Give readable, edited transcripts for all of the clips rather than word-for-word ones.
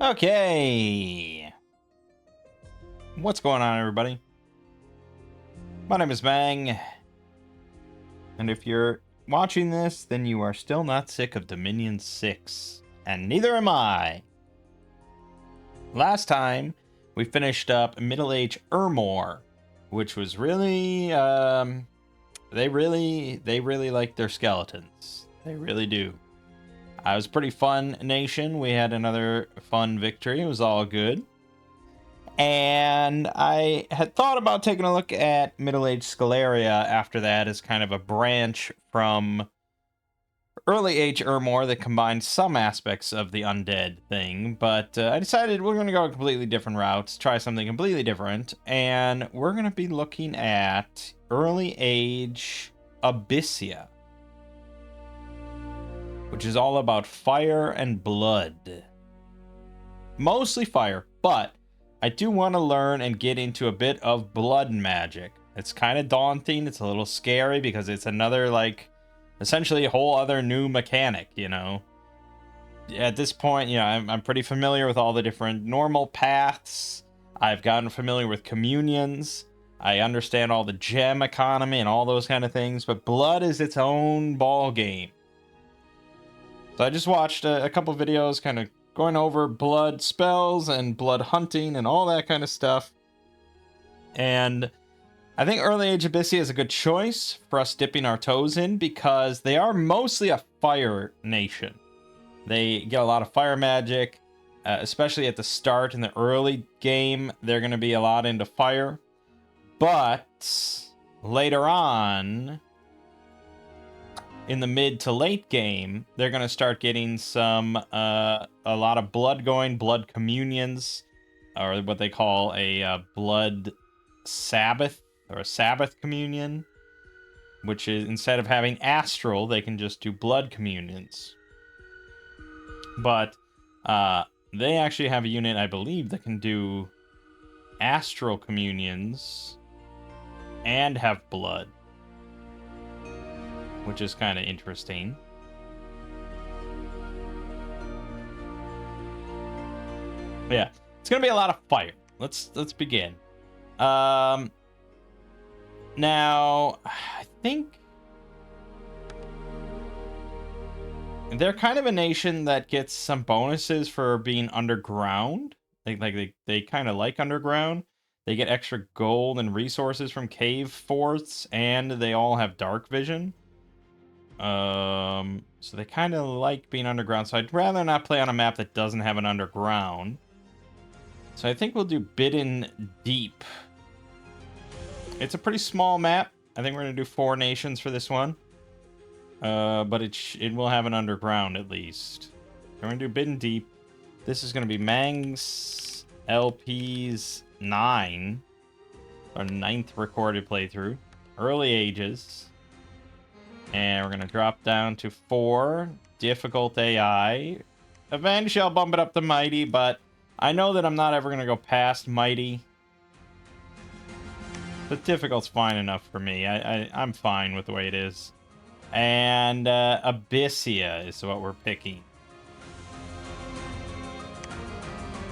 Okay. What's going on, everybody? My name is Mangg. And if you're watching this, then you are still not sick of Dominion 6. And neither am I. Last time, we finished up Middle Age Ermor, which was really, they really like their skeletons. They really do. It was a pretty fun nation. We had another fun victory. It was all good. And I had thought about taking a look at Middle Age Scalaria after that as kind of a branch from Early Age Ermor that combined some aspects of the undead thing. But I decided we're going to go a completely different route, try something completely different. And we're going to be looking at Early Age Abysia, which is all about fire and blood. Mostly fire, but I do want to learn and get into a bit of blood magic. It's kind of daunting. It's a little scary because it's another, like, essentially a whole other new mechanic, you know? At this point, I'm pretty familiar with all the different normal paths. I've gotten familiar with communions. I understand all the gem economy and all those kind of things, but blood is its own ball game. So I just watched a couple videos kind of going over blood spells and blood hunting and all that kind of stuff. And I think Early Age Abysia is a good choice for us dipping our toes in because they are mostly a fire nation. They get a lot of fire magic, especially at the start in the early game. They're going to be a lot into fire. But later on, in the mid to late game, they're going to start getting a lot of blood communions, or what they call a blood Sabbath, or a Sabbath communion, which is, instead of having astral, they can just do blood communions. But they actually have a unit, I believe, that can do astral communions and have blood, which is kind of interesting. But yeah, it's gonna be a lot of fire. Let's begin. Now, I think they're kind of a nation that gets some bonuses for being underground. They kind of like underground. They get extra gold and resources from cave forts, and they all have dark vision. So they kind of like being underground, so I'd rather not play on a map that doesn't have an underground. So I think we'll do Bidden Deep. It's a pretty small map. I think we're going to do 4 nations for this one. But it will have an underground at least. We're going to do Bidden Deep. This is going to be Mangg's LP's 9. Our 9th recorded playthrough. Early Ages. And we're going to drop down to 4. Difficult AI. Eventually I'll bump it up to Mighty, but I know that I'm not ever going to go past Mighty. The difficult's fine enough for me. I'm fine with the way it is. And Abysia is what we're picking.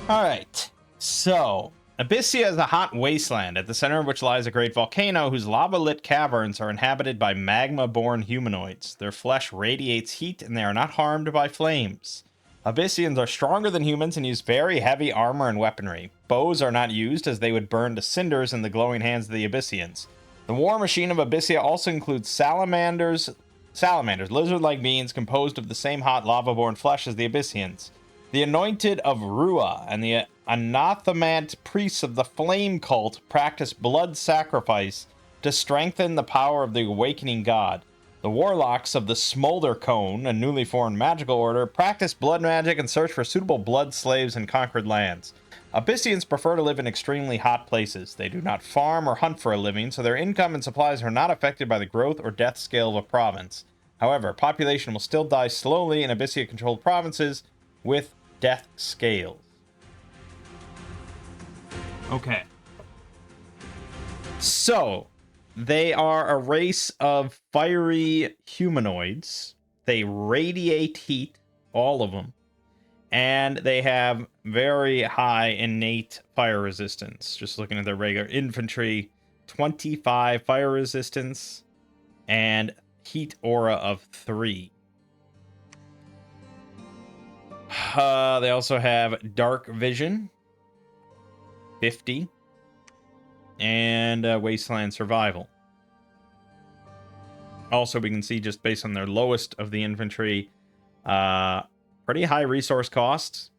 Alright, so Abysia is a hot wasteland, at the center of which lies a great volcano whose lava-lit caverns are inhabited by magma-born humanoids. Their flesh radiates heat, and they are not harmed by flames. Abyssians are stronger than humans and use very heavy armor and weaponry. Bows are not used, as they would burn to cinders in the glowing hands of the Abyssians. The war machine of Abysia also includes salamanders, lizard-like beings composed of the same hot lava-born flesh as the Abyssians. The Anointed of Rua and the Anathemant priests of the Flame Cult practice blood sacrifice to strengthen the power of the Awakening God. The Warlocks of the Smolder Cone, a newly formed magical order, practice blood magic and search for suitable blood slaves in conquered lands. Abyssians prefer to live in extremely hot places. They do not farm or hunt for a living, so their income and supplies are not affected by the growth or death scale of a province. However, population will still die slowly in Abysia-controlled provinces with death scales. Okay. So, they are a race of fiery humanoids. They radiate heat, all of them. And they have very high innate fire resistance. Just looking at their regular infantry, 25 fire resistance and heat aura of 3. They also have dark vision, 50, and wasteland survival. Also, we can see just based on their lowest of the infantry, pretty high resource costs,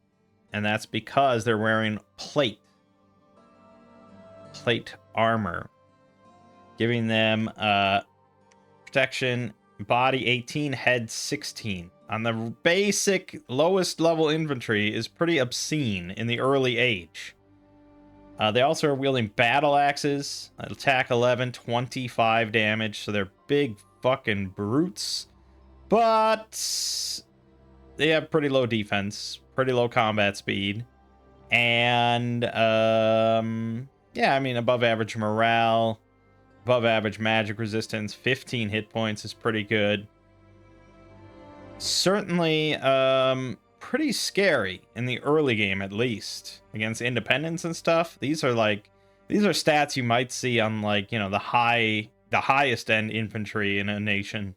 and that's because they're wearing plate armor, giving them protection, body 18, head 16. On the basic lowest level infantry is pretty obscene in the early age. They also are wielding battle axes, attack 11, 25 damage, so they're big fucking brutes. But they have pretty low defense, pretty low combat speed, and yeah, I mean, above average morale, above average magic resistance, 15 hit points is pretty good. Certainly pretty scary in the early game, at least against independents and stuff. These are stats you might see on, like, you know, the highest end infantry in a nation.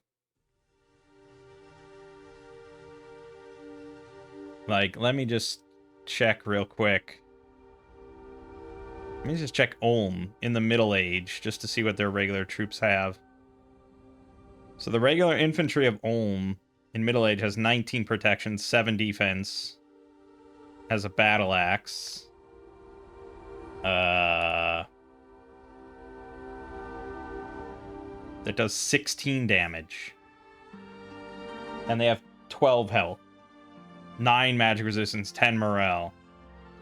Like, let me just check real quick. Let me just check Ulm in the Middle Age just to see what their regular troops have. So the regular infantry of Ulm in Middle Age has 19 protection, 7 defense, has a battle axe. That does 16 damage. And they have 12 health, 9 magic resistance, 10 morale,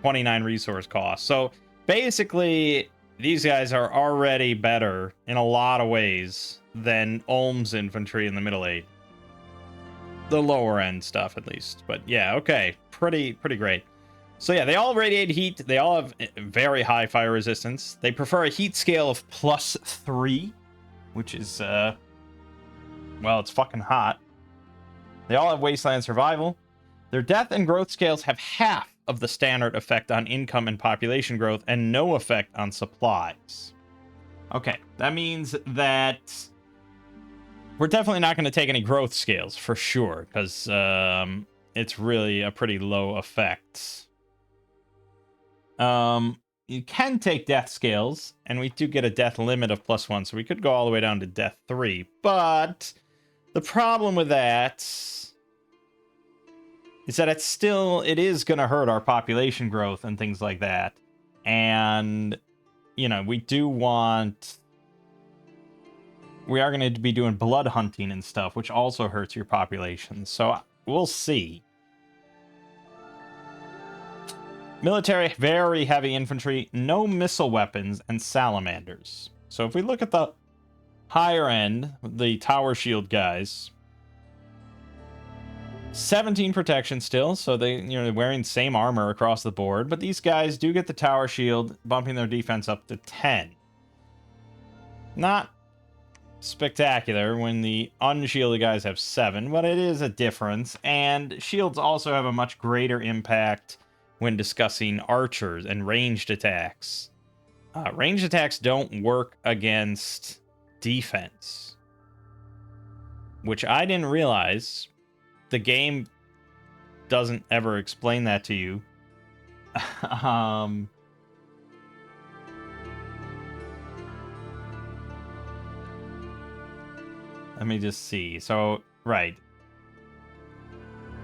29 resource cost. So basically, these guys are already better in a lot of ways than Ulm's infantry in the Middle Age. The lower end stuff, at least. But yeah, okay. Pretty great. So yeah, they all radiate heat. They all have very high fire resistance. They prefer a heat scale of +3, which is, well, it's fucking hot. They all have wasteland survival. Their death and growth scales have half of the standard effect on income and population growth and no effect on supplies. Okay, that means that we're definitely not going to take any growth scales for sure, because it's really a pretty low effect. You can take death scales, and we do get a death limit of +1, so we could go all the way down to death 3. But the problem with that is that it is going to hurt our population growth and things like that. And, you know, we are going to be doing blood hunting and stuff, which also hurts your population. So we'll see. Military, very heavy infantry, no missile weapons, and salamanders. So if we look at the higher end, the tower shield guys, 17 protection still, so they're wearing same armor across the board, but these guys do get the tower shield, bumping their defense up to 10. Not spectacular when the unshielded guys have 7, but it is a difference, and shields also have a much greater impact when discussing archers and ranged attacks. Ranged attacks don't work against defense, which I didn't realize. The game doesn't ever explain that to you. Let me just see. So, right.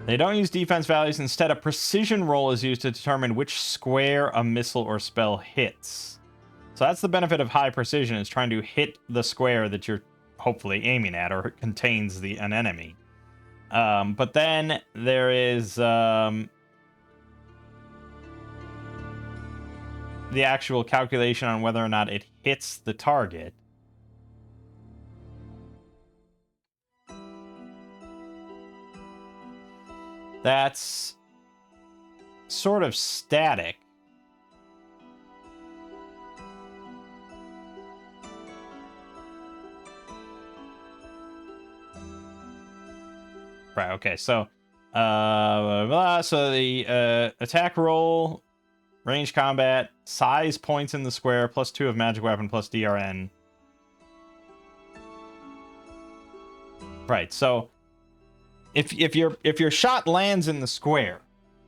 They don't use defense values. Instead, a precision roll is used to determine which square a missile or spell hits. So that's the benefit of high precision, is trying to hit the square that you're hopefully aiming at, or it contains an enemy. But then there is the actual calculation on whether or not it hits the target. That's sort of static. Right, okay, so So the attack roll, range combat, size points in the square, +2 of magic weapon, plus DRN. Right, so if your shot lands in the square,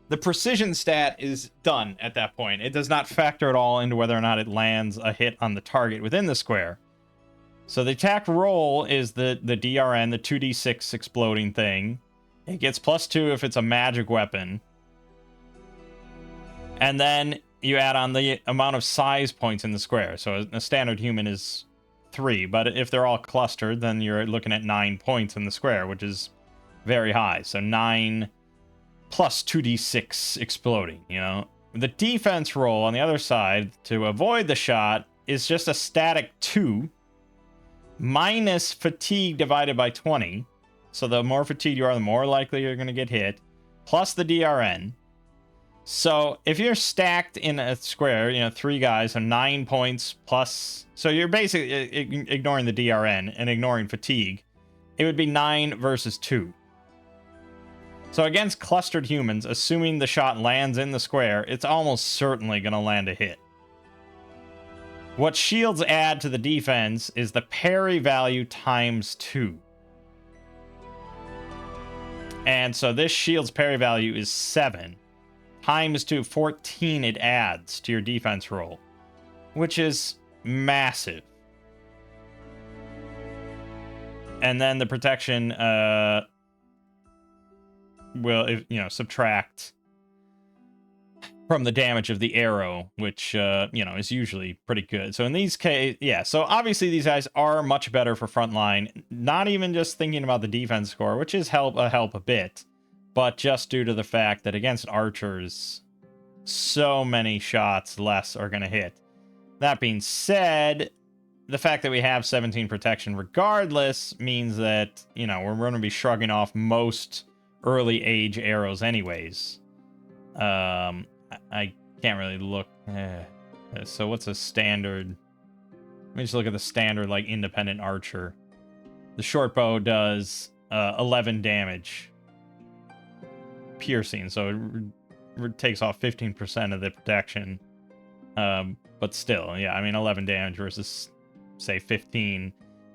the precision stat is done at that point. It does not factor at all into whether or not it lands a hit on the target within the square. So the attack roll is the DRN, the 2d6 exploding thing. It gets +2 if it's a magic weapon. And then you add on the amount of size points in the square. So a standard human is 3, but if they're all clustered, then you're looking at 9 points in the square, which is very high. So 9 plus 2d6 exploding, you know? The defense roll on the other side to avoid the shot is just a static 2 minus fatigue divided by 20. So the more fatigued you are, the more likely you're going to get hit, plus the DRN. So if you're stacked in a square, you know, 3 guys, so 9 points plus... So you're basically ignoring the DRN and ignoring fatigue. It would be 9 versus 2. So against clustered humans, assuming the shot lands in the square, it's almost certainly going to land a hit. What shields add to the defense is the parry value times 2. And so this shield's parry value is 7. Times 2, 14 it adds to your defense roll, which is massive. And then the protection will, subtract from the damage of the arrow, which, is usually pretty good. So in these cases, yeah, so obviously these guys are much better for frontline, not even just thinking about the defense score, which is help a bit, but just due to the fact that against archers, so many shots less are going to hit. That being said, the fact that we have 17 protection regardless means that, we're going to be shrugging off most early age arrows anyways. I can't really look. So what's a standard? Let me just look at the standard, like, independent archer. The short bow does 11 damage. Piercing, so it takes off 15% of the protection. But still, yeah, 11 damage versus, say, 15.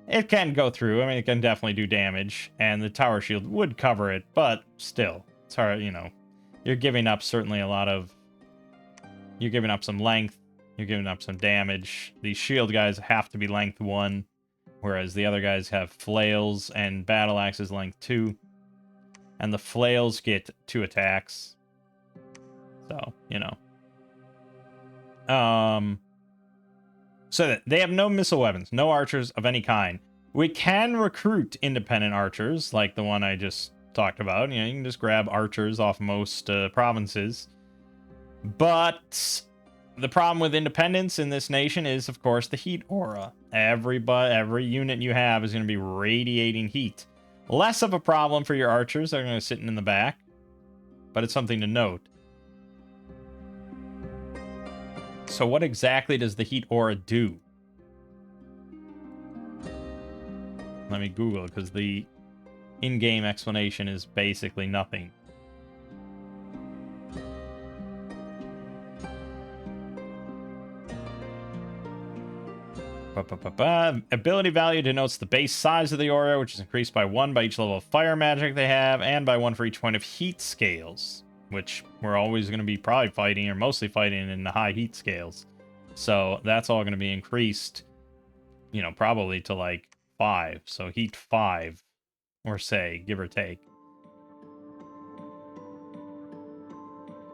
It can go through. It can definitely do damage, and the tower shield would cover it, but still, it's hard, You're giving up certainly a lot of... You're giving up some length. You're giving up some damage. These shield guys have to be length 1, whereas the other guys have flails and battle axes length 2. And the flails get 2 attacks. So, So they have no missile weapons, no archers of any kind. We can recruit independent archers, like the one I just talked about. You can just grab archers off most provinces. But the problem with independence in this nation is, of course, the heat aura. Every unit you have is going to be radiating heat. Less of a problem for your archers. They're going to sit in the back. But it's something to note. So what exactly does the heat aura do? Let me Google it, because the in-game explanation is basically nothing. Ability value denotes the base size of the aura, which is increased by 1 by each level of fire magic they have, and by 1 for each point of heat scales, which we're always going to be probably fighting, or mostly fighting, in the high heat scales. So that's all going to be increased, probably to like 5. So heat 5, or say, give or take.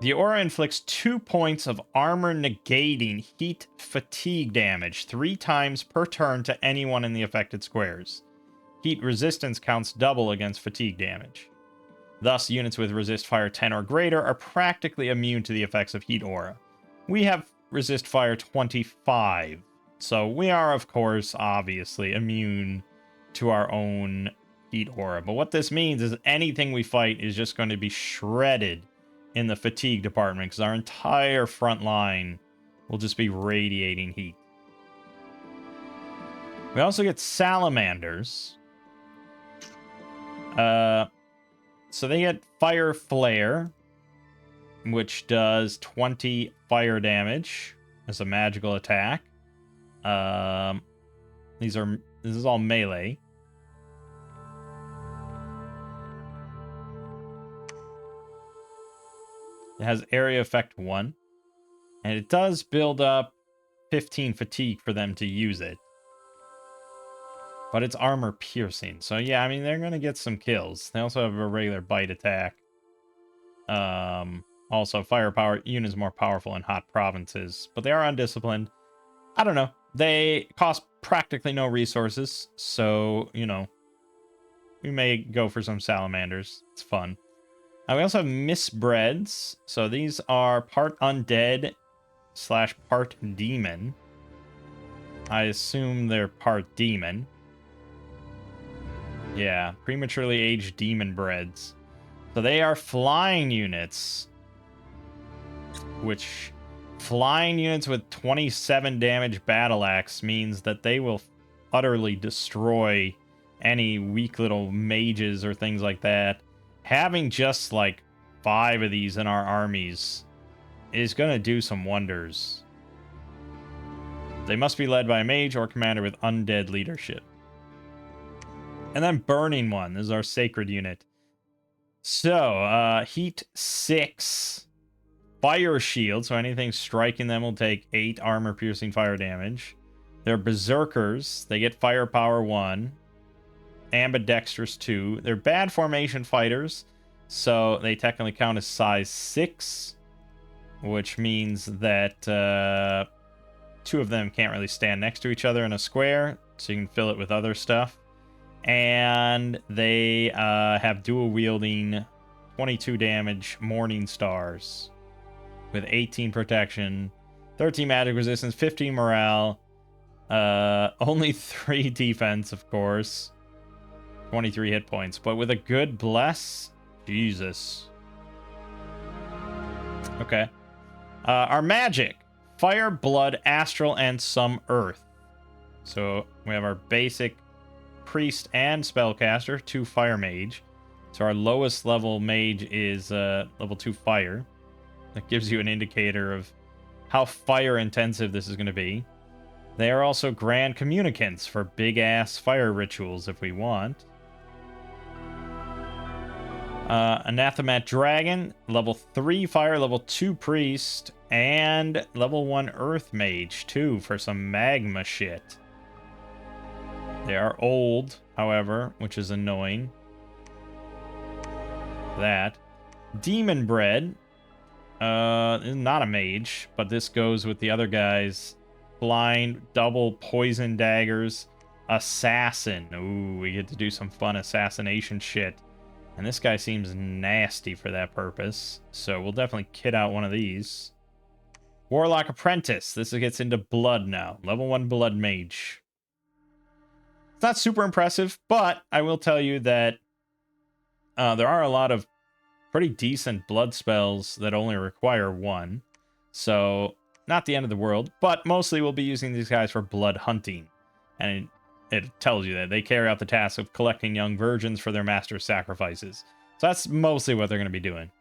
The aura inflicts 2 points of armor negating heat fatigue damage 3 times per turn to anyone in the affected squares. Heat resistance counts double against fatigue damage. Thus, units with resist fire 10 or greater are practically immune to the effects of heat aura. We have resist fire 25, so we are, of course, obviously immune to our own heat aura. But what this means is anything we fight is just going to be shredded in the fatigue department, because our entire front line will just be radiating heat. We also get salamanders. So they get Fire Flare, which does 20 fire damage as a magical attack. This is all melee. It has area effect 1. And it does build up 15 fatigue for them to use it. But it's armor piercing. So yeah, I mean, they're going to get some kills. They also have a regular bite attack. Also, firepower unit is more powerful in hot provinces. But they are undisciplined. I don't know. They cost practically no resources. So, you know, we may go for some salamanders. It's fun. We also have misbreds. So these are part undead / part demon. I assume they're part demon. Yeah, prematurely aged demon breds. So they are flying units. Which flying units with 27 damage battle axe means that they will utterly destroy any weak little mages or things like that. Having just like 5 of these in our armies is going to do some wonders. They must be led by a mage or commander with undead leadership. And then Burning One. This is our sacred unit. So, Heat 6. Fire Shield. So anything striking them will take 8 armor-piercing fire damage. They're Berserkers. They get Firepower 1. Ambidextrous 2. They're bad formation fighters. So they technically count as size 6. Which means that 2 of them can't really stand next to each other in a square. So you can fill it with other stuff. And they have dual wielding 22 damage Morning Stars with 18 protection, 13 magic resistance, 15 morale, only 3 defense, of course, 23 hit points, but with a good bless. Jesus. Okay. Our magic: fire, blood, astral, and some earth. So we have our basic priest and spellcaster, 2 fire mage. So our lowest level mage is level 2 fire. That gives you an indicator of how fire intensive this is going to be. They are also grand communicants for big ass fire rituals if we want. Anathemat dragon, level 3 fire, level 2 priest, and level 1 earth mage too for some magma shit. They are old, however, which is annoying. That. Demon Bread. Not a mage, but this goes with the other guys. Blind, double poison daggers. Assassin. Ooh, we get to do some fun assassination shit. And this guy seems nasty for that purpose. So we'll definitely kit out one of these. Warlock Apprentice. This gets into blood now. Level 1 blood mage. It's not super impressive, but I will tell you that there are a lot of pretty decent blood spells that only require 1. So, not the end of the world, but mostly we'll be using these guys for blood hunting. And it tells you that they carry out the task of collecting young virgins for their master's sacrifices. So that's mostly what they're going to be doing.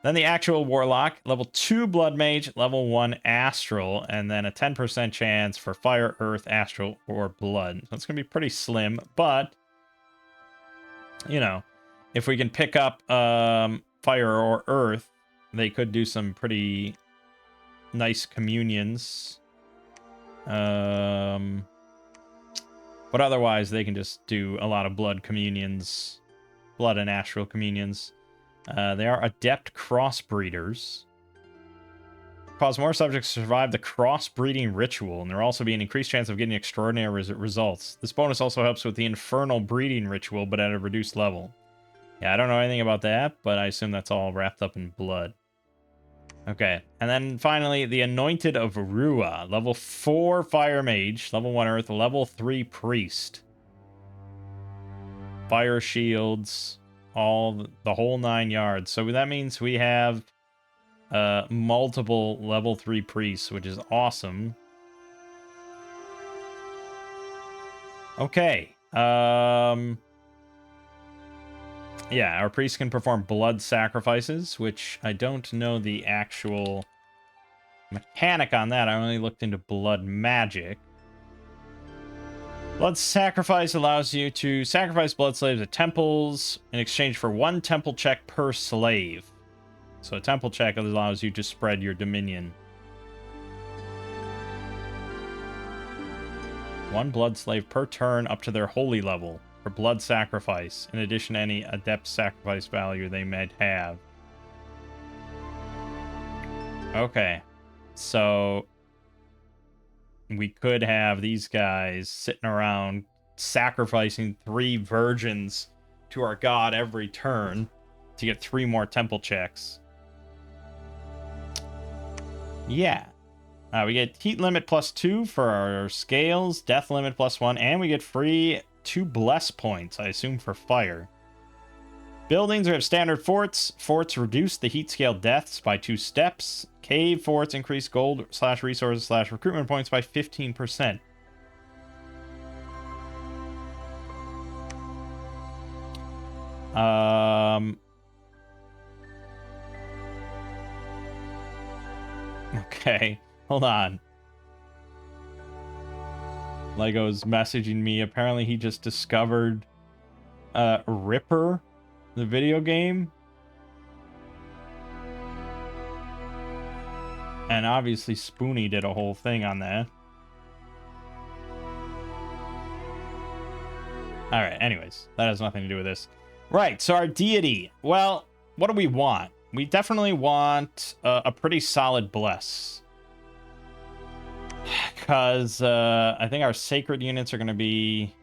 Then the actual warlock, level 2 blood mage, level 1 astral, and then a 10% chance for fire, earth, astral, or blood. So it's going to be pretty slim, but, you know, if we can pick up fire or earth, they could do some pretty nice communions. But otherwise, they can just do a lot of blood communions, blood and astral communions. They are adept crossbreeders. Cause more subjects to survive the crossbreeding ritual, and there will also be an increased chance of getting extraordinary results. This bonus also helps with the infernal breeding ritual, but at a reduced level. Yeah, I don't know anything about that, but I assume that's all wrapped up in blood. Okay, and then finally, the Anointed of Rua. Level 4 Fire Mage, level 1 Earth, level 3 Priest. Fire shields, the whole 9 yards. So that means we have multiple level 3 priests, which is awesome. Okay. Yeah, our priest can perform blood sacrifices, which I don't know the actual mechanic on that. I only looked into blood magic. Blood sacrifice allows you to sacrifice blood slaves at temples in exchange for 1 temple check per slave. So a temple check allows you to spread your dominion. 1 blood slave per turn up to their holy level for blood sacrifice, in addition to any adept sacrifice value they might have. Okay, so we could have these guys sitting around sacrificing 3 virgins to our god every turn to get 3 more temple checks. Yeah. We get heat limit +2 for our scales, death limit +1, and we get free 2 bless points, I assume for fire. Buildings have standard forts. Forts reduce the heat scale deaths by 2 steps. Cave forts increase gold/resources/recruitment points by 15%. Okay, hold on. Lego's messaging me. Apparently he just discovered Ripper, the video game. And obviously Spoony did a whole thing on that. Alright, anyways, that has nothing to do with this. Right, so our deity. Well, what do we want? We definitely want a pretty solid bless. Because I think our sacred units are going to be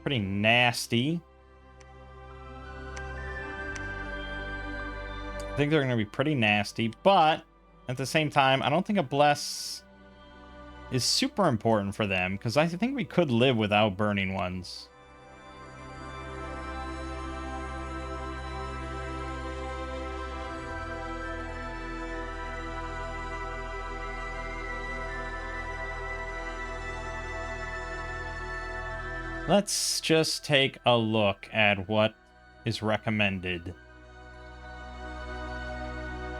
pretty nasty. I think they're going to be pretty nasty, but at the same time, I don't think a bless is super important for them, because I think we could live without burning ones. Let's just take a look at what is recommended.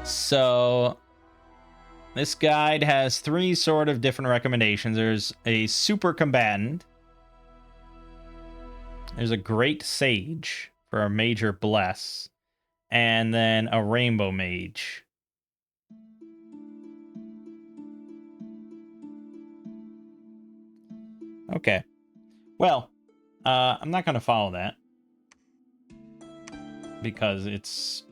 So, this guide has 3 sort of different recommendations. There's a super combatant. There's a great sage for a major bless. And then a rainbow mage. Okay. Well, I'm not going to follow that. Because it's...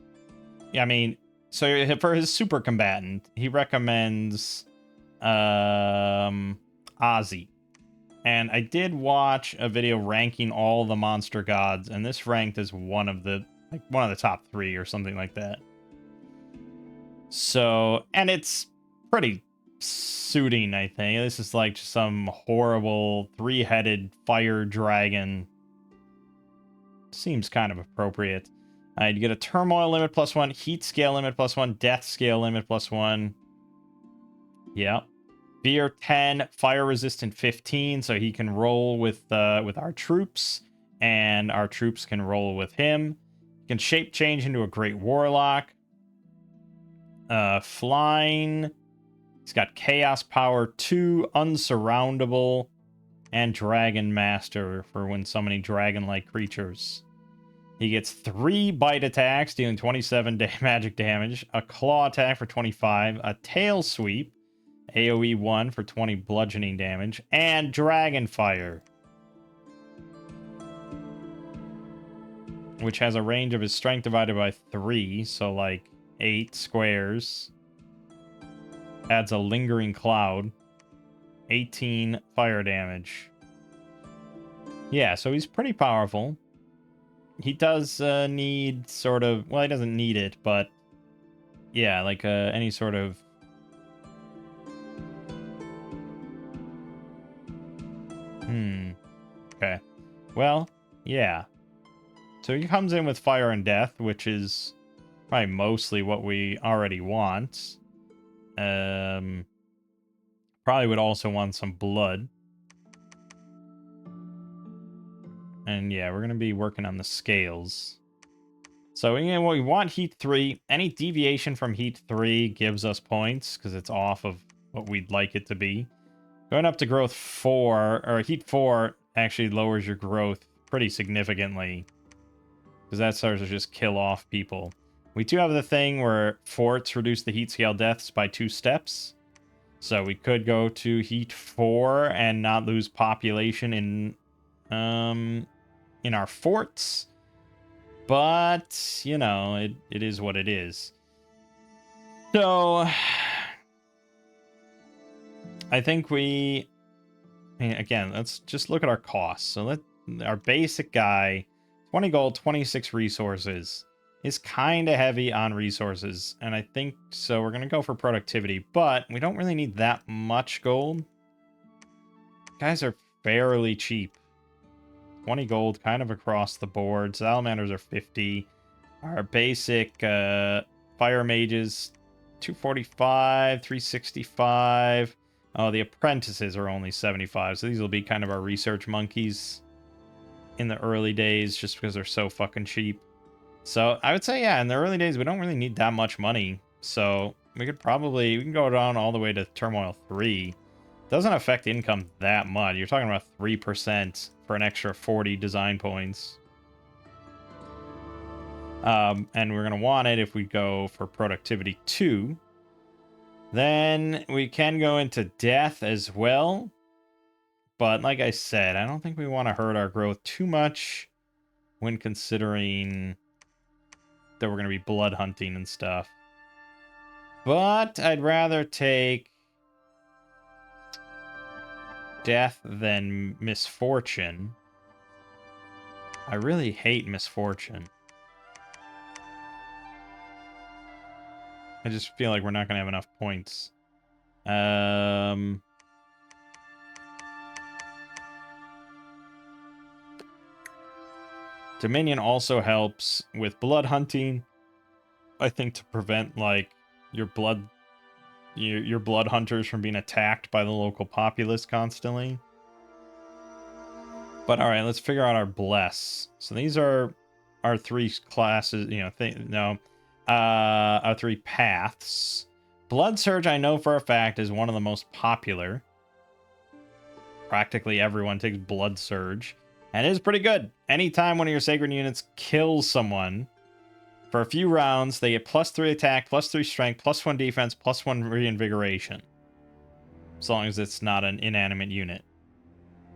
Yeah, I mean... So for his super combatant, he recommends Ozzy. And I did watch a video ranking all the monster gods, and this ranked as one of the top 3 or something like that. So, and it's pretty suiting, I think. This is like some horrible 3-headed fire dragon. Seems kind of appropriate. You get a turmoil limit +1, heat scale limit +1, death scale limit +1. Yep. Fear 10, fire resistant 15, so he can roll with our troops, and our troops can roll with him. He can shape change into a great warlock. Flying. He's got chaos power 2, unsurroundable, and dragon master for when summoning dragon-like creatures. He gets 3 bite attacks, dealing 27 magic damage, a claw attack for 25, a tail sweep, AoE 1 for 20 bludgeoning damage, and dragon fire, which has a range of his strength divided by 3, so like 8 squares. Adds a lingering cloud, 18 fire damage. Yeah, so he's pretty powerful. He does need sort of... Well, he doesn't need it, but... Yeah, like any sort of... Okay. Well, yeah. So he comes in with fire and death, which is probably mostly what we already want. Probably would also want some blood. And yeah, we're going to be working on the scales. So we want heat 3. Any deviation from heat 3 gives us points because it's off of what we'd like it to be. Going up to growth 4, or heat 4, actually lowers your growth pretty significantly because that starts to just kill off people. We do have the thing where forts reduce the heat scale deaths by 2 steps. So we could go to heat 4 and not lose population in our forts. But, you know, it is what it is. So I think again, let's just look at our costs. So our basic guy, 20 gold, 26 resources, is kind of heavy on resources. And I think so we're going to go for productivity, but we don't really need that much gold. Guys are fairly cheap. 20 gold kind of across the board. Salamanders are 50. Our basic fire mages, 245, 365. Oh, the apprentices are only 75, so these will be kind of our research monkeys in the early days just because they're so fucking cheap. So I would say, yeah, in the early days, we don't really need that much money. So we can go down all the way to Turmoil 3. Doesn't affect income that much. You're talking about 3% for an extra 40 design points. And we're going to want it if we go for productivity 2. Then we can go into death as well. But like I said, I don't think we want to hurt our growth too much when considering that we're going to be blood hunting and stuff. But I'd rather take death than misfortune. I really hate misfortune. I just feel like we're not going to have enough points. Dominion also helps with blood hunting. I think to prevent like your blood hunters from being attacked by the local populace constantly. But all right, let's figure out our bless. So these are our 3 classes, our 3 paths. Blood Surge, I know for a fact, is one of the most popular. Practically everyone takes Blood Surge, and it is pretty good. Anytime one of your sacred units kills someone, for a few rounds, they get +3 attack, +3 strength, +1 defense, +1 reinvigoration. As long as it's not an inanimate unit.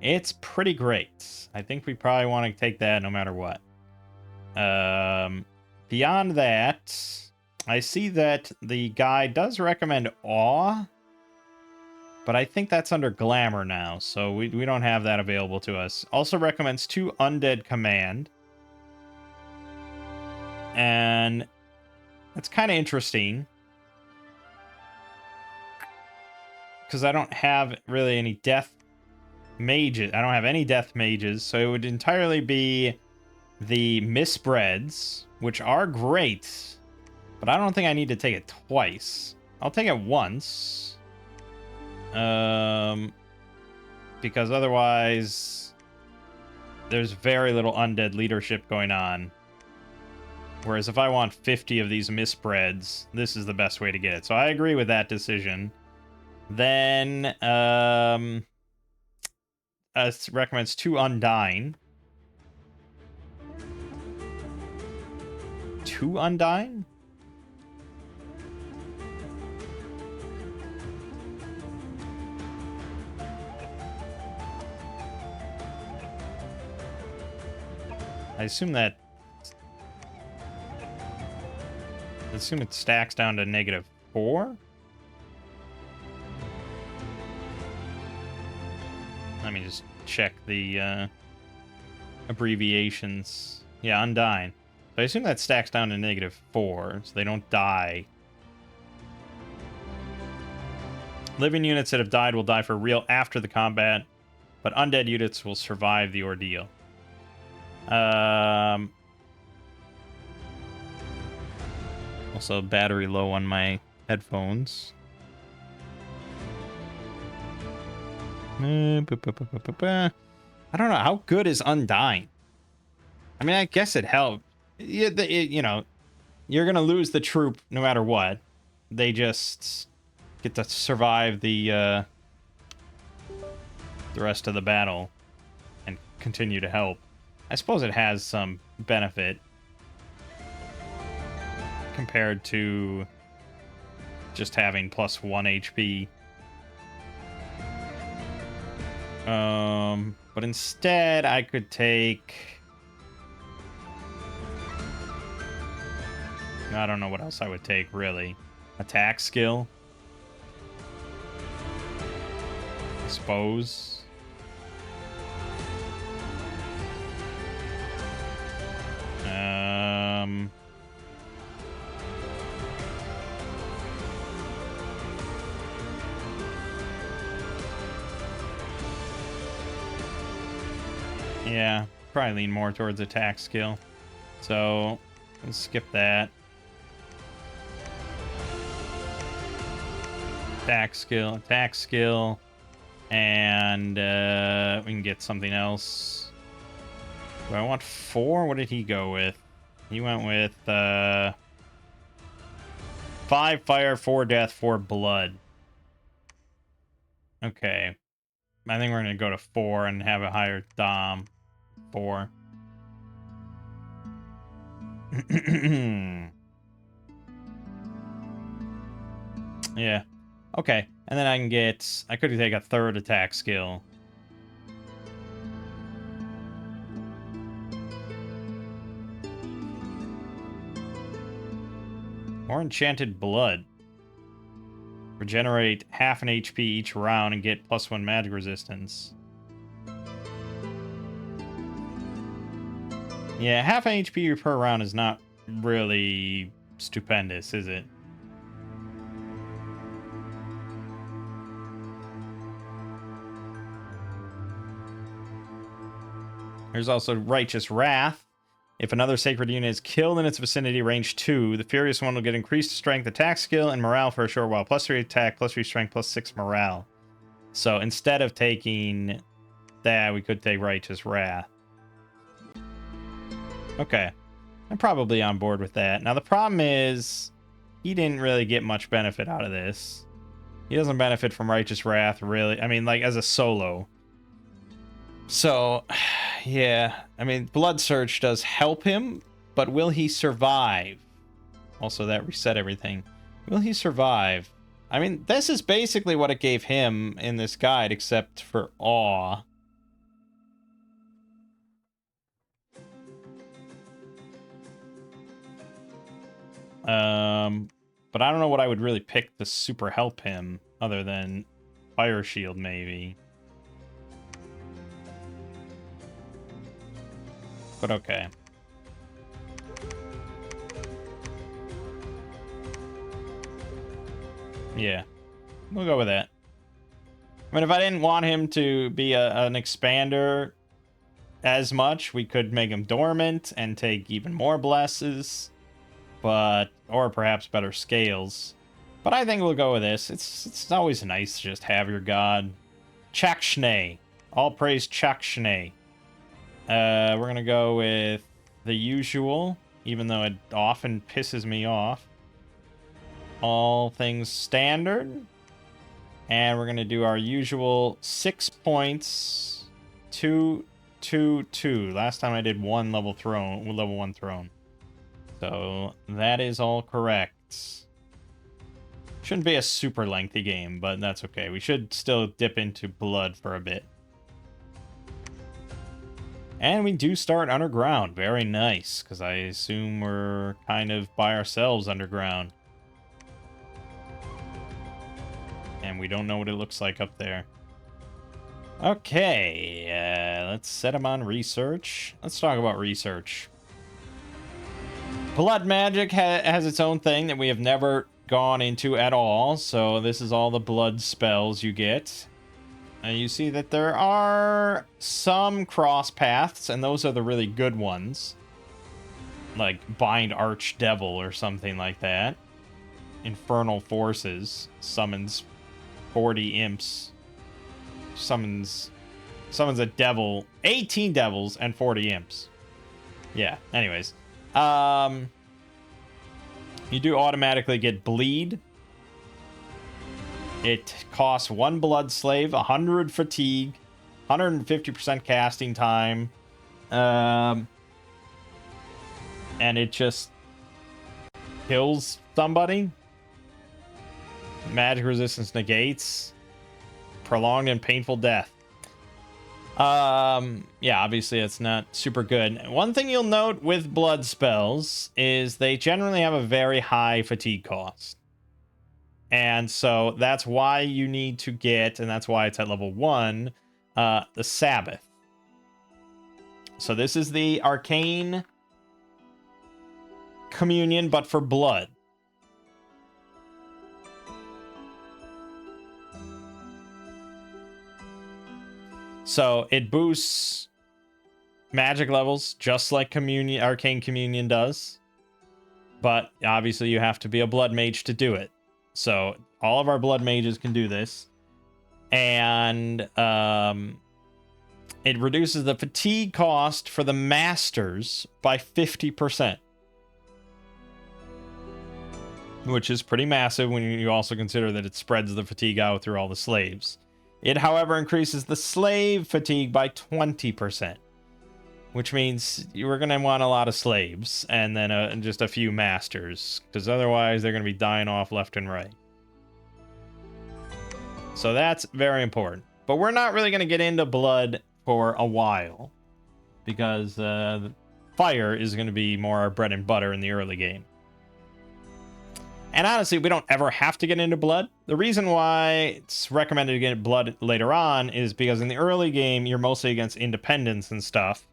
It's pretty great. I think we probably want to take that no matter what. Beyond that, I see that the guy does recommend Awe, but I think that's under Glamour now, so we don't have that available to us. Also recommends 2 Undead Command. And that's kind of interesting, because I don't have really any death mages. I don't have any death mages, so it would entirely be the Misbreads, which are great, but I don't think I need to take it twice. I'll take it once. Because otherwise there's very little undead leadership going on. Whereas if I want 50 of these Misbreads, this is the best way to get it. So I agree with that decision. Then recommends 2 Undying. 2 Undying? I assume it stacks down to -4. Let me just check the abbreviations. Yeah, Undying. So I assume that stacks down to -4, so they don't die. Living units that have died will die for real after the combat, but undead units will survive the ordeal. Also, battery low on my headphones. I don't know. How good is Undying? I mean, I guess it helped. you know, you're gonna lose the troop no matter what. They just get to survive the rest of the battle and continue to help. I suppose it has some benefit compared to just having +1 HP. But instead I could take... I don't know what else I would take, really. Attack skill, I suppose. Yeah, probably lean more towards attack skill. So, let's skip that. Attack skill, and we can get something else. Do I want 4? What did he go with? He went with 5 fire, 4 death, 4 blood. Okay. I think we're going to go to 4 and have a higher dom. 4. Yeah. Okay. And then I could take a 3rd attack skill. Or enchanted blood. Regenerate half an HP each round and get +1 magic resistance. Yeah, half an HP per round is not really stupendous, is it? There's also Righteous Wrath. If another sacred unit is killed in its vicinity, range 2, the Furious One will get increased strength, attack skill, and morale for a short while. +3 attack, +3 strength, +6 morale. So instead of taking that, we could take Righteous Wrath. Okay. I'm probably on board with that. Now the problem is, he didn't really get much benefit out of this. He doesn't benefit from Righteous Wrath, really. I mean, like, as a solo. So, yeah. I mean, Blood Search does help him, but will he survive? Also, that reset everything. Will he survive? I mean, this is basically what it gave him in this guide, except for Awe. But I don't know what I would really pick to super help him, other than Fire Shield, maybe. But okay. Yeah, we'll go with that. I mean, if I didn't want him to be an expander as much, we could make him dormant and take even more blesses. But, or perhaps better scales. But I think we'll go with this. It's always nice to just have your god. Chakshne. All praise Chakshne. We're going to go with the usual, even though it often pisses me off. All things standard. And we're going to do our usual 6 points. 2, 2, 2. Last time I did 1 level 1 throne. So that is all correct. Shouldn't be a super lengthy game, but that's okay. We should still dip into blood for a bit. And we do start underground. Very nice, because I assume we're kind of by ourselves underground. And we don't know what it looks like up there. Okay, let's set him on research. Let's talk about research. Blood magic has its own thing that we have never gone into at all. So this is all the blood spells you get. And you see that there are some cross paths, and those are the really good ones. Like Bind Archdevil or something like that. Infernal Forces summons 40 imps. Summons a devil, 18 devils and 40 imps. Yeah, anyways. You do automatically get bleed. It costs 1 blood slave, 100 fatigue, 150% casting time. And it just kills somebody. Magic resistance negates. Prolonged and painful death. Yeah, obviously it's not super good. One thing you'll note with blood spells is they generally have a very high fatigue cost. And so that's why you need to get, and that's why it's at level 1, the Sabbath. So this is the Arcane Communion, but for blood. So it boosts magic levels just like Arcane Communion does. But obviously you have to be a blood mage to do it. So all of our blood mages can do this. And it reduces the fatigue cost for the masters by 50%. Which is pretty massive when you also consider that it spreads the fatigue out through all the slaves. It, however, increases the slave fatigue by 20%. Which means you're going to want a lot of slaves and then just a few masters. Because otherwise they're going to be dying off left and right. So that's very important. But we're not really going to get into blood for a while. Because fire is going to be more our bread and butter in the early game. And honestly, we don't ever have to get into blood. The reason why it's recommended to get blood later on is because in the early game, you're mostly against independents and stuff.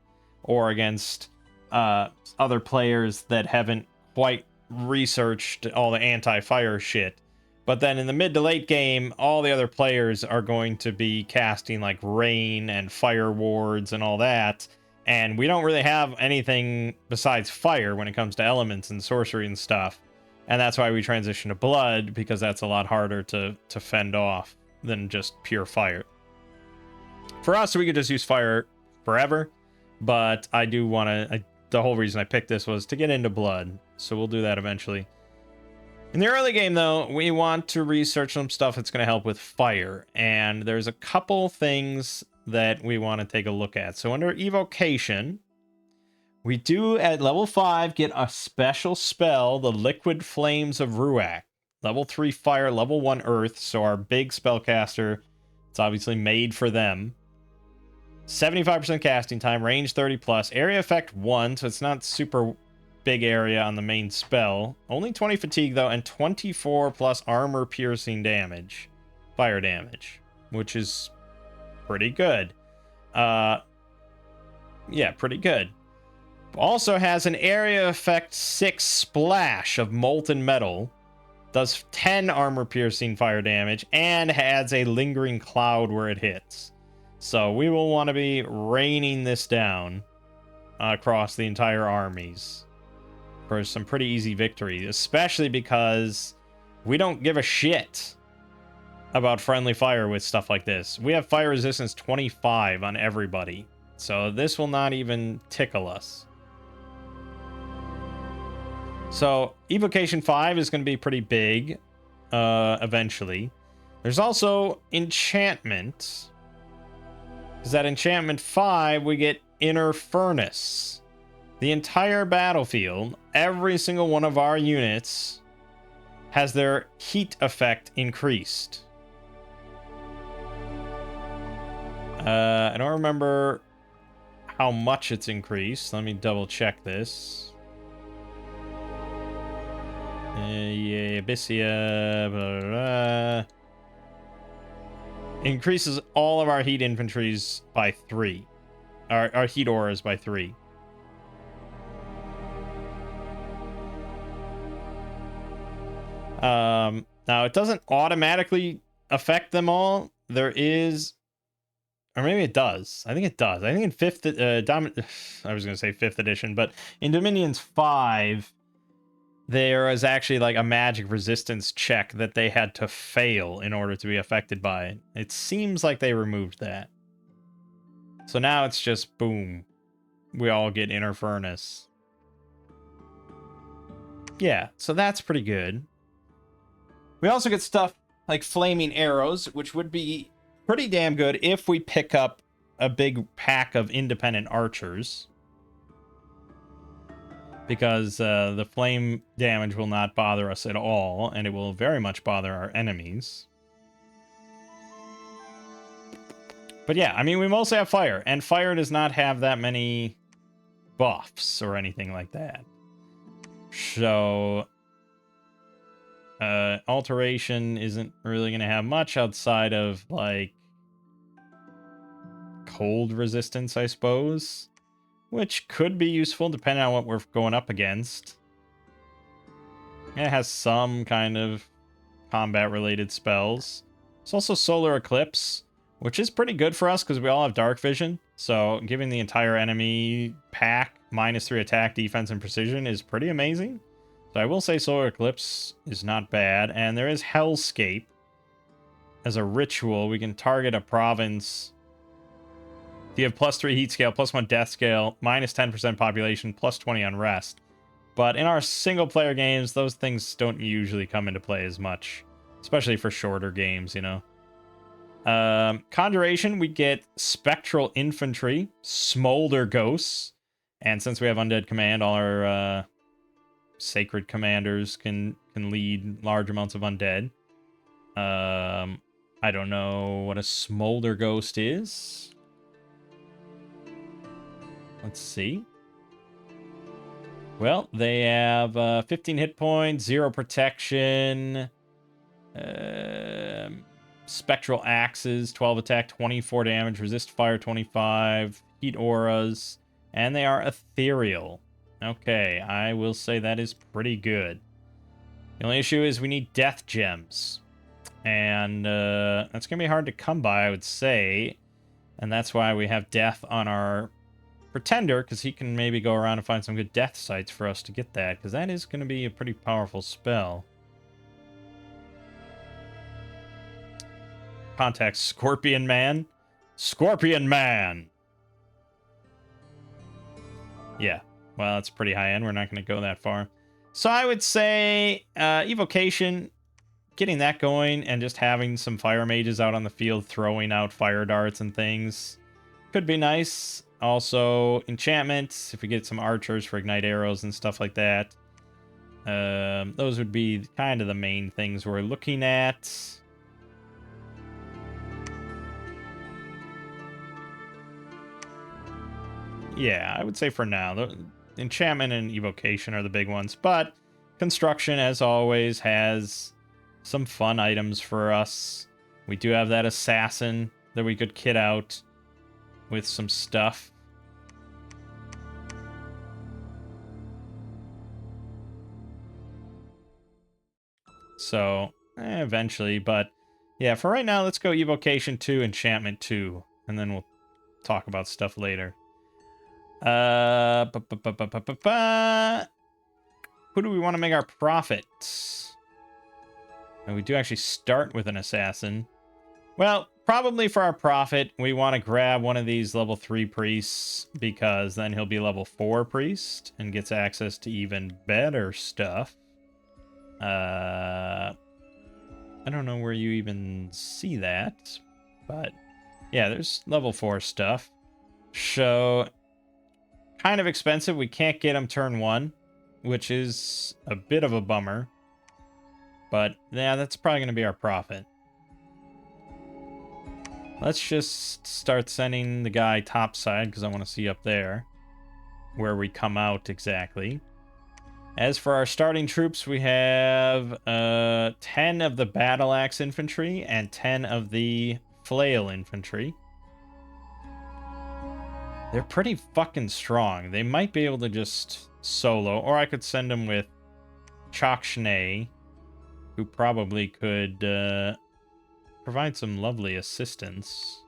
Or against other players that haven't quite researched all the anti-fire shit. But then in the mid to late game, all the other players are going to be casting like rain and fire wards and all that. And we don't really have anything besides fire when it comes to elements and sorcery and stuff. And that's why we transition to blood, because that's a lot harder to fend off than just pure fire. For us, we could just use fire forever. But I do want to... The whole reason I picked this was to get into blood. So we'll do that eventually. In the early game, though, we want to research some stuff that's going to help with fire. And there's a couple things that we want to take a look at. So under Evocation, we do at level 5 get a special spell, the Liquid Flames of Ruach. Level 3 fire, level 1 earth. So our big spellcaster, it's obviously made for them. 75% casting time, range 30 plus, area effect 1, so it's not super big area on the main spell. Only 20 fatigue though, and 24 plus armor piercing damage, fire damage, which is pretty good. Yeah, pretty good. Also has an area effect 6 splash of molten metal, does 10 armor piercing fire damage, and adds a lingering cloud where it hits. So we will want to be raining this down across the entire armies for some pretty easy victory, especially because we don't give a shit about friendly fire with stuff like this. We have fire resistance 25 on everybody, so this will not even tickle us. So Evocation 5 is going to be pretty big eventually. There's also Enchantment. Is that Enchantment 5, we get Inner Furnace. The entire battlefield, every single one of our units has their heat effect increased. I don't remember how much it's increased. Let me double check this. Yeah, Abysia, blah, blah, blah. Increases all of our heat infantries by 3. Our heat auras by 3. Now, it doesn't automatically affect them all. There is... Or maybe it does. I think it does. I think in 5th... I was going to say 5th edition, but in Dominions 5... there is actually like a magic resistance check that they had to fail in order to be affected by it. It seems like they removed that. So now it's just boom. We all get Inner Furnace. Yeah, so that's pretty good. We also get stuff like flaming arrows, which would be pretty damn good if we pick up a big pack of independent archers. Because the flame damage will not bother us at all, and it will very much bother our enemies. But yeah, I mean, we mostly have fire, and fire does not have that many buffs or anything like that. So, alteration isn't really going to have much outside of, like, cold resistance, I suppose. Which could be useful depending on what we're going up against. It has some kind of combat-related spells. It's also Solar Eclipse, which is pretty good for us because we all have Dark Vision. So giving the entire enemy pack -3 attack, defense, and precision is pretty amazing. So I will say Solar Eclipse is not bad. And there is Hellscape. As a ritual, we can target a province. You have +3 heat scale, +1 death scale, -10% population, +20 unrest. But in our single-player games, those things don't usually come into play as much. Especially for shorter games, you know. Conjuration, we get Spectral Infantry, Smolder Ghosts. And since we have Undead Command, all our Sacred Commanders can lead large amounts of Undead. I don't know what a Smolder Ghost is. Let's see. Well, they have 15 hit points, 0 protection, spectral axes, 12 attack, 24 damage, resist fire 25, heat auras, and they are ethereal. Okay, I will say that is pretty good. The only issue is we need death gems, and that's going to be hard to come by, I would say, and that's why we have death on our Pretender, because he can maybe go around and find some good death sites for us to get that, because that is going to be a pretty powerful spell. Contact Scorpion Man. Scorpion Man! Yeah, well, that's pretty high end. We're not going to go that far. So I would say Evocation, getting that going, and just having some fire mages out on the field throwing out fire darts and things could be nice. Also, enchantment, if we get some archers for ignite arrows and stuff like that. Those would be kind of the main things we're looking at. Yeah, I would say for now, the enchantment and evocation are the big ones. But construction, as always, has some fun items for us. We do have that assassin that we could kit out with some stuff. So, eventually, but yeah, for right now, let's go Evocation 2, Enchantment 2, and then we'll talk about stuff later. Who do we want to make our prophet? And we do actually start with an assassin. Well, probably for our prophet, we want to grab one of these level 3 priests, because then he'll be level 4 priest and gets access to even better stuff. I don't know where you even see that, but yeah, there's level 4 stuff. So, kind of expensive. We can't get him turn 1, which is a bit of a bummer. But yeah, that's probably going to be our prophet. Let's just start sending the guy topside, because I want to see up there where we come out exactly. As for our starting troops, we have 10 of the battle axe infantry and 10 of the flail infantry. They're pretty fucking strong. They might be able to just solo, or I could send them with Chakshne, who probably could provide some lovely assistance.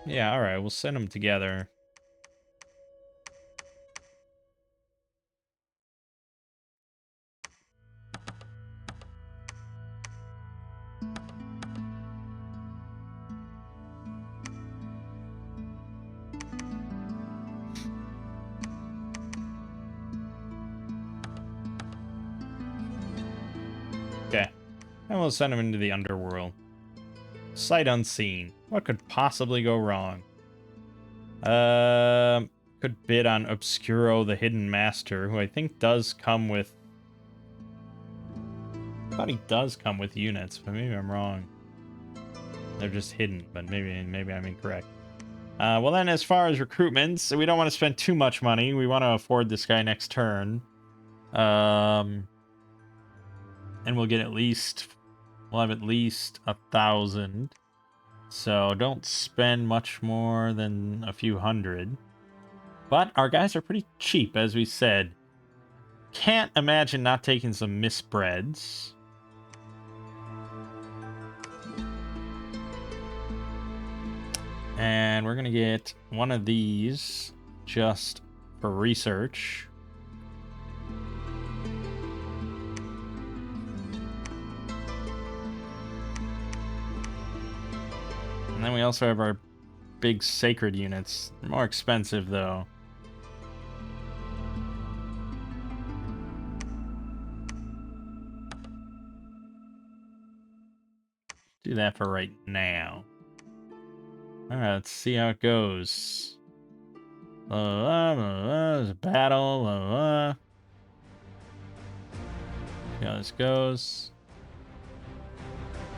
Yeah, alright, we'll send them together. Okay. And we'll send him into the underworld. Sight unseen. What could possibly go wrong? Could bid on Obscuro, the Hidden Master, who I think does come with... I thought he does come with units, but maybe I'm wrong. They're just hidden, but maybe I'm incorrect. Well then, as far as recruitments, we don't want to spend too much money. We want to afford this guy next turn. And we'll get at least... We'll have at least 1,000. So don't spend much more than a few hundred. But our guys are pretty cheap, as we said. Can't imagine not taking some misbreads. And we're going to get one of these just for research. And then we also have our big sacred units. They're more expensive, though. Do that for right now. Alright, let's see how it goes. There's a battle. See how this goes.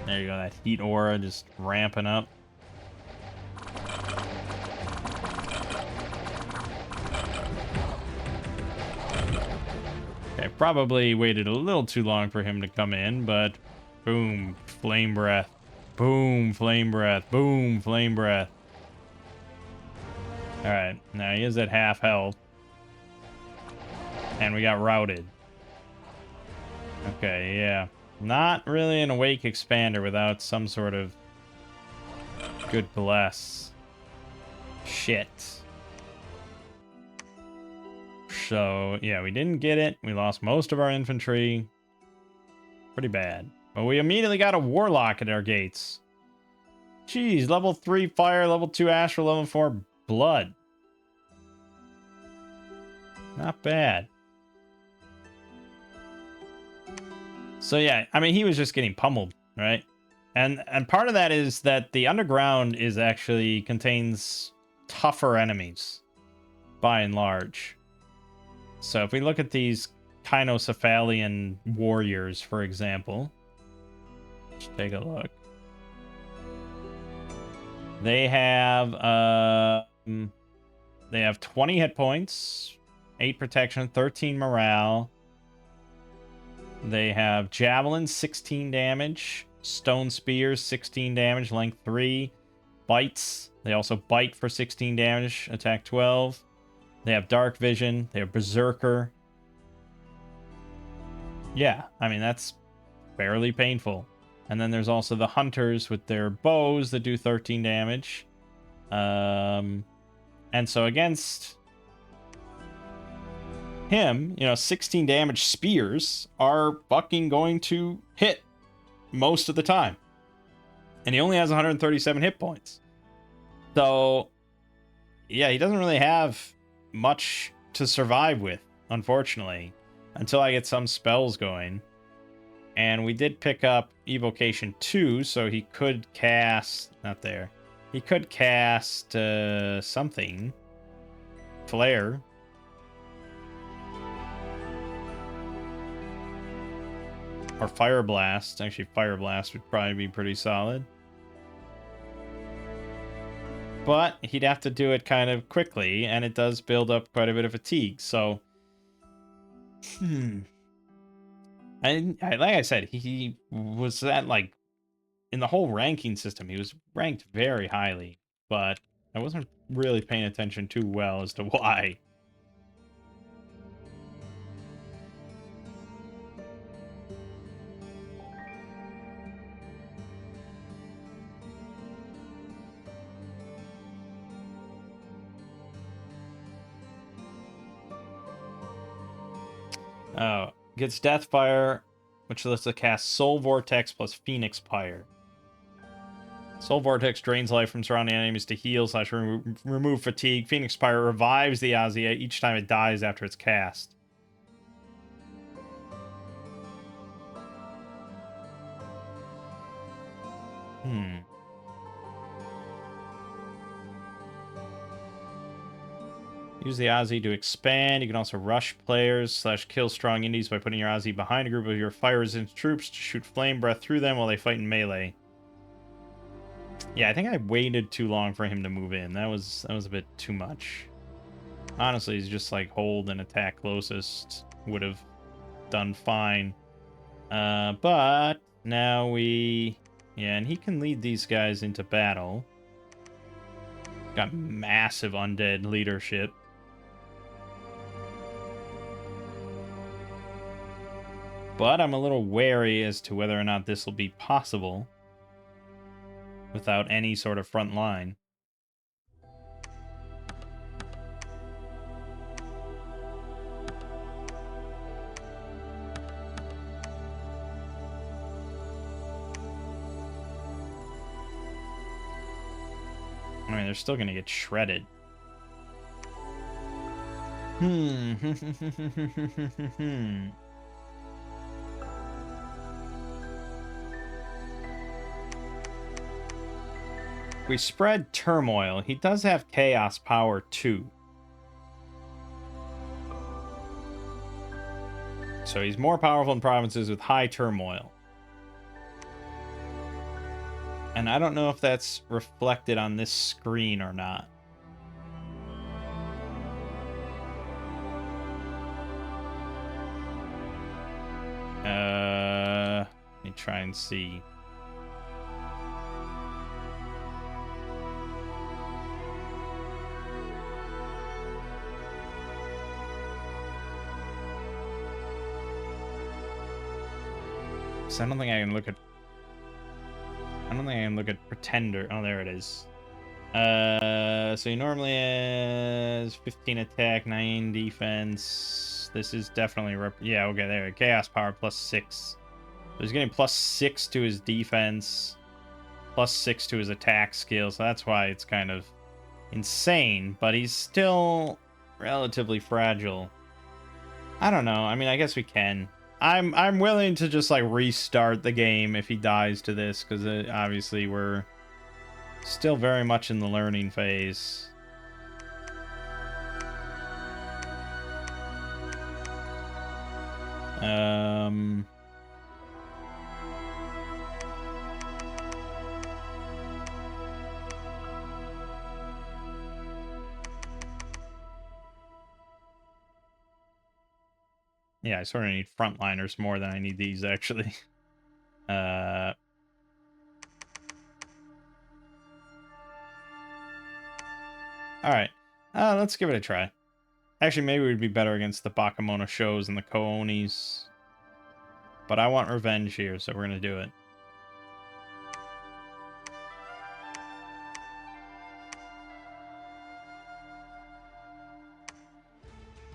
There you go, that heat aura just ramping up. Okay, probably waited a little too long for him to come in, but boom, flame breath. Boom, flame breath. Boom, flame breath. Alright, now he is at half health. And we got routed. Okay, yeah. Not really an awake expander without some sort of good bless. Shit. So, yeah, we didn't get it. We lost most of our infantry. Pretty bad. But we immediately got a warlock at our gates. Jeez, level 3 fire, level 2 astral, level 4 blood. Not bad. So yeah, I mean, he was just getting pummeled, right? And part of that is that the underground is actually contains tougher enemies, by and large. So if we look at these Kynocephalian warriors, for example, let's take a look. They have 20 hit points, 8 protection, 13 morale. They have javelins, 16 damage, stone spears, 16 damage, length 3, bites. They also bite for 16 damage, attack 12. They have dark vision. They have berserker. Yeah, I mean, that's fairly painful. And then there's also the hunters with their bows that do 13 damage. And so against him, 16 damage spears are fucking going to hit most of the time. And he only has 137 hit points. So, yeah, he doesn't really have much to survive with, unfortunately, until I get some spells going. And we did pick up Evocation 2, so he could cast... Not there. He could cast something. Flare. Or Fire Blast. Actually, Fire Blast would probably be pretty solid. But he'd have to do it kind of quickly, and it does build up quite a bit of fatigue, so... And like I said, he was at, like, in the whole ranking system, he was ranked very highly, but I wasn't really paying attention too well as to why. Oh, gets Deathfire, which lets it cast Soul Vortex plus Phoenix Pyre. Soul Vortex drains life from surrounding enemies to heal / remove fatigue. Phoenix Pyre revives the Abysia each time it dies after it's cast. Hmm. Use the Aussie to expand. You can also rush players / kill strong indies by putting your Aussie behind a group of your fire-resistant troops to shoot flame breath through them while they fight in melee. Yeah, I think I waited too long for him to move in. That was a bit too much. Honestly, he's just like hold and attack closest would have done fine. But now we... Yeah, and he can lead these guys into battle. Got massive undead leadership. But I'm a little wary as to whether or not this will be possible without any sort of front line. I mean, they're still going to get shredded. We spread turmoil. He does have chaos power too. So he's more powerful in provinces with high turmoil. And I don't know if that's reflected on this screen or not. Let me try and see. So I don't think I can look at... I don't think I can look at Pretender. Oh, there it is. So he normally has 15 attack, 9 defense. This is definitely... yeah, okay, there. Chaos power plus 6. So he's getting plus 6 to his defense, plus 6 to his attack skill. So that's why it's kind of insane. But he's still relatively fragile. I don't know. I mean, I guess we can. I'm willing to just like restart the game if he dies to this, because obviously we're still very much in the learning phase. Yeah, I sort of need frontliners more than I need these, actually. All right. Let's give it a try. Actually, maybe we'd be better against the Bakemono shows and the Koonis. But I want revenge here, so we're going to do it.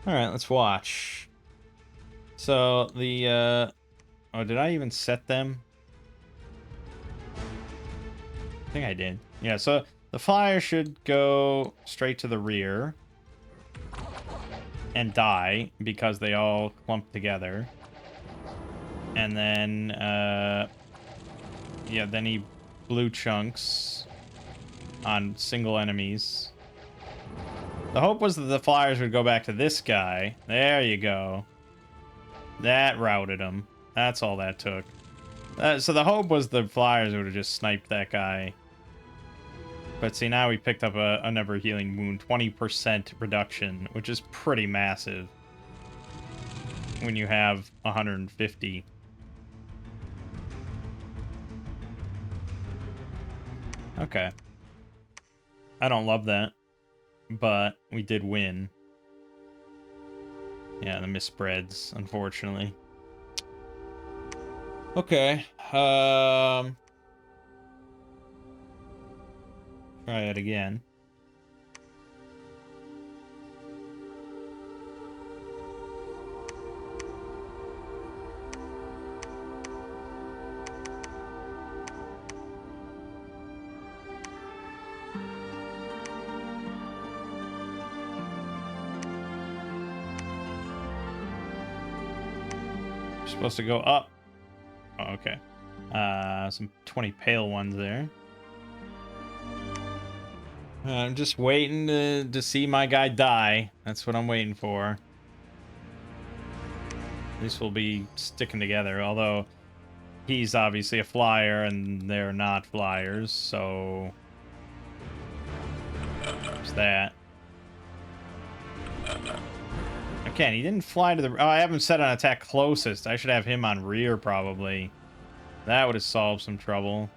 All right, let's watch. So, the... Oh, did I even set them? I think I did. Yeah, so the flyers should go straight to the rear and die because they all clump together. And then, yeah, then he blue chunks on single enemies. The hope was that the flyers would go back to this guy. There you go. That routed him. That's all that took. So the hope was the flyers would have just sniped that guy. But see, now we picked up a never healing wound. 20% reduction, which is pretty massive when you have 150. Okay. I don't love that, but we did win. Yeah, the misspreads, unfortunately. Okay. Try it again. Supposed to go up. Oh, okay. Some 20 pale ones there. I'm just waiting to see my guy die. That's what I'm waiting for. At least we'll be sticking together, although he's obviously a flyer and they're not flyers, so there's that. Again, he didn't fly to the... Oh, I haven't set on attack closest. I should have him on rear, probably. That would have solved some trouble.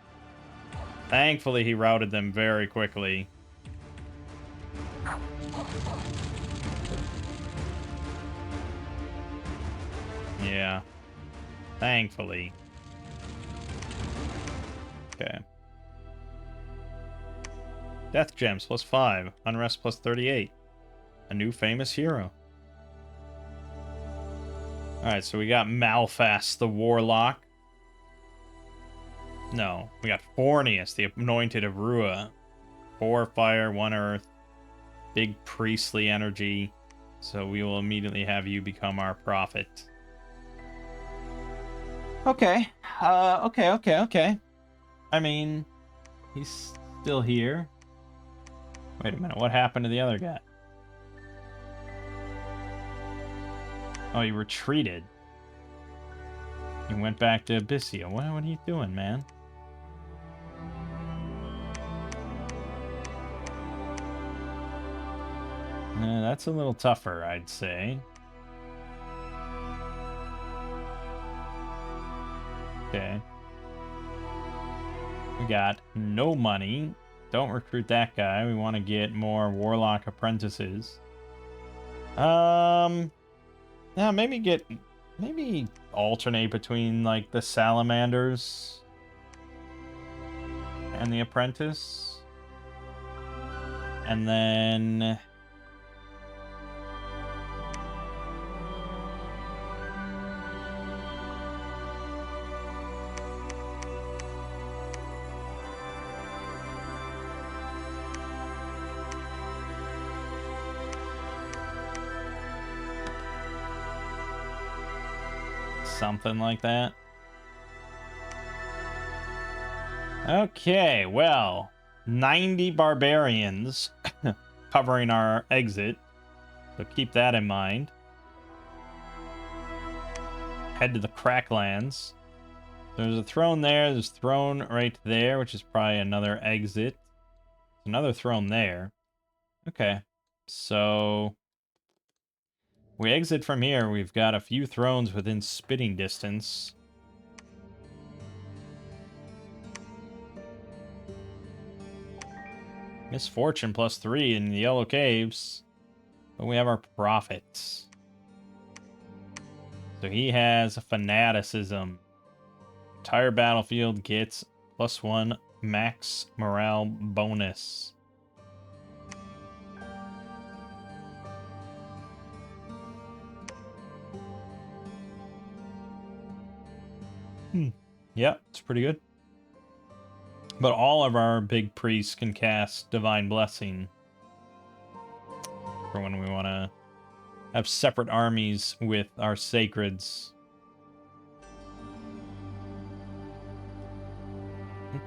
Thankfully, he routed them very quickly. Yeah. Thankfully. Okay. Death gems +5. Unrest +38. A new famous hero. Alright, so we got Malphas, the Warlock. No, we got Fornius, the Anointed of Rua. 4 fire, 1 earth. Big priestly energy. So we will immediately have you become our prophet. Okay. Okay. I mean, he's still here. Wait a minute, what happened to the other guy? Oh, he retreated. He went back to Abysia. What are you doing, man? That's a little tougher, I'd say. Okay. We got no money. Don't recruit that guy. We want to get more warlock apprentices. Yeah, maybe alternate between like the salamanders and the apprentice. And then something like that. Okay, well, 90 barbarians covering our exit. So keep that in mind. Head to the Cracklands. There's a throne there. There's a throne right there, which is probably another exit. Another throne there. Okay, so we exit from here. We've got a few thrones within spitting distance. Misfortune +3 in the Yellow Caves. But we have our prophets. So he has a fanaticism. Entire battlefield gets +1 max morale bonus. Yep, it's pretty good. But all of our big priests can cast Divine Blessing for when we want to have separate armies with our sacreds.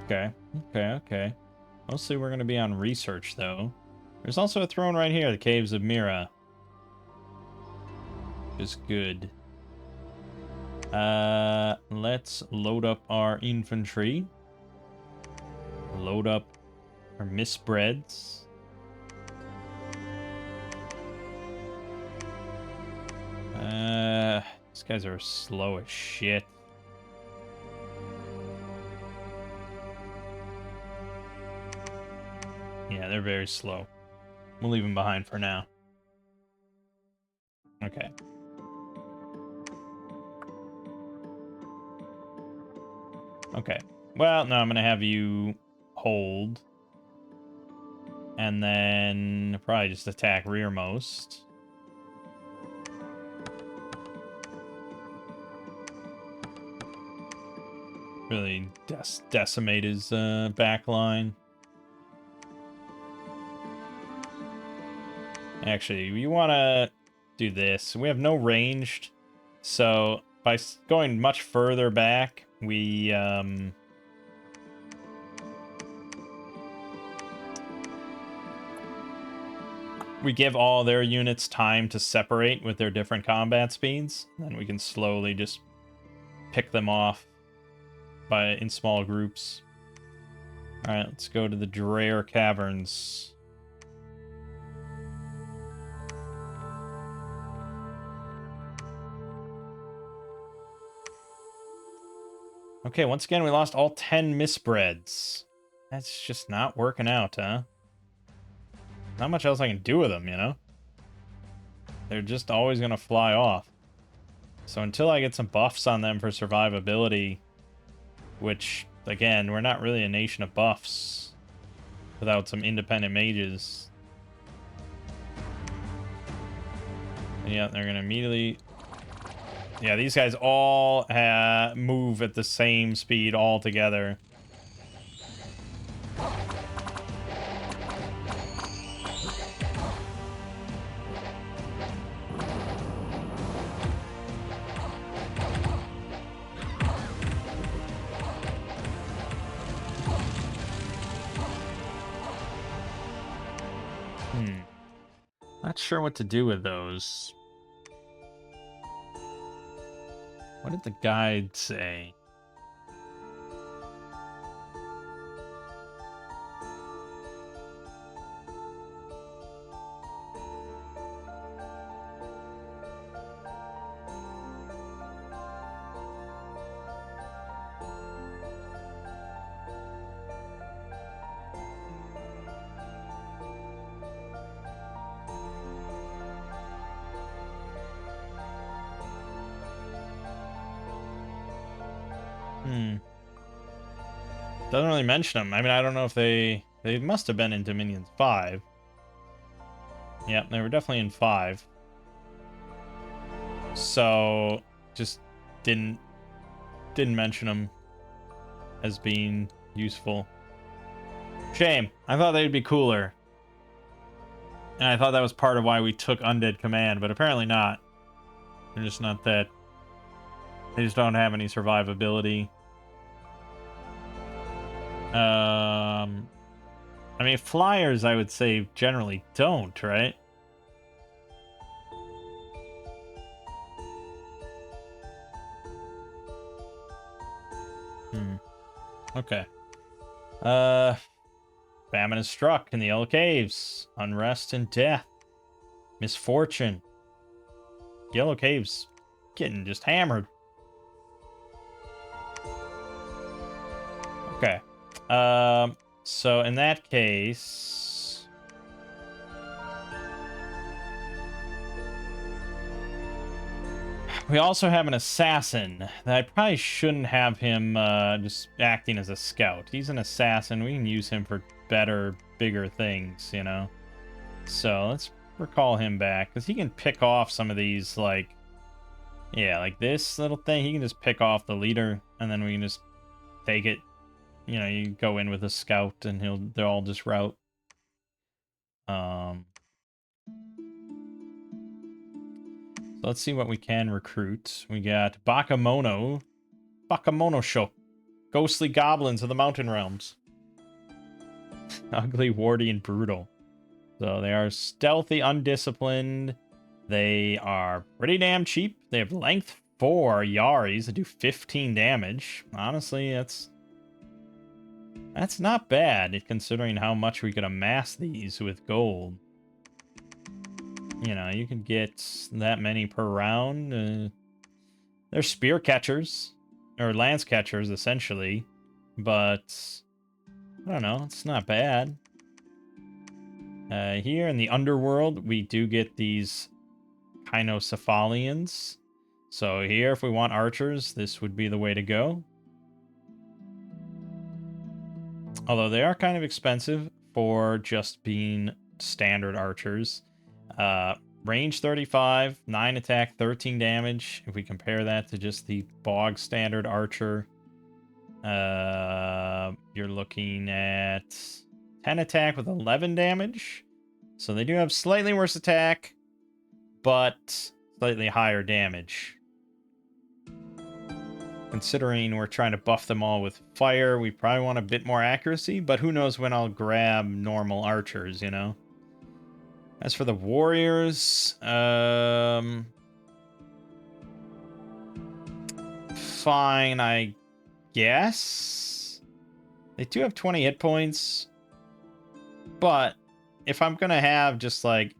Okay. Mostly we're going to be on research, though. There's also a throne right here, the Caves of Mira. Which is good. Let's load up our infantry. Load up our misbreads. These guys are slow as shit. Yeah, they're very slow. We'll leave them behind for now. Okay. Okay. Well, no, I'm going to have you hold. And then probably just attack rearmost. Really decimate his back line. Actually, you want to do this. We have no ranged, so by going much further back, we give all their units time to separate with their different combat speeds. Then we can slowly just pick them off in small groups. All right, let's go to the Dreyer Caverns. Okay, once again, we lost all 10 misbreds. That's just not working out, huh? Not much else I can do with them, you know? They're just always going to fly off. So until I get some buffs on them for survivability, which, again, we're not really a nation of buffs without some independent mages. And yeah, they're going to immediately... Yeah, these guys all move at the same speed all together. Not sure what to do with those. What did the guide say? Doesn't really mention them. I mean, I don't know if they must have been in Dominions 5. Yep, they were definitely in 5. So, just didn't mention them as being useful. Shame. I thought they'd be cooler. And I thought that was part of why we took Undead Command, but apparently not. They're just not that. They just don't have any survivability. I mean, flyers, I would say, generally don't, right? Okay. Famine has struck in the Yellow Caves. Unrest and death. Misfortune. Yellow Caves getting just hammered. Okay. So in that case... We also have an assassin. I probably shouldn't have him just acting as a scout. He's an assassin. We can use him for better, bigger things, you know? So let's recall him back, because he can pick off some of these, like... Yeah, like this little thing. He can just pick off the leader, and then we can just take it. You know, you go in with a scout, and they'll all just rout. So let's see what we can recruit. We got Bakamono. Bakamono Show. Ghostly goblins of the mountain realms. Ugly, warty, and brutal. So they are stealthy, undisciplined. They are pretty damn cheap. They have length 4 Yaris that do 15 damage. Honestly, that's not bad, considering how much we could amass these with gold. You know, you could get that many per round. They're spear catchers, or lance catchers, essentially. But, I don't know, it's not bad. Here in the underworld, we do get these Kynocephalians. So here, if we want archers, this would be the way to go. Although they are kind of expensive for just being standard archers. Range 35, 9 attack, 13 damage. If we compare that to just the bog standard archer, you're looking at 10 attack with 11 damage. So they do have slightly worse attack, but slightly higher damage. Considering we're trying to buff them all with fire, we probably want a bit more accuracy, but who knows when I'll grab normal archers, you know? As for the warriors, fine, I guess. They do have 20 hit points, but if I'm gonna have just like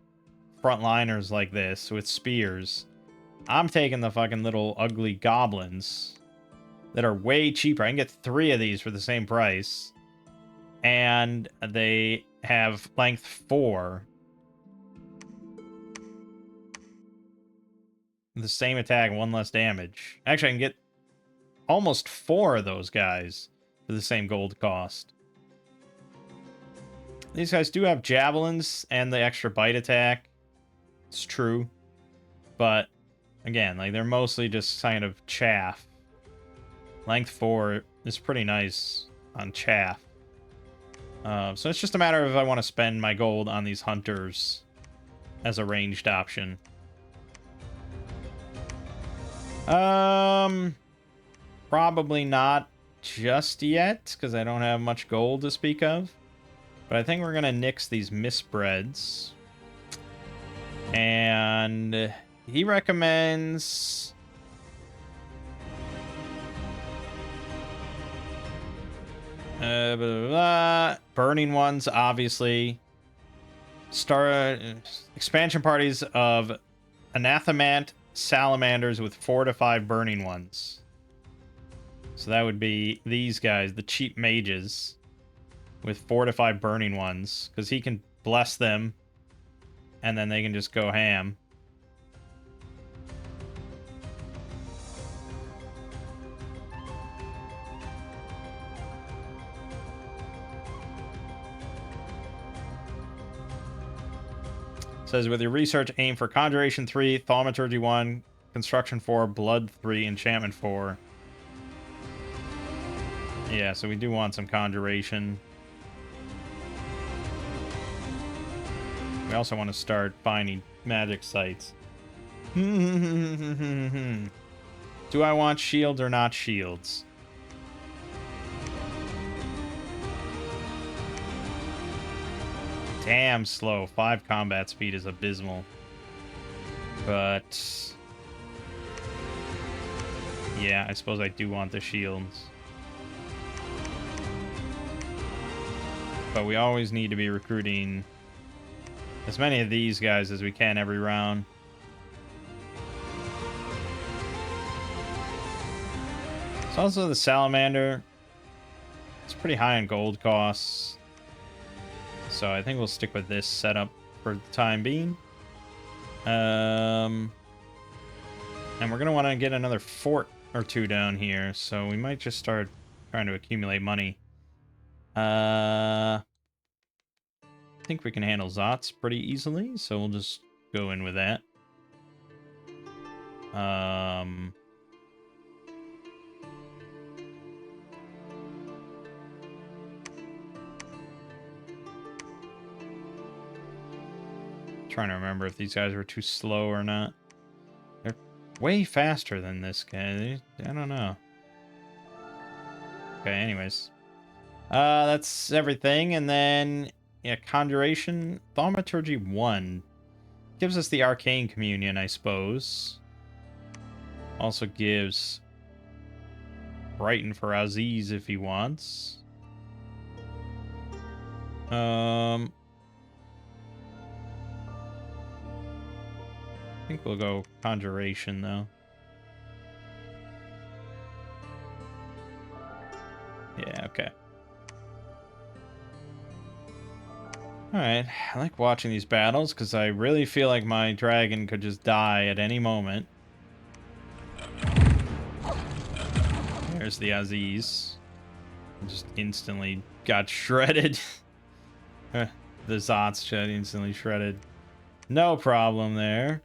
frontliners like this with spears, I'm taking the fucking little ugly goblins that are way cheaper. I can get 3 of these for the same price, and they have length 4. The same attack, 1 less damage. Actually, I can get almost 4 of those guys for the same gold cost. These guys do have javelins and the extra bite attack. It's true. But, again, like, they're mostly just kind of chaff. Length 4 is pretty nice on chaff. So it's just a matter of if I want to spend my gold on these hunters as a ranged option. Probably not just yet, because I don't have much gold to speak of. But I think we're going to nix these misbreads. And he recommends... blah, blah, blah. Burning ones, obviously. Expansion parties of anathemant salamanders with 4 to 5 burning ones. So that would be these guys, the cheap mages, with 4 to 5 burning ones, because he can bless them, and then they can just go ham. Says, with your research, aim for Conjuration 3, Thaumaturgy 1, Construction 4, Blood 3, Enchantment 4. Yeah, so we do want some Conjuration. We also want to start finding magic sites. Do I want shields or not shields? Damn slow. 5 combat speed is abysmal. But... yeah, I suppose I do want the shields. But we always need to be recruiting as many of these guys as we can every round. It's also the salamander. It's pretty high in gold costs. So I think we'll stick with this setup for the time being. And we're going to want to get another fort or 2 down here. So we might just start trying to accumulate money. I think we can handle Zots pretty easily. So we'll just go in with that. Trying to remember if these guys were too slow or not. They're way faster than this guy. I don't know. Okay, anyways. That's everything. And then, yeah, Conjuration. Thaumaturgy 1. Gives us the Arcane Communion, I suppose. Also gives Brighten for Aziz if he wants. I think we'll go Conjuration, though. Yeah, okay. Alright, I like watching these battles, because I really feel like my dragon could just die at any moment. There's the Aziz. Just instantly got shredded. The Zots just instantly shredded. No problem there.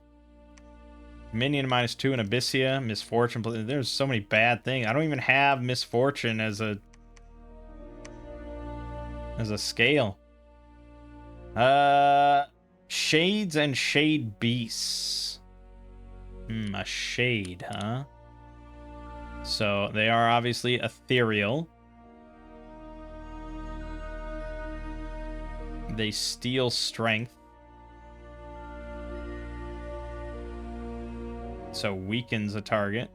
Minion -2 and Abysia. Misfortune. There's so many bad things. I don't even have Misfortune as a scale. Shades and Shade Beasts. A shade, huh? So they are obviously ethereal. They steal strength. So weakens a target.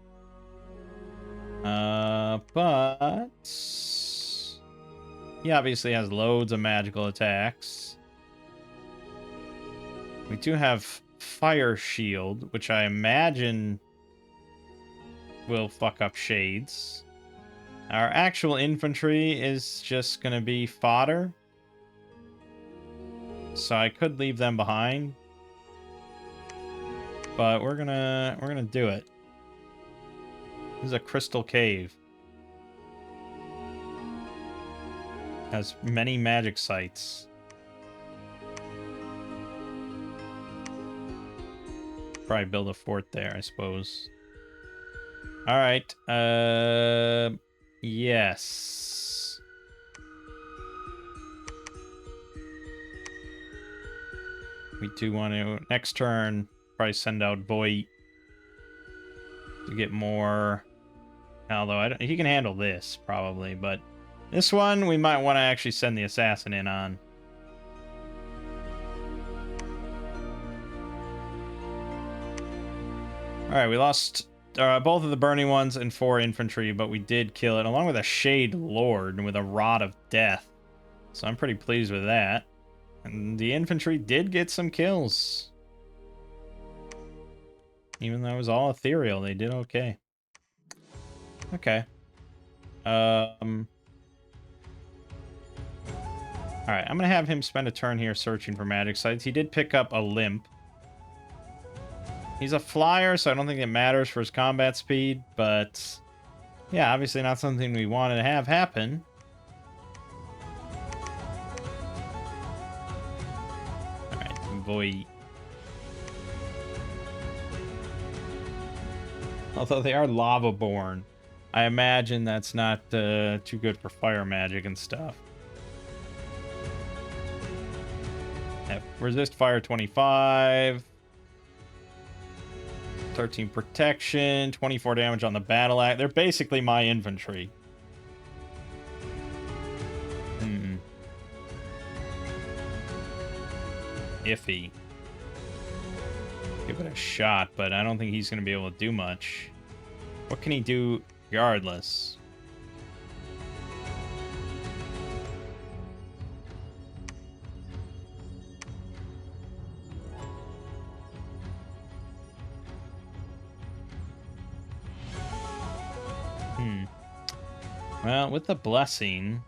But he obviously has loads of magical attacks. We do have Fire Shield, which I imagine will fuck up Shades. Our actual infantry is just gonna be fodder. So I could leave them behind. But we're gonna do it. This is a crystal cave. Has many magic sites. Probably build a fort there, I suppose. All right. Yes. We do want to next turn probably send out Voight to get more. Although he can handle this probably, but this one we might want to actually send the assassin in on. All right, we lost both of the burning ones and 4 infantry, but we did kill it along with a Shade Lord and with a Rod of Death. So I'm pretty pleased with that. And the infantry did get some kills. Even though it was all ethereal, they did okay. Okay. Alright, I'm gonna have him spend a turn here searching for magic sites. He did pick up a limp. He's a flyer, so I don't think it matters for his combat speed, but yeah, obviously not something we wanted to have happen. Alright, Voight. Although they are lava-born, I imagine that's not too good for fire magic and stuff. Resist fire 25. 13 protection, 24 damage on the battle axe. They're basically my infantry. Iffy. Give it a shot, but I don't think he's going to be able to do much. What can he do regardless? Well, with the blessing,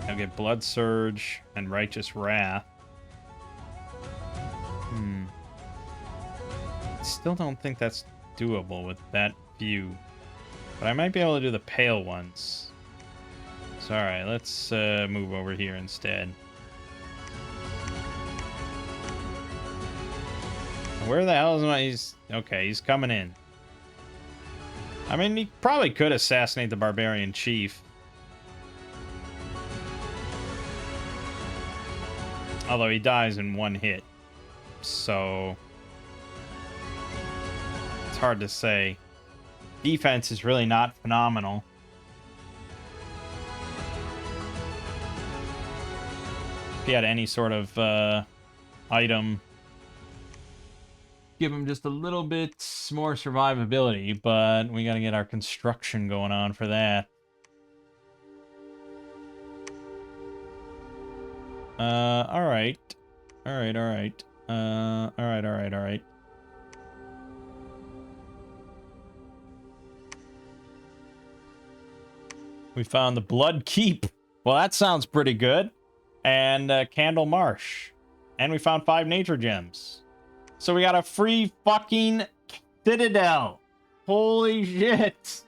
I'll get Blood Surge and Righteous Wrath. Still don't think that's doable with that view. But I might be able to do the pale ones. So, alright, let's move over here instead. Where the hell is my... Okay, he's coming in. I mean, he probably could assassinate the Barbarian Chief. Although he dies in 1 hit. So... it's hard to say. Defense is really not phenomenal. If he had any sort of item... give him just a little bit more survivability, but we gotta get our construction going on for that. Alright. Alright. Alright. We found the Blood Keep. Well, that sounds pretty good. And Candle Marsh. And we found 5 nature gems. So we got a free fucking Citadel. Holy shit.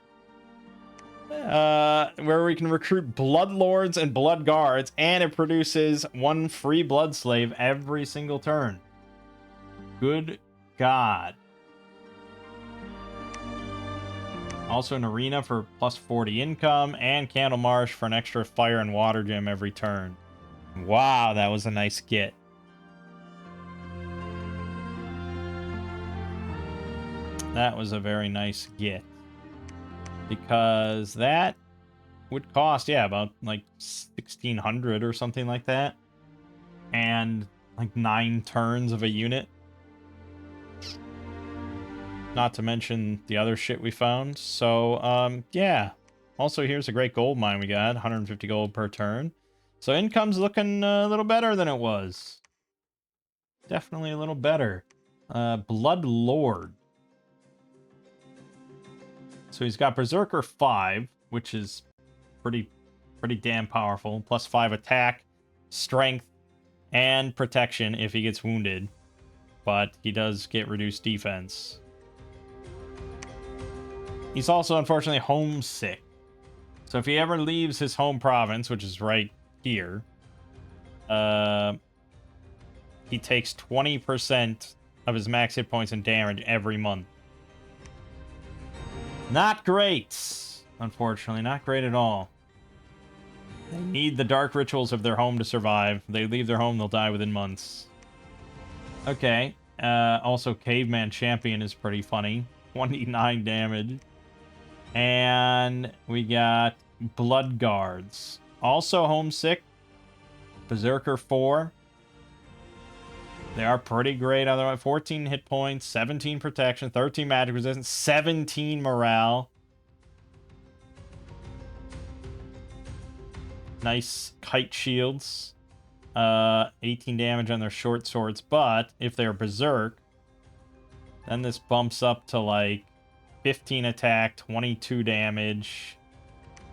Where we can recruit Blood Lords and Blood Guards, and it produces 1 free Blood Slave every single turn. Good God. Also an arena for plus 40 income, and Candle Marsh for an extra fire and water gem every turn. Wow, that was a nice get. That was a very nice get. Because that would cost, yeah, about like 1,600 or something like that. And like 9 turns of a unit. Not to mention the other shit we found. So, yeah. Also, here's a great gold mine we got. 150 gold per turn. So income's looking a little better than it was. Definitely a little better. Blood Lord. So he's got Berserker 5, which is pretty damn powerful. Plus 5 attack, strength, and protection if he gets wounded. But he does get reduced defense. He's also, unfortunately, homesick. So if he ever leaves his home province, which is right here, he takes 20% of his max hit points and damage every month. Not great. Unfortunately, not great at all. They need the dark rituals of their home to survive. If they leave their home, they'll die within months. Okay. Also, Caveman Champion is pretty funny. 29 damage. And we got Blood Guards. Also homesick. Berserker 4. They are pretty great. Otherwise, 14 hit points, 17 protection, 13 magic resistance, 17 morale. Nice kite shields. 18 damage on their short swords. But if they're berserk, then this bumps up to like 15 attack, 22 damage,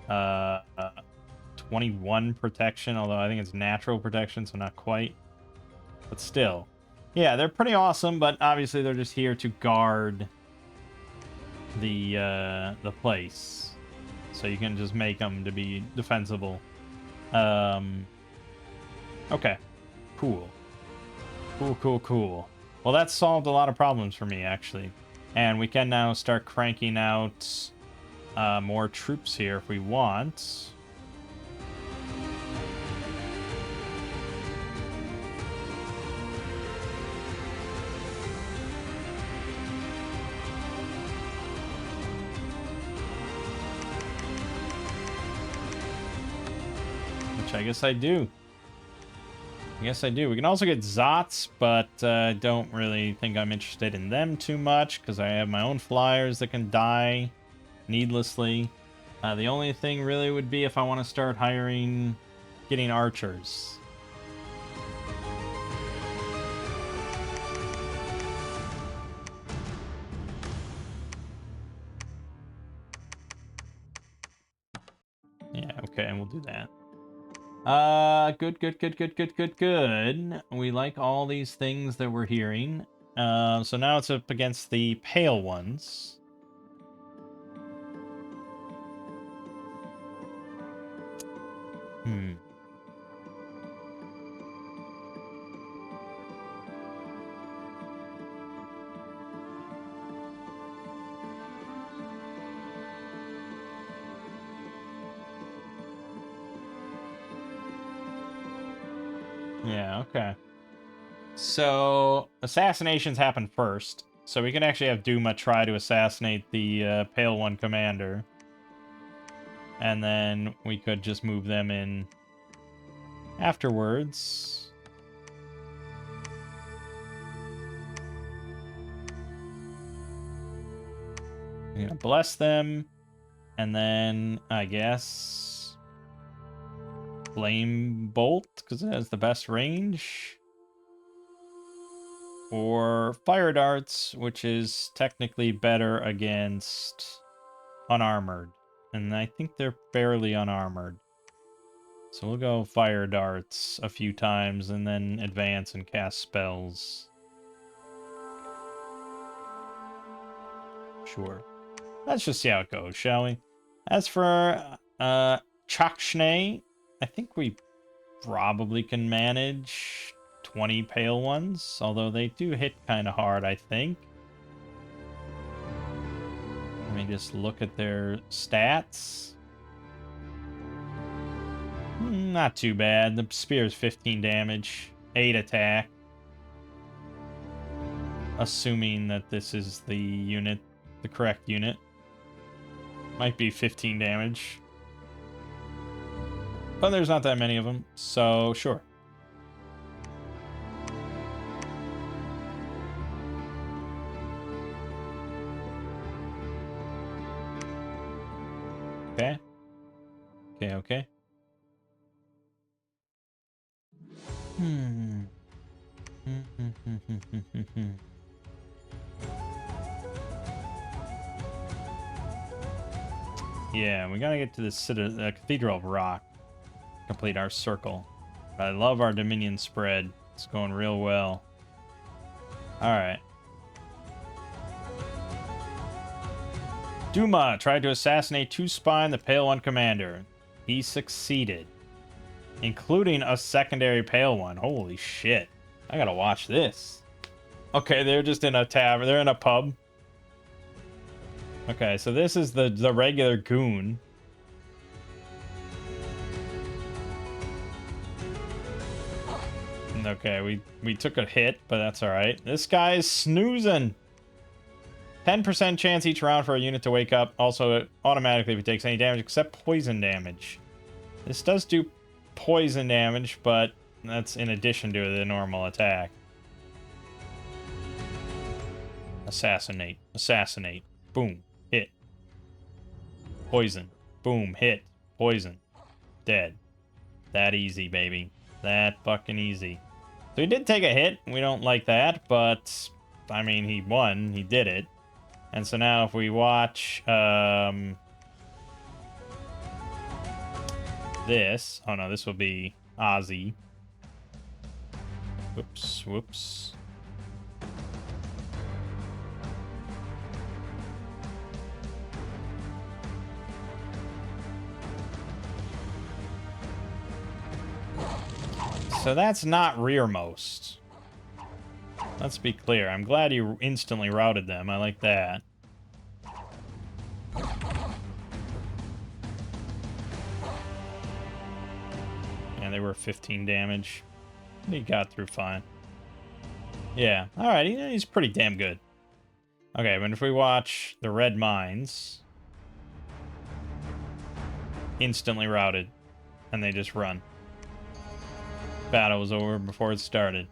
21 protection, although I think it's natural protection, so not quite. But still. Yeah, they're pretty awesome, but obviously they're just here to guard the place. So you can just make them to be defensible. Okay. Cool. Cool. Well, that solved a lot of problems for me, actually. And we can now start cranking out more troops here if we want. Which I guess I do. We can also get Zots, but I don't really think I'm interested in them too much because I have my own flyers that can die needlessly. The only thing really would be if I want to start getting archers. Yeah, okay, and we'll do that. Good. We like all these things that we're hearing. So now it's up against the pale ones. Yeah, okay. So, assassinations happen first. So we can actually have Duma try to assassinate the Pale One commander. And then we could just move them in afterwards. I'm gonna bless them. And then, I guess... Flame Bolt, because it has the best range. Or Fire Darts, which is technically better against unarmored. And I think they're fairly unarmored. So we'll go Fire Darts a few times and then advance and cast spells. Sure. Let's just see how it goes, shall we? As for Chakshne, I think we probably can manage 20 Pale Ones, although they do hit kind of hard, I think. Let me just look at their stats. Not too bad. The spear is 15 damage, 8 attack. Assuming that this is the unit, the correct unit. Might be 15 damage. But there's not that many of them, so sure. Okay. Okay. Yeah, we gotta get to the Cathedral of Rock. Complete our circle. I love our Dominion spread. It's going real well. Alright. Duma tried to assassinate Two Spine, the Pale One commander. He succeeded. Including a secondary Pale One. Holy shit. I gotta watch this. Okay, they're just in a tavern. They're in a pub. Okay, so this is the regular goon. Okay, we took a hit, but that's alright. This guy's snoozing. 10% chance each round for a unit to wake up. Also, automatically if it takes any damage except poison damage. This does do poison damage, but that's in addition to the normal attack. Assassinate. Assassinate. Boom. Hit. Poison. Boom. Hit. Poison. Dead. That easy, baby. That fucking easy. So he did take a hit. We don't like that, but I mean, he won. He did it. And so now if we watch this. Oh no, this will be Ozzy. Whoops, whoops. So that's not rearmost. Let's be clear. I'm glad you instantly routed them. I like that. And they were 15 damage. He got through fine. Yeah. Alright, he's pretty damn good. Okay, but if we watch the red mines... Instantly routed. And they just run. Battle was over before it started.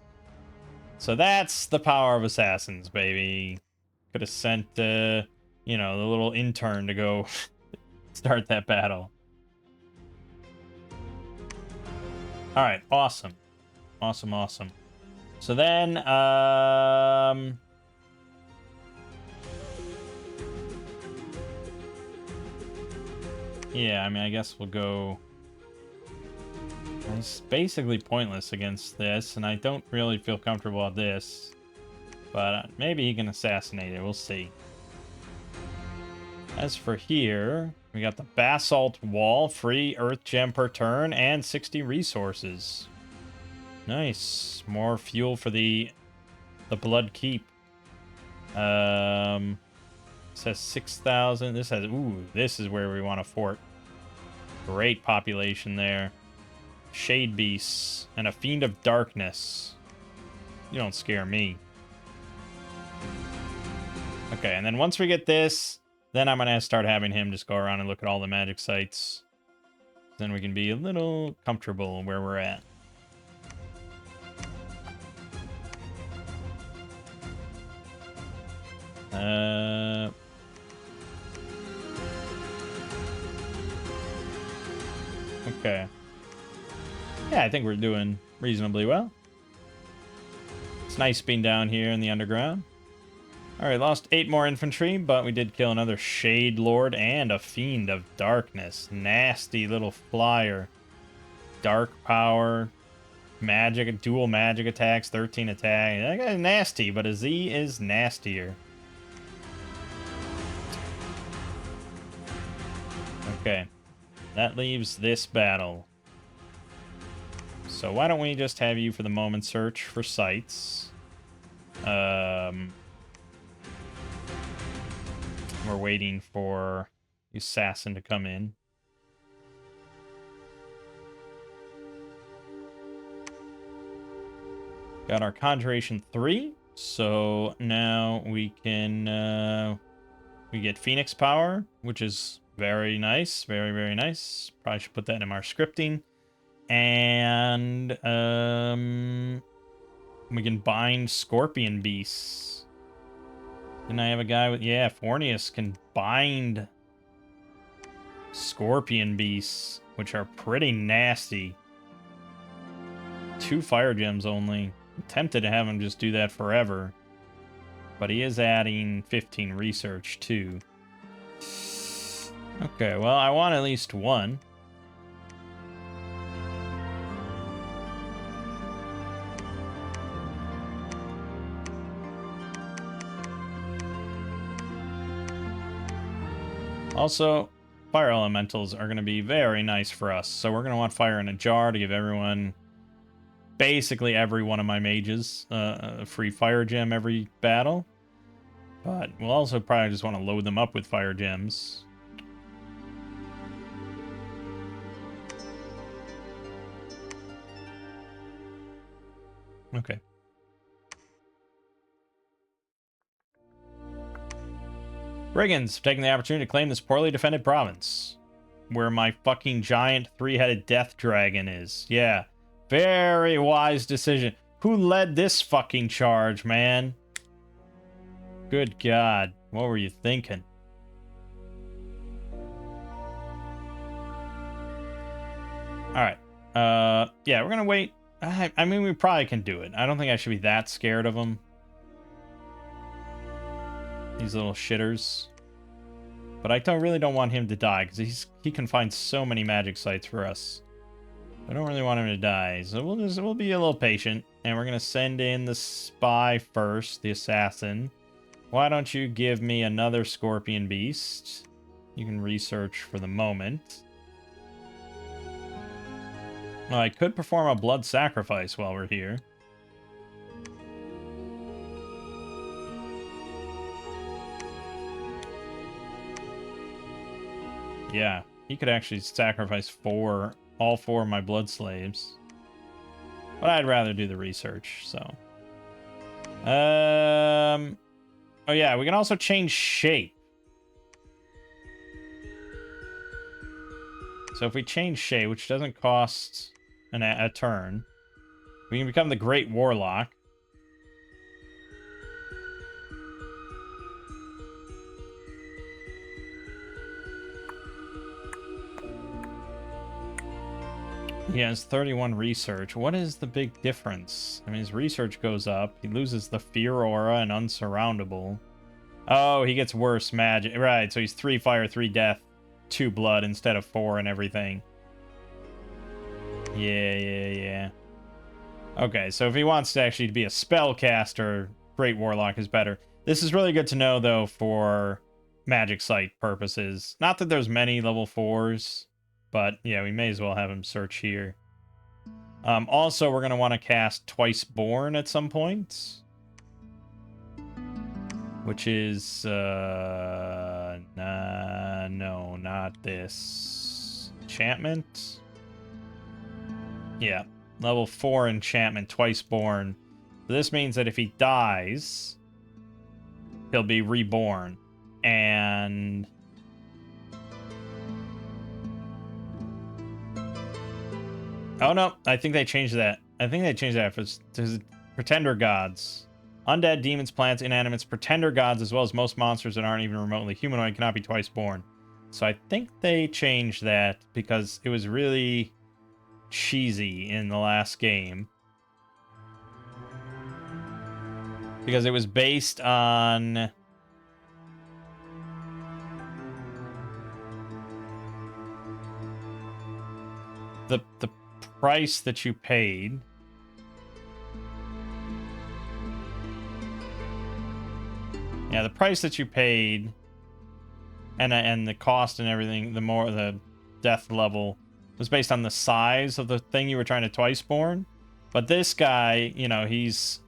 So that's the power of assassins, baby. Could have sent, you know, the little intern to go start that battle. All right, awesome. Awesome, awesome. So then, yeah, I mean, I guess we'll go... It's basically pointless against this, and I don't really feel comfortable with this. But maybe he can assassinate it. We'll see. As for here, we got the Basalt Wall, free Earth Gem per turn, and 60 resources. Nice. More fuel for the Blood Keep. This has 6,000. This has... Ooh, this is where we want a fort. Great population there. Shade Beasts, and a Fiend of Darkness. You don't scare me. Okay, and then once we get this, then I'm going to start having him just go around and look at all the magic sites. Then we can be a little comfortable where we're at. Okay. Yeah, I think we're doing reasonably well. It's nice being down here in the underground. Alright, lost 8 more infantry, but we did kill another Shade Lord and a Fiend of Darkness. Nasty little flyer. Dark power, magic, dual magic attacks, 13 attack. That guy's nasty, but a Z is nastier. Okay, that leaves this battle. So why don't we just have you for the moment search for sites. We're waiting for the assassin to come in. Got our Conjuration 3. So now we can we get Phoenix power, which is very nice, very, very nice. Probably should put that in our scripting. And we can bind Scorpion Beasts. Didn't I have a guy with... Yeah, Fornius can bind Scorpion Beasts, which are pretty nasty. 2 fire gems only. I'm tempted to have him just do that forever. But he is adding 15 research, too. Okay, well, I want at least one. Also, fire elementals are going to be very nice for us. So we're going to want fire in a jar to give everyone, basically every one of my mages, a free fire gem every battle. But we'll also probably just want to load them up with fire gems. Okay. Brigands have taken the opportunity to claim this poorly defended province. Where my fucking giant 3-headed death dragon is. Yeah. Very wise decision. Who led this fucking charge, man? Good God. What were you thinking? Alright. Yeah, we're gonna wait. I mean, we probably can do it. I don't think I should be that scared of them. These little shitters. But I really don't want him to die, because he can find so many magic sites for us. I don't really want him to die, so we'll be a little patient. And we're gonna send in the spy first, the assassin. Why don't you give me another scorpion beast? You can research for the moment. Well, I could perform a blood sacrifice while we're here. Yeah, he could actually sacrifice all 4 of my blood slaves. But I'd rather do the research, so. Oh yeah, we can also change shape. So if we change shape, which doesn't cost a turn, we can become the Great Warlock. He has 31 research. What is the big difference? I mean, his research goes up. He loses the fear aura and unsurroundable. Oh, he gets worse magic. Right, so he's 3 fire, 3 death, 2 blood instead of 4 and everything. Yeah. Okay, so if he wants to actually be a spellcaster, Great Warlock is better. This is really good to know, though, for magic site purposes. Not that there's many level 4s, but yeah, we may as well have him search here. Also, we're going to want to cast Twice Born at some point. Which is, no, not this. Enchantment? Yeah, level 4 enchantment, Twice Born. So this means that if he dies, he'll be reborn. And... oh, no, I think they changed that. I think they changed that to Pretender Gods. Undead, demons, plants, inanimates, pretender gods, as well as most monsters that aren't even remotely humanoid cannot be twice born. So I think they changed that because it was really cheesy in the last game. Because it was based on... the price that you paid. Yeah, the price that you paid and the cost and everything, the death level was based on the size of the thing you were trying to twice born. But this guy, you know, he's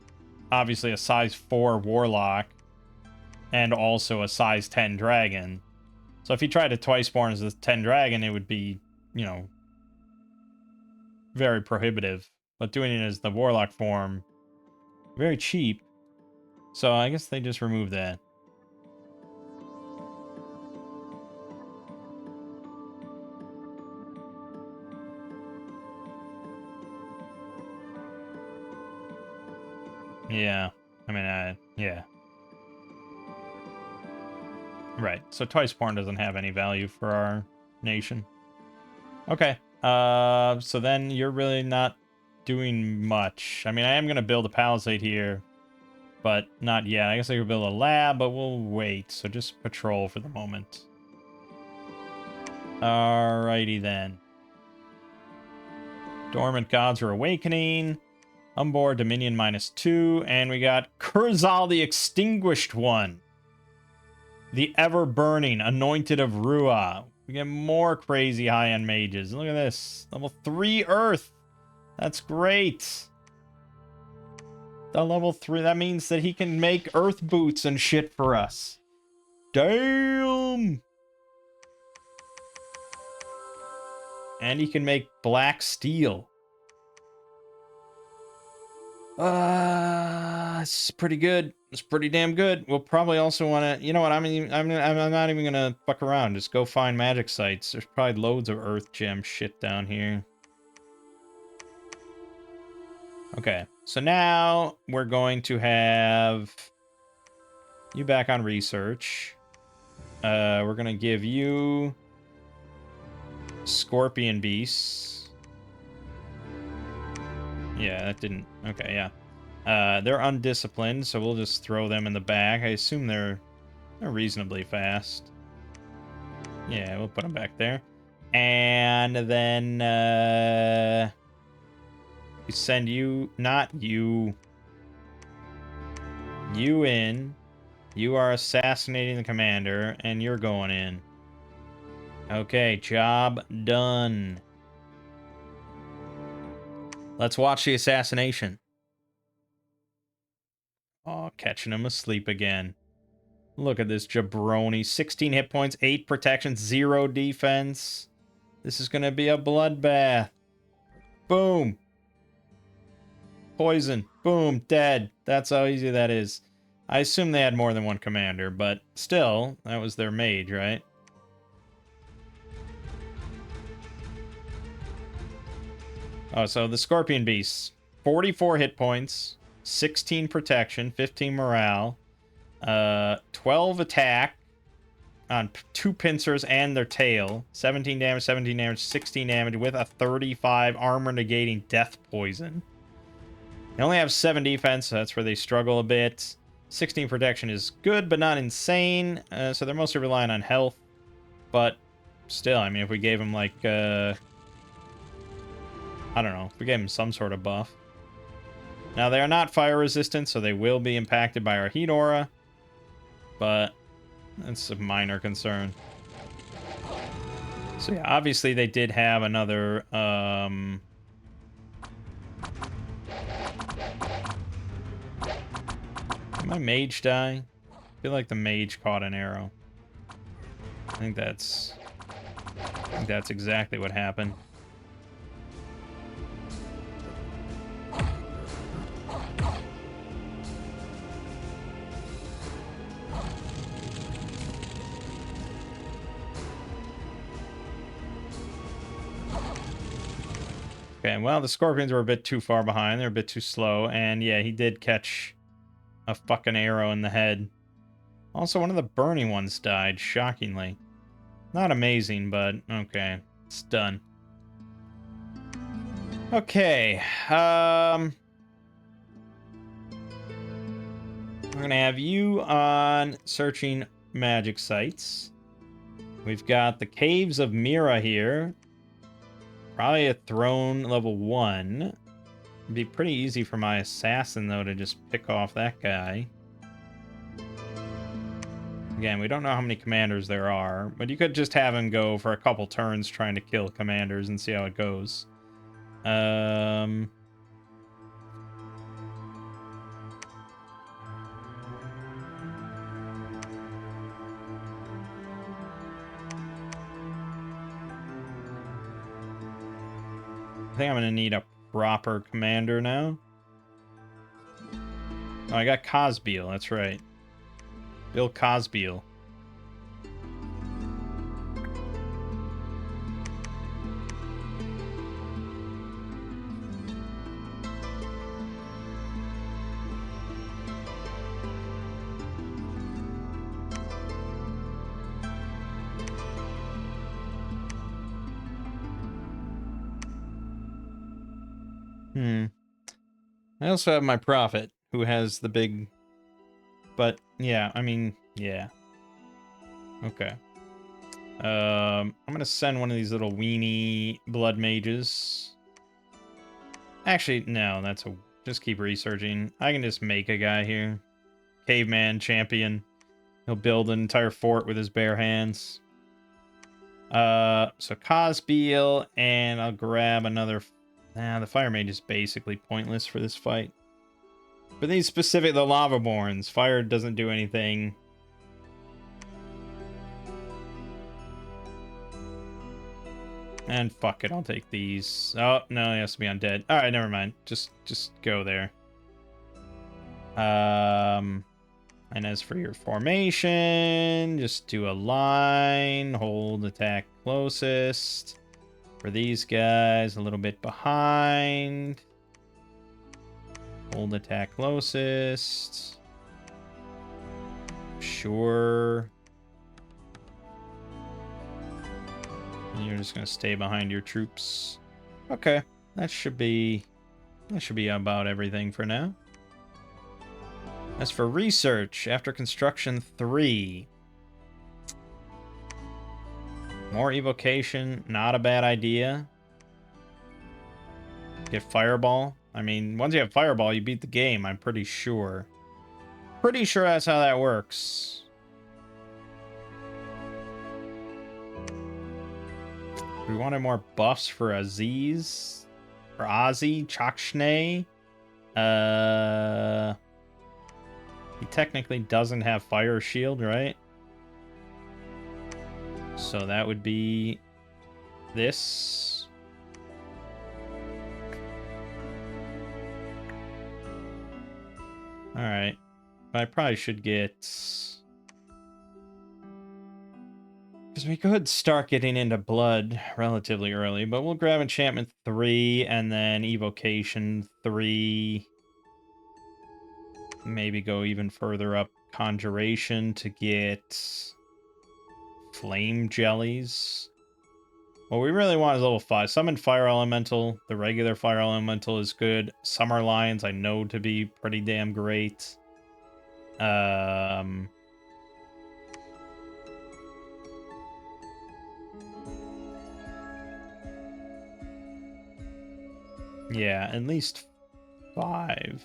obviously a size 4 warlock and also a size 10 dragon. So if he tried to twice born as a 10 dragon, it would be, you know, very prohibitive. But doing it as the warlock form, very cheap. So I guess they just removed that. Yeah. I mean, yeah. Right. So Toysporn doesn't have any value for our nation. Okay. So then you're really not doing much. I mean, I am going to build a palisade here, but not yet. I guess I could build a lab, but we'll wait. So just patrol for the moment. Alrighty then. Dormant Gods are awakening. Umbor, Dominion -2. And we got Kurzal the Extinguished One. The Ever-Burning, Anointed of Ruah. We get more crazy high-end mages. Look at this. Level 3 Earth. That's great. The level 3, that means that he can make Earth boots and shit for us. Damn! And he can make black steel. It's pretty good. It's pretty damn good. We'll probably also want to, you know what? I'm not even gonna fuck around. Just go find magic sites. There's probably loads of Earth gem shit down here. Okay, so now we're going to have you back on research. We're gonna give you Scorpion Beasts. Yeah, that didn't. Okay, yeah. They're undisciplined, so we'll just throw them in the back. I assume they're reasonably fast. Yeah, we'll put them back there. And then we send you, not you, you in. You are assassinating the commander, and you're going in. Okay, job done. Let's watch the assassination. Oh, catching him asleep again. Look at this jabroni. 16 hit points, 8 protection, 0 defense. This is going to be a bloodbath. Boom. Poison. Boom. Dead. That's how easy that is. I assume they had more than one commander, but still, that was their mage, right? Oh, so the Scorpion Beasts. 44 hit points, 16 protection, 15 morale, 12 attack on 2 pincers and their tail, 17 damage, 17 damage, 16 damage with a 35 armor negating death poison. They only have 7 defense, so that's where they struggle a bit. 16 protection is good, but not insane, so they're mostly relying on health. But still, I mean, if we gave them, like, I don't know, if we gave them some sort of buff. Now, they are not fire resistant, so they will be impacted by our heat aura, but that's a minor concern. So yeah, obviously they did have another, did my mage die? I feel like the mage caught an arrow. I think that's exactly what happened. Okay, well, the Scorpions were a bit too far behind. They're a bit too slow. And yeah, he did catch a fucking arrow in the head. Also, one of the burning ones died, shockingly. Not amazing, but okay. It's done. Okay. We're gonna have you on searching magic sites. We've got the Caves of Mira here. Probably a throne level 1. It'd be pretty easy for my assassin, though, to just pick off that guy. Again, we don't know how many commanders there are, but you could just have him go for a couple turns trying to kill commanders and see how it goes. I think I'm going to need a proper commander now. Oh, I got Cosbeal. That's right. Bill Cosbeal. I also have my prophet, who has the big... But, yeah, I mean, yeah. Okay. I'm gonna send one of these little weenie blood mages. Actually, no, that's a... Just keep researching. I can just make a guy here. Caveman champion. He'll build an entire fort with his bare hands. So Cosbeal, and I'll grab another... Nah, the Fire Mage is basically pointless for this fight. But these specific, the Lavaborns. Fire doesn't do anything. And fuck it, I'll take these. Oh, no, it has to be undead. Alright, never mind. Just go there. And as for your formation, just do a line, hold attack closest. For these guys, a little bit behind. Hold attack closest. Sure. And you're just gonna stay behind your troops. Okay, that should be about everything for now. As for research, after construction 3. More evocation, not a bad idea. Get fireball. I mean, once you have fireball, you beat the game, I'm pretty sure. Pretty sure that's how that works. We wanted more buffs for Aziz. For Ozzy, Chakshne. He technically doesn't have fire shield, right? So that would be this. Alright. I probably should get... Because we could start getting into blood relatively early, but we'll grab enchantment 3 and then evocation 3. Maybe go even further up conjuration to get flame jellies. What we really want is level 5. Summon fire elemental. The regular fire elemental is good. Summer lions I know to be pretty damn great. Yeah, at least 5.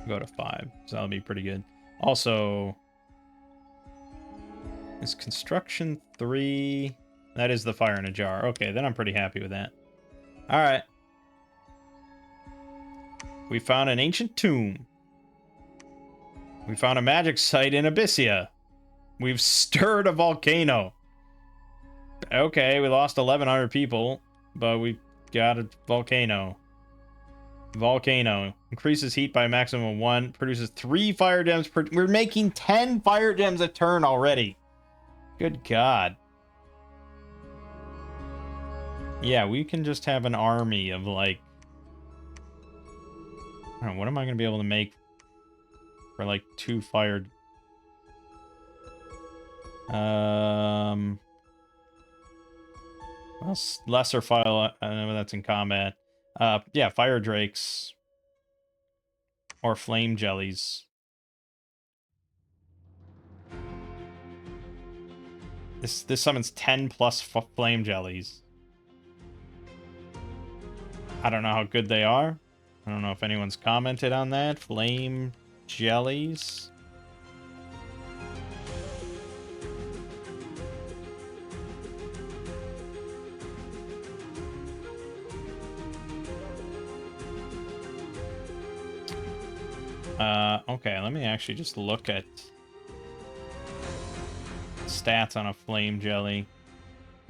Go to 5, so that'll be pretty good. Also, is construction 3? That is the fire in a jar. Okay, then I'm pretty happy with that. Alright. We found an ancient tomb. We found a magic site in Abysia. We've stirred a volcano. Okay, we lost 1,100 people, but we got a volcano. Volcano. Increases heat by a maximum of 1. Produces 3 fire gems per... We're making 10 fire gems a turn already. Good God. Yeah, we can just have an army of, like... I don't know, what am I going to be able to make for, like, 2 fire... Well, lesser fire... I know that's in combat. Yeah, fire drakes. Or flame jellies. This summons 10 plus flame jellies. I don't know how good they are. I don't know if anyone's commented on that. Flame jellies. Okay, let me actually just look at stats on a flame jelly.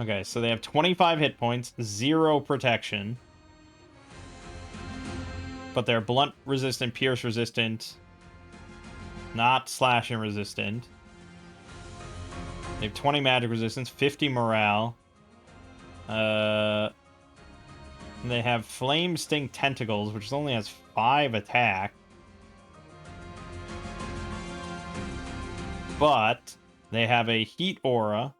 Okay, so they have 25 hit points, 0 protection. But they're blunt resistant, pierce resistant, Not slashing resistant. They have 20 magic resistance, 50 morale. They have Flame Sting Tentacles, which only has 5 attack. But they have a Heat Aura,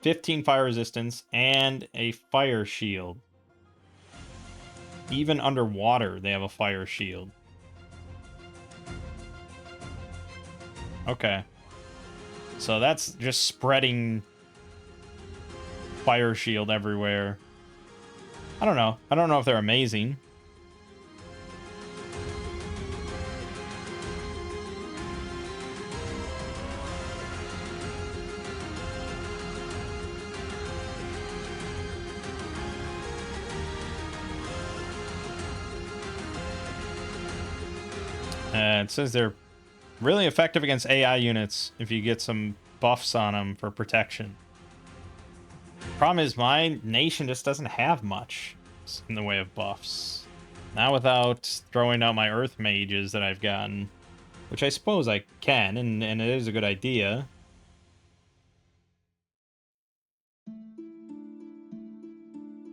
15 fire resistance, and a Fire Shield. Even underwater, they have a Fire Shield. Okay. So that's just spreading Fire Shield everywhere. I don't know. I don't know if they're amazing. It says they're really effective against AI units if you get some buffs on them for protection. Problem is, my nation just doesn't have much in the way of buffs. Not without throwing out my Earth Mages that I've gotten, which I suppose I can, and it is a good idea.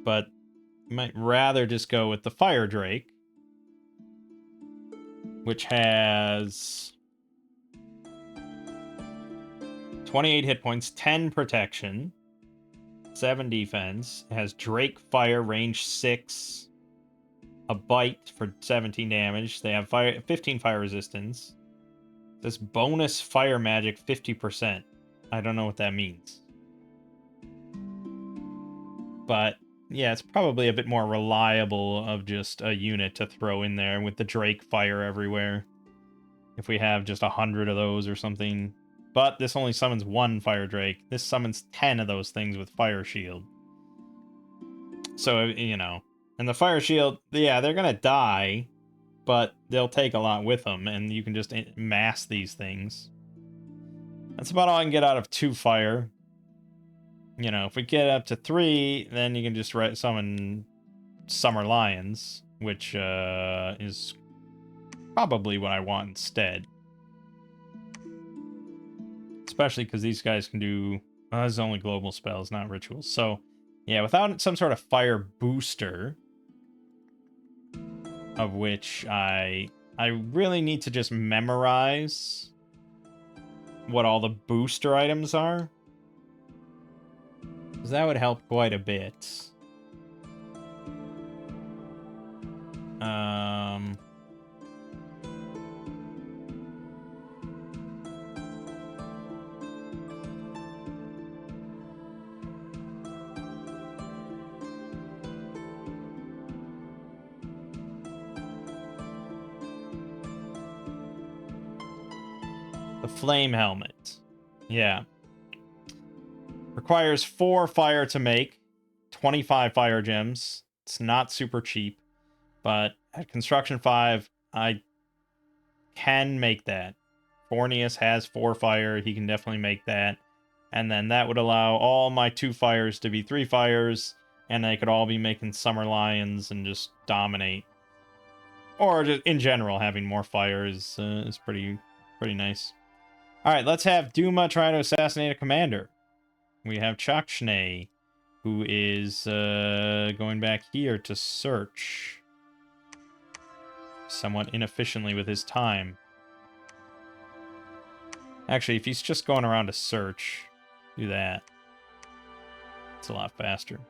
But I might rather just go with the Fire Drake, which has 28 hit points, 10 protection, 7 defense. It has Drake Fire, range 6, a bite for 17 damage. They have 15 fire resistance. This bonus fire magic 50%. I don't know what that means. But yeah, it's probably a bit more reliable of just a unit to throw in there with the Drake Fire everywhere. If we have just 100 of those or something. But this only summons 1 Fire Drake. This summons 10 of those things with Fire Shield. So, you know. And the Fire Shield, yeah, they're going to die. But they'll take a lot with them. And you can just mass these things. That's about all I can get out of 2 fire. You know, if we get up to 3, then you can just summon Summer Lions. Which is probably what I want instead. Especially because these guys can do... this is only global spells, not rituals. So, yeah, without some sort of fire booster... of which I really need to just memorize... what all the booster items are. Because that would help quite a bit. The Flame Helmet. Yeah. Requires 4 fire to make. 25 fire gems. It's not super cheap. But at Construction 5, I can make that. Fornius has 4 fire. He can definitely make that. And then that would allow all my 2 fires to be 3 fires. And they could all be making Summer Lions and just dominate. Or just in general, having more fire is pretty nice. Alright, let's have Duma try to assassinate a commander. We have Chakshne, who is going back here to search. Somewhat inefficiently with his time. Actually, if he's just going around to search, do that. It's a lot faster.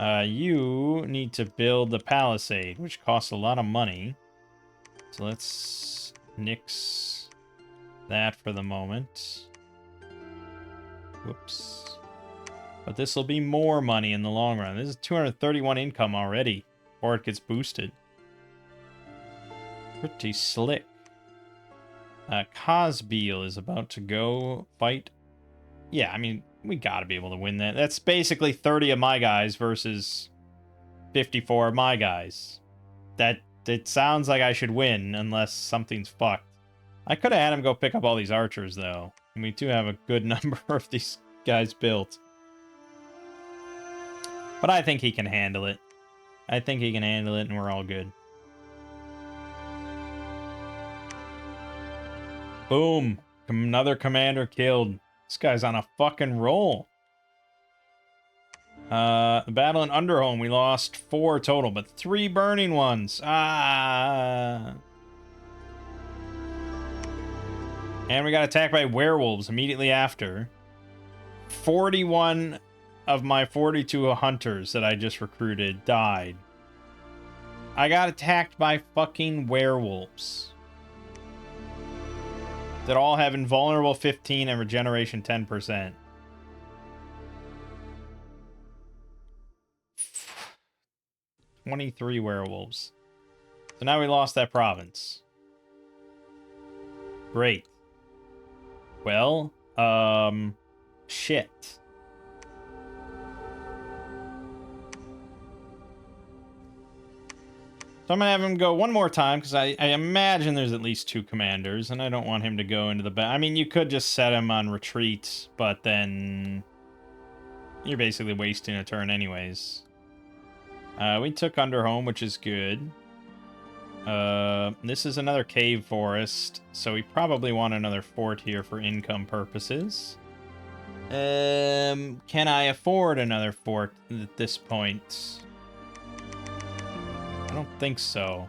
You need to build the palisade, which costs a lot of money. So let's nix that for the moment. Whoops. But this will be more money in the long run. This is 231 income already, before it gets boosted. Pretty slick. Cosbeal is about to go fight. Yeah, I mean, we gotta be able to win that. That's basically 30 of my guys versus 54 of my guys. It sounds like I should win, unless something's fucked. I could have had him go pick up all these archers, though. And we do have a good number of these guys built. But I think he can handle it. I think he can handle it, and we're all good. Boom. Another commander killed. This guy's on a fucking roll. The battle in Underhome, we lost 4 total, but 3 burning ones. Ah. And we got attacked by werewolves immediately after. 41 of my 42 hunters that I just recruited died. I got attacked by fucking werewolves that all have invulnerable 15 and regeneration 10%. "23 werewolves. So now we lost that province. Great. Well, shit. So I'm gonna have him go one more time, because I imagine there's at least 2 commanders, and I don't want him to go into the battle. I mean, you could just set him on retreat, but then you're basically wasting a turn anyways. We took Underhome, which is good. This is another cave forest, so we probably want another fort here for income purposes. Can I afford another fort at this point? I don't think so.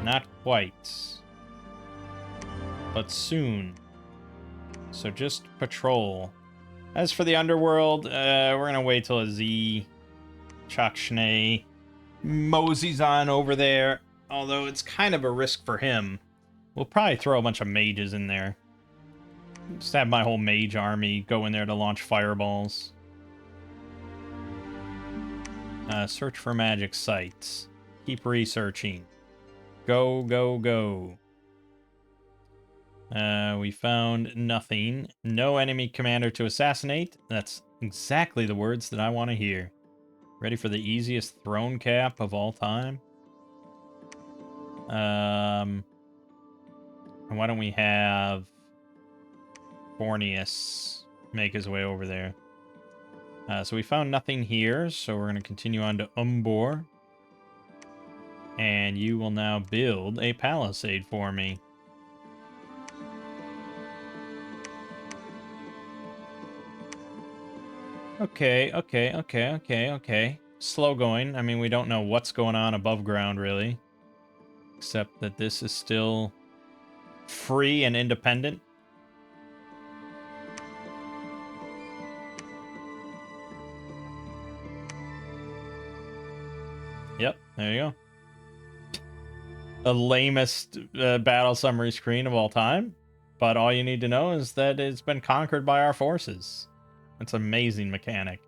Not quite. But soon. So just patrol. As for the underworld, we're gonna wait till a Z Chakshne moseys on over there. Although it's kind of a risk for him. We'll probably throw a bunch of mages in there. Just have my whole mage army go in there to launch fireballs. Search for magic sites. Keep researching. Go, go, go. We found nothing. No enemy commander to assassinate. That's exactly the words that I want to hear. Ready for the easiest throne cap of all time? And why don't we have Fornius make his way over there? So we found nothing here, so we're going to continue on to Umbor. And you will now build a palisade for me. Okay. Slow going. I mean, we don't know what's going on above ground, really. Except that this is still free and independent. Yep, there you go. The lamest battle summary screen of all time. But all you need to know is that it's been conquered by our forces. That's an amazing mechanic.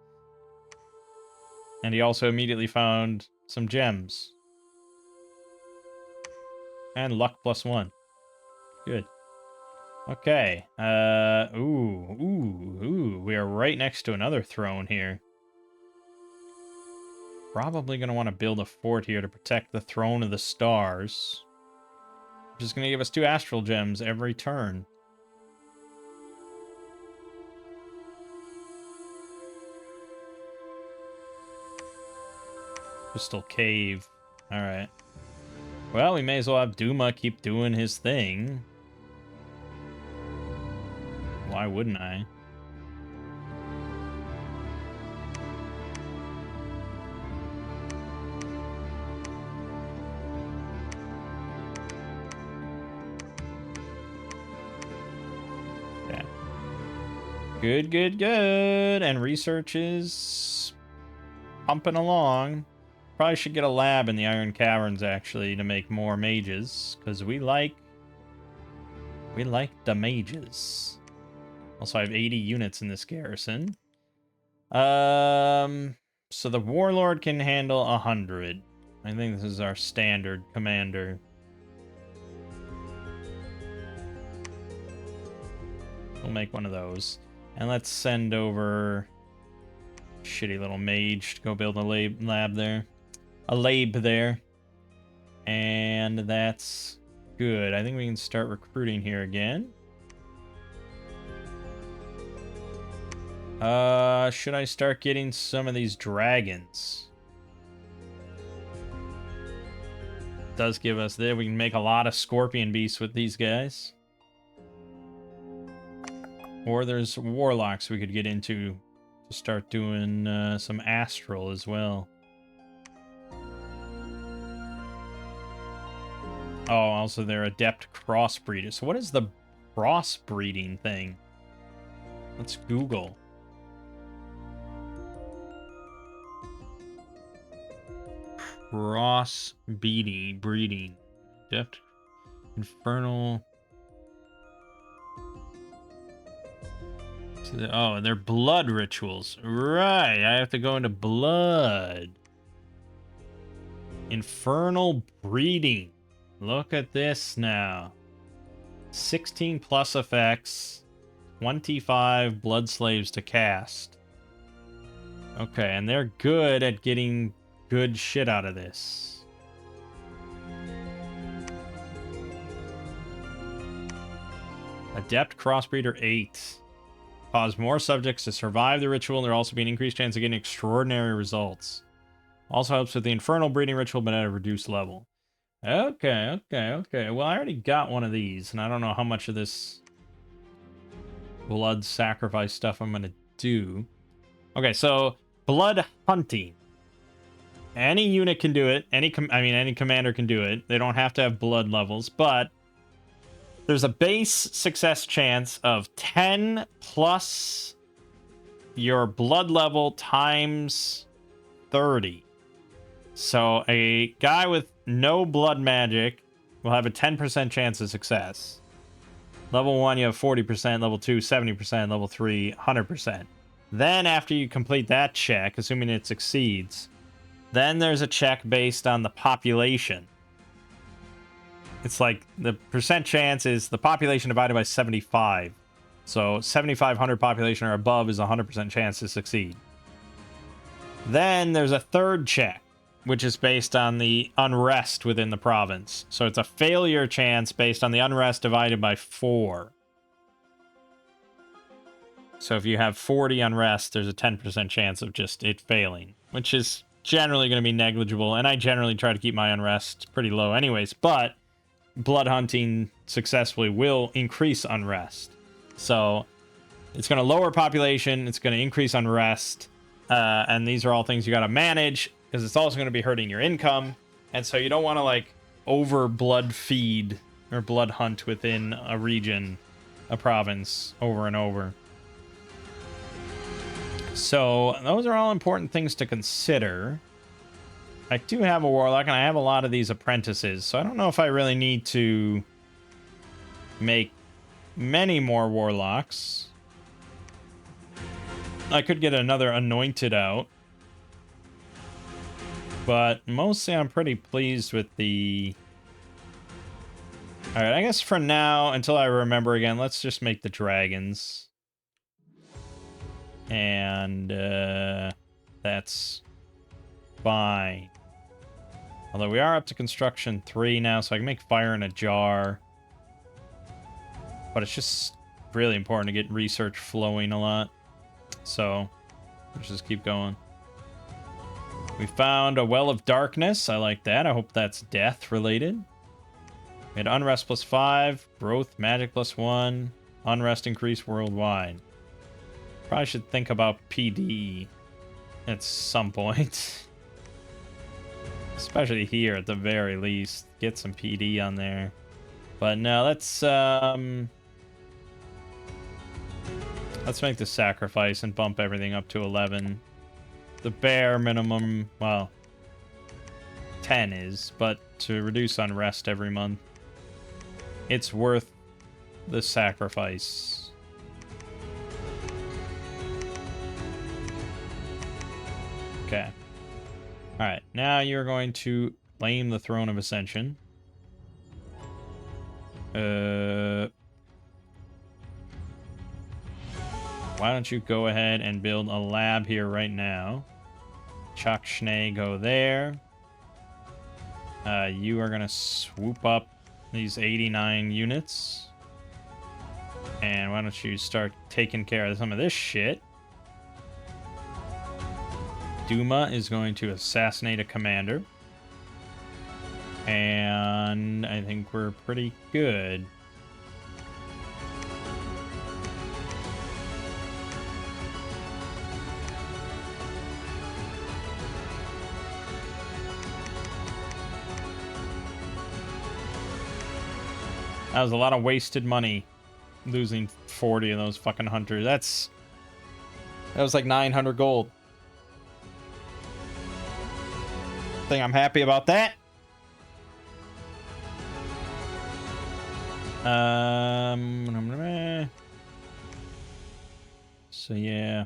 And he also immediately found some gems. And luck +1. Good. Okay. Ooh. We are right next to another throne here. Probably going to want to build a fort here to protect the Throne of the Stars. Which is going to give us 2 astral gems every turn. Crystal Cave. Alright. Well, we may as well have Duma keep doing his thing. Why wouldn't I? Yeah. Good. And research is pumping along. Probably should get a lab in the Iron Caverns, actually, to make more mages. Because we like the mages. Also, I have 80 units in this garrison. So the Warlord can handle 100. I think this is our standard commander. We'll make one of those. And let's send over shitty little mage to go build a lab there. A lab there. And that's good. I think we can start recruiting here again. Should I start getting some of these dragons? Does give us there. We can make a lot of scorpion beasts with these guys. Or there's warlocks we could get into to start doing some astral as well. Oh, also they're adept crossbreeders. So what is the crossbreeding thing? Let's Google. Breeding. Adept infernal. So they're blood rituals. Right, I have to go into blood. Infernal breeding. Look at this now. 16 plus effects. 25 blood slaves to cast. Okay, and they're good at getting good shit out of this. Adept Crossbreeder 8. Cause more subjects to survive the ritual, and there'll also be an increased chance of getting extraordinary results. Also helps with the Infernal Breeding Ritual, but at a reduced level. Okay. Well, I already got one of these, and I don't know how much of this blood sacrifice stuff I'm going to do. Okay, so blood hunting. Any unit can do it. Any commander can do it. They don't have to have blood levels, but there's a base success chance of 10 plus your blood level times 30. So a guy with no blood magic will have a 10% chance of success. Level 1, you have 40%. Level 2, 70%. Level 3, 100%. Then after you complete that check, assuming it succeeds, then there's a check based on the population. It's like the percent chance is the population divided by 75. So 7,500 population or above is a 100% chance to succeed. Then there's a third check, which is based on the unrest within the province. So it's a failure chance based on the unrest divided by 4. So if you have 40 unrest, there's a 10% chance of just it failing, which is generally going to be negligible. And I generally try to keep my unrest pretty low anyways, but blood hunting successfully will increase unrest. So it's going to lower population, it's going to increase unrest, and these are all things you got to manage, because it's also going to be hurting your income. And so you don't want to like over blood feed or blood hunt within a region, a province, over and over. So those are all important things to consider. I do have a warlock, and I have a lot of these apprentices, so I don't know if I really need to make many more warlocks. I could get another anointed out, but mostly I'm pretty pleased with the... Alright, I guess for now, until I remember again, let's just make the dragons. And that's fine. Although we are up to construction 3 now, so I can make fire in a jar. But it's just really important to get research flowing a lot. So, let's just keep going. We found a Well of Darkness. I like that. I hope that's death related. We had Unrest +5, Growth, Magic +1, Unrest increase worldwide. Probably should think about PD at some point. Especially here at the very least. Get some PD on there. But no, let's make the sacrifice and bump everything up to 11. The bare minimum, well, 10 is, but to reduce unrest every month, it's worth the sacrifice. Okay. Alright, now you're going to claim the Throne of Ascension. Why don't you go ahead and build a lab here right now? Chuck Schnee, go there. You are going to swoop up these 89 units. And why don't you start taking care of some of this shit? Duma is going to assassinate a commander. And I think we're pretty good. That was a lot of wasted money. Losing 40 of those fucking hunters. That was like 900 gold. I think I'm happy about that. So yeah.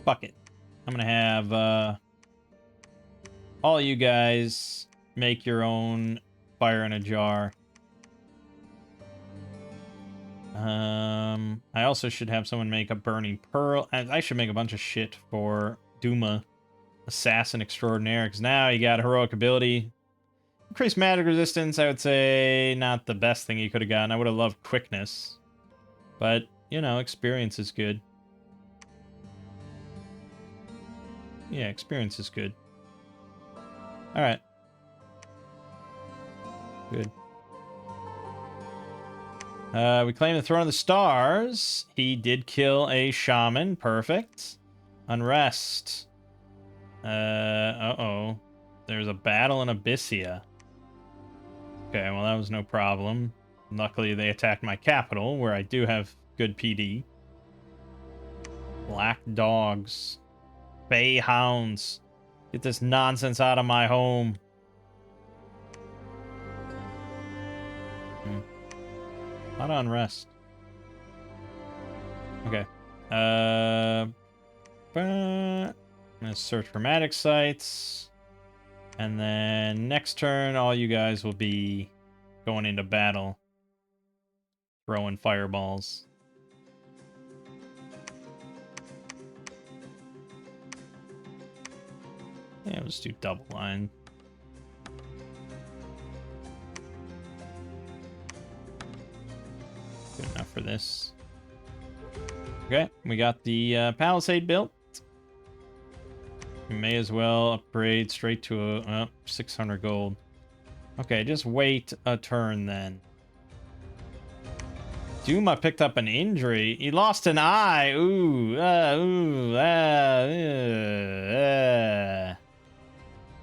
Fuck it. I'm gonna have all you guys make your own fire in a jar. I also should have someone make a burning pearl. I should make a bunch of shit for Duma, assassin extraordinaire, because now you got heroic ability. Increased magic resistance, I would say not the best thing you could have gotten. I would have loved quickness. But, you know, experience is good. Yeah, experience is good. Alright. Good. We claim the Throne of the Stars. He did kill a shaman. Perfect. Unrest. Uh-oh. There's a battle in Abysia. Okay, well, that was no problem. Luckily, they attacked my capital, where I do have good PD. Black dogs. Bay hounds. Get this nonsense out of my home. A lot of unrest. Okay. I'm gonna search for magic sites. And then next turn, all you guys will be going into battle. Throwing fireballs. Yeah, let's do double line. Good enough for this. Okay, we got the palisade built. We may as well upgrade straight to a 600 gold. Okay, just wait a turn then. Duma picked up an injury. He lost an eye. Ooh.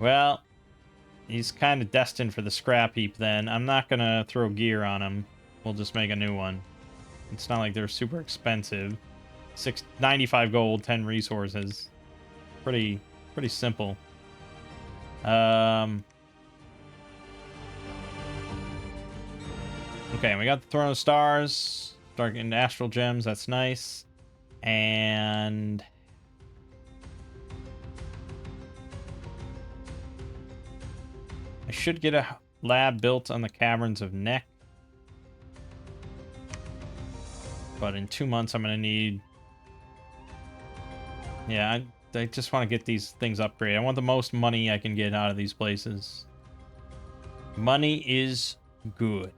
Well, he's kind of destined for the scrap heap then. I'm not going to throw gear on him. We'll just make a new one. It's not like they're super expensive. 95 gold, 10 resources. Pretty simple. Okay, we got the Throne of Stars. Start getting astral gems. That's nice. And I should get a lab built on the Caverns of Neck. But in 2 months, I'm going to need... Yeah, I just want to get these things upgraded. I want the most money I can get out of these places. Money is good.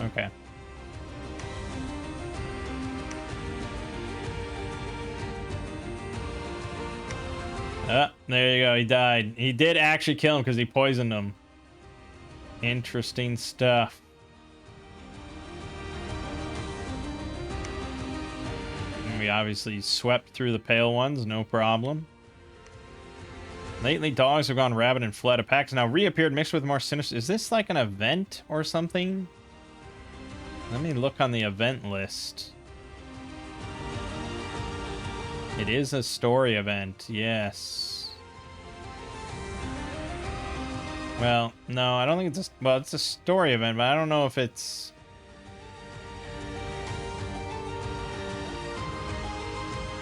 Okay. There you go. He died. He did actually kill him because he poisoned him. Interesting stuff. And we obviously swept through the pale ones, no problem. Lately, dogs have gone rabid and fled. Attacks now reappeared mixed with more sinister... Is this like an event or something? Let me look on the event list. It is a story event, yes. Well, no, I don't think it's a... Well, it's a story event, but I don't know if it's...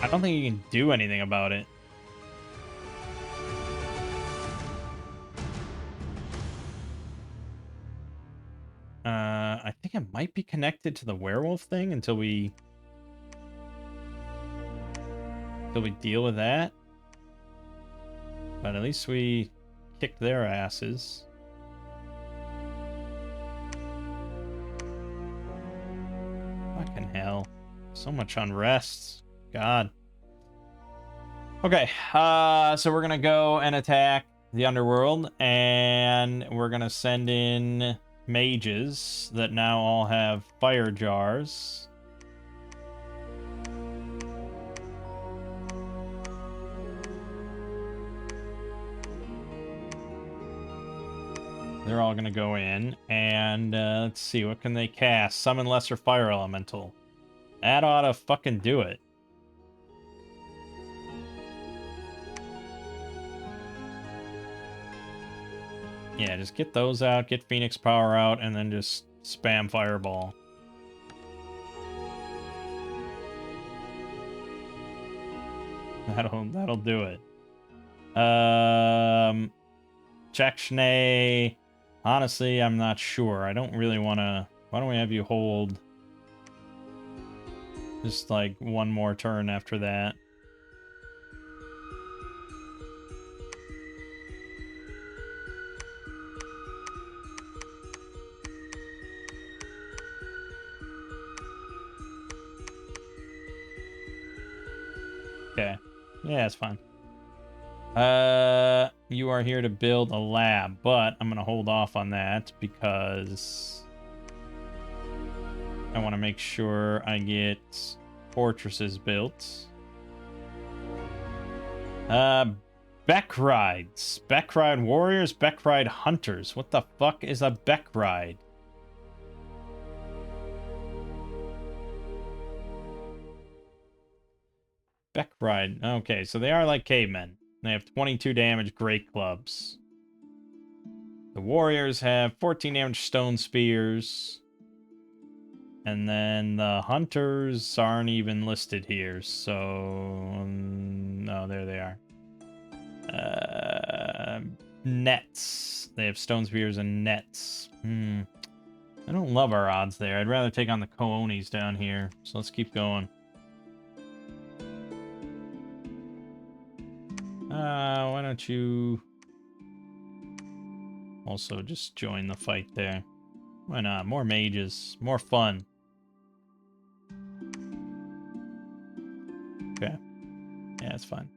I don't think you can do anything about it. I think it might be connected to the werewolf thing until we deal with that. But at least we kicked their asses. Fucking hell. So much unrest. God. Okay, so we're gonna go and attack the underworld, and we're gonna send in mages that now all have fire jars. They're all gonna go in, and let's see, what can they cast? Summon Lesser Fire Elemental. That ought to fucking do it. Yeah, just get those out, get Phoenix Power out, and then just spam Fireball. That'll do it. Chechne. Honestly, I'm not sure. I don't really want to... Why don't we have you hold just like one more turn after that? Okay. Yeah, it's fine. You are here to build a lab, but I'm gonna hold off on that because I want to make sure I get fortresses built. Beck rides. Beck ride warriors, Beck ride hunters. What the fuck is a Beck ride? Beck ride. Okay, so they are like cavemen. They have 22 damage great clubs. The warriors have 14 damage stone spears. And then the hunters aren't even listed here, so... no, there they are. Nets. They have stone spears and nets. I don't love our odds there. I'd rather take on the Koonis down here, so let's keep going. Why don't you also just join the fight there? Why not? More mages. More fun. Okay. Yeah, it's fine.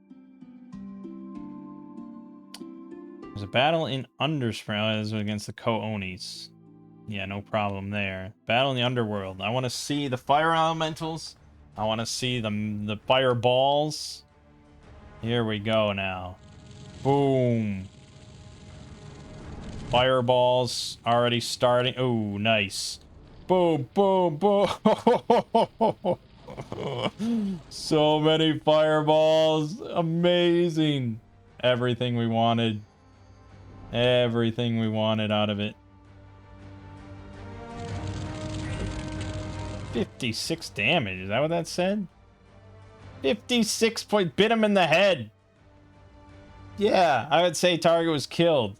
There's a battle in Underspring. This is against the Koonis. Yeah, no problem there. Battle in the Underworld. I want to see the fire elementals. I want to see the fireballs. Here we go now. Boom. Fireballs already starting. Oh, nice. Boom, boom, boom. So many fireballs. Amazing. Everything we wanted. Everything we wanted out of it. 56 damage. Is that what that said? 56 point. Bit him in the head. Yeah, I would say target was killed.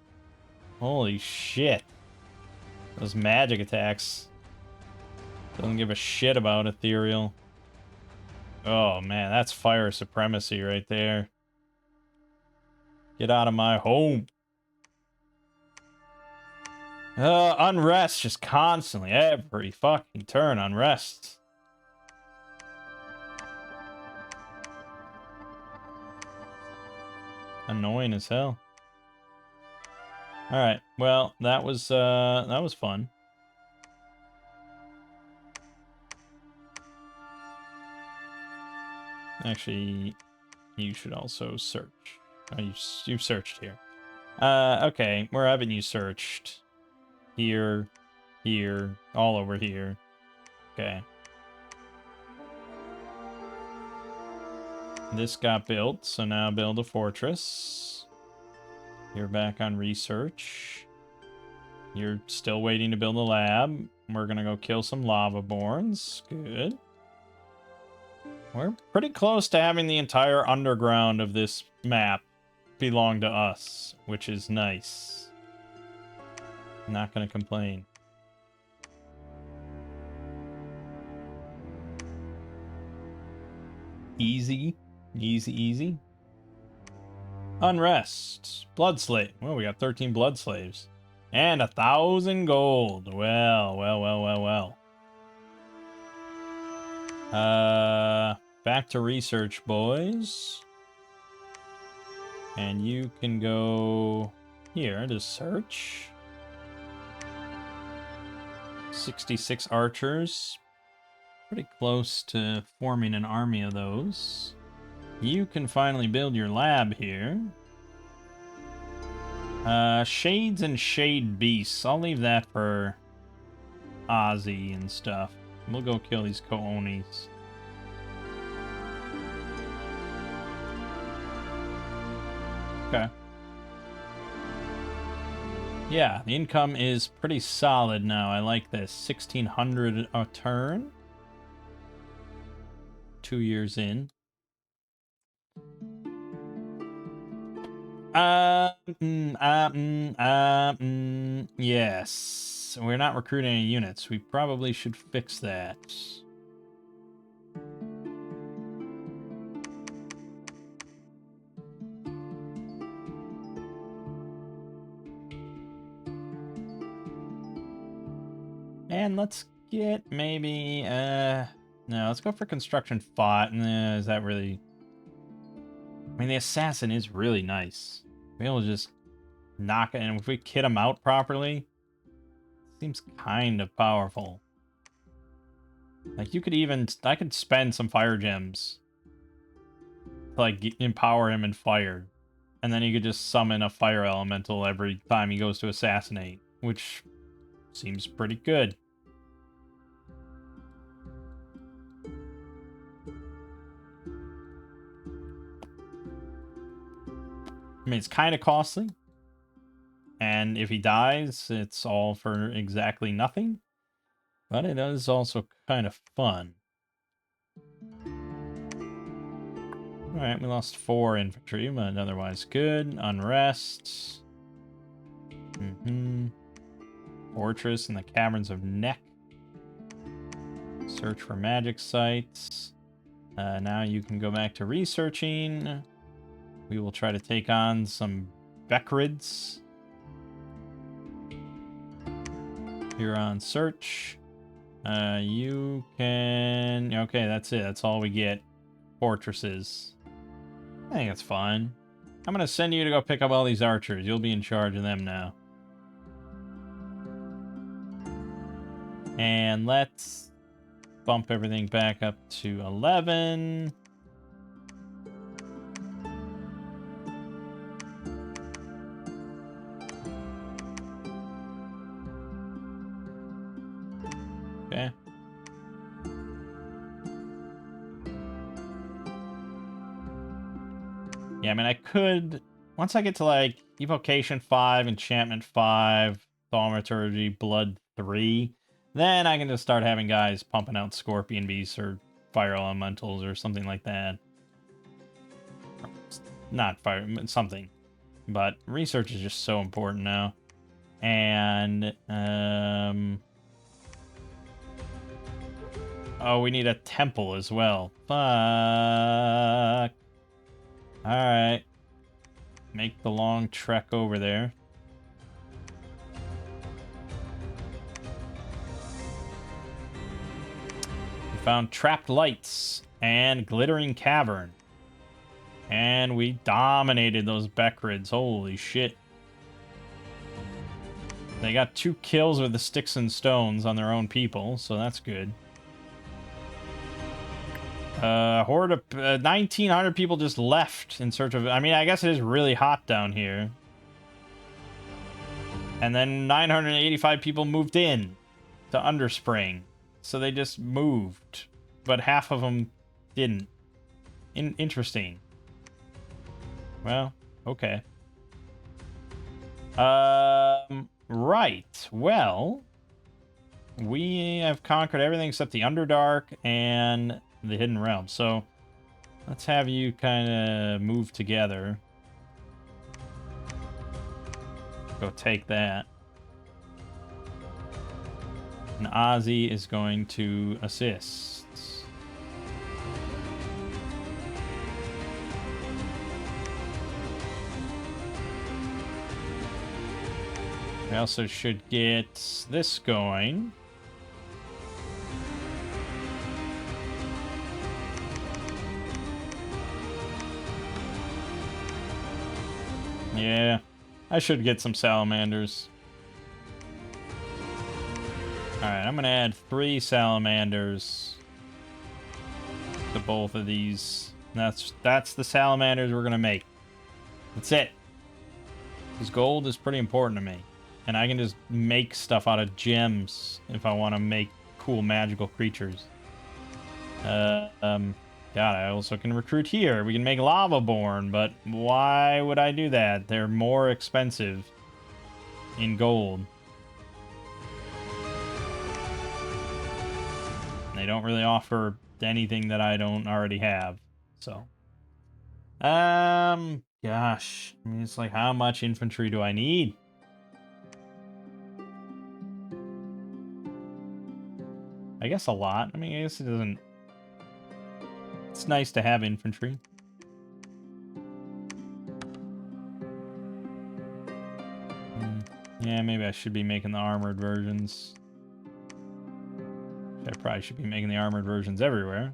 Holy shit. Those magic attacks. Doesn't give a shit about ethereal. Oh man, that's fire supremacy right there. Get out of my home. Unrest just constantly. Every fucking turn, unrest. Annoying as hell. Alright, well, that was fun. Actually, you should also search. Oh, you've searched here. Okay, where haven't you searched? Here, here, all over here. Okay. This got built, so now build a fortress. You're back on research. You're still waiting to build a lab. We're gonna go kill some lava-borns. Good. We're pretty close to having the entire underground of this map belong to us, which is nice. Not gonna complain. Easy. Easy, easy. Unrest. Blood slave. Well, we got 13 blood slaves. And 1,000 gold. Well, well, well, well, well. Back to research, boys. And you can go here to search. 66 archers. Pretty close to forming an army of those. You can finally build your lab here. Shades and Shade Beasts. I'll leave that for Ozzy and stuff. We'll go kill these Koonis. Okay. Yeah, the income is pretty solid now. I like this. 1,600 a turn. 2 years in. Yes. We're not recruiting any units. We probably should fix that. And let's get maybe, no, let's go for construction 5. Is that really... I mean, the assassin is really nice. Be able to just knock it, and if we kit him out properly, seems kind of powerful. Like, you could even... I could spend some fire gems to, like, empower him in fire. And then you could just summon a fire elemental every time he goes to assassinate, which seems pretty good. I mean, it's kind of costly. And if he dies, it's all for exactly nothing. But it is also kind of fun. Alright, we lost 4 infantry, but otherwise good. Unrest. Fortress in the Caverns of Neck. Search for magic sites. Now you can go back to researching. We will try to take on some Bekrids. You're on search. You can... Okay, that's it. That's all we get. Fortresses. I think that's fine. I'm going to send you to go pick up all these archers. You'll be in charge of them now. And let's bump everything back up to 11. Okay. Yeah, I mean, I could... Once I get to, like, Evocation 5, Enchantment 5, Thaumaturgy, Blood 3, then I can just start having guys pumping out Scorpion Beasts or Fire Elementals or something like that. Not fire... something. But research is just so important now. And, oh, we need a temple as well. Fuck. Alright. Make the long trek over there. We found trapped lights and glittering cavern. And we dominated those Bekrids. Holy shit. They got 2 kills with the sticks and stones on their own people, so that's good. Horde of 1,900 people just left in search of... I mean, I guess it is really hot down here. And then 985 people moved in to Underspring. So they just moved. But half of them didn't. Interesting. Well, okay. Right. Well, we have conquered everything except the Underdark and the Hidden Realm. So let's have you kind of move together. Go take that. And Ozzy is going to assist. We also should get this going. Yeah, I should get some salamanders. Alright, I'm gonna add 3 salamanders to both of these. That's the salamanders we're gonna make. That's it. Because gold is pretty important to me. And I can just make stuff out of gems if I want to make cool magical creatures. God, I also can recruit here. We can make Lavaborn, but why would I do that? They're more expensive in gold. They don't really offer anything that I don't already have. So, gosh. I mean, it's like, how much infantry do I need? I guess a lot. I mean, I guess it doesn't... It's nice to have infantry. Yeah, maybe I should be making the armored versions. I probably should be making the armored versions everywhere.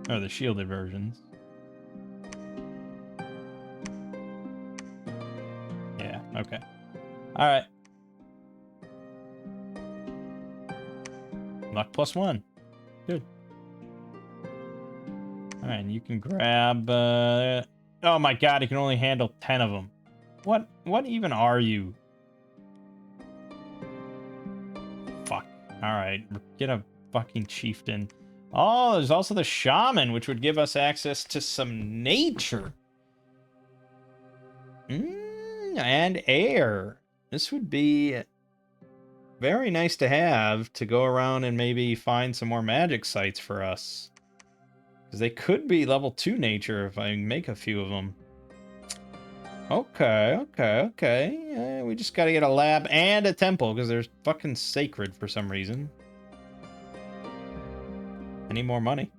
Or the shielded versions. Yeah, okay. Alright. Luck +1. Good. Alright, and you can grab... Oh my god, you can only handle 10 of them. What even are you? Fuck. Alright, get a fucking chieftain. Oh, there's also the shaman, which would give us access to some nature. And air. This would be very nice to have to go around and maybe find some more magic sites for us. Because they could be level 2 nature if I make a few of them. Okay. We just gotta get a lab and a temple, because they're fucking sacred for some reason. I need more money.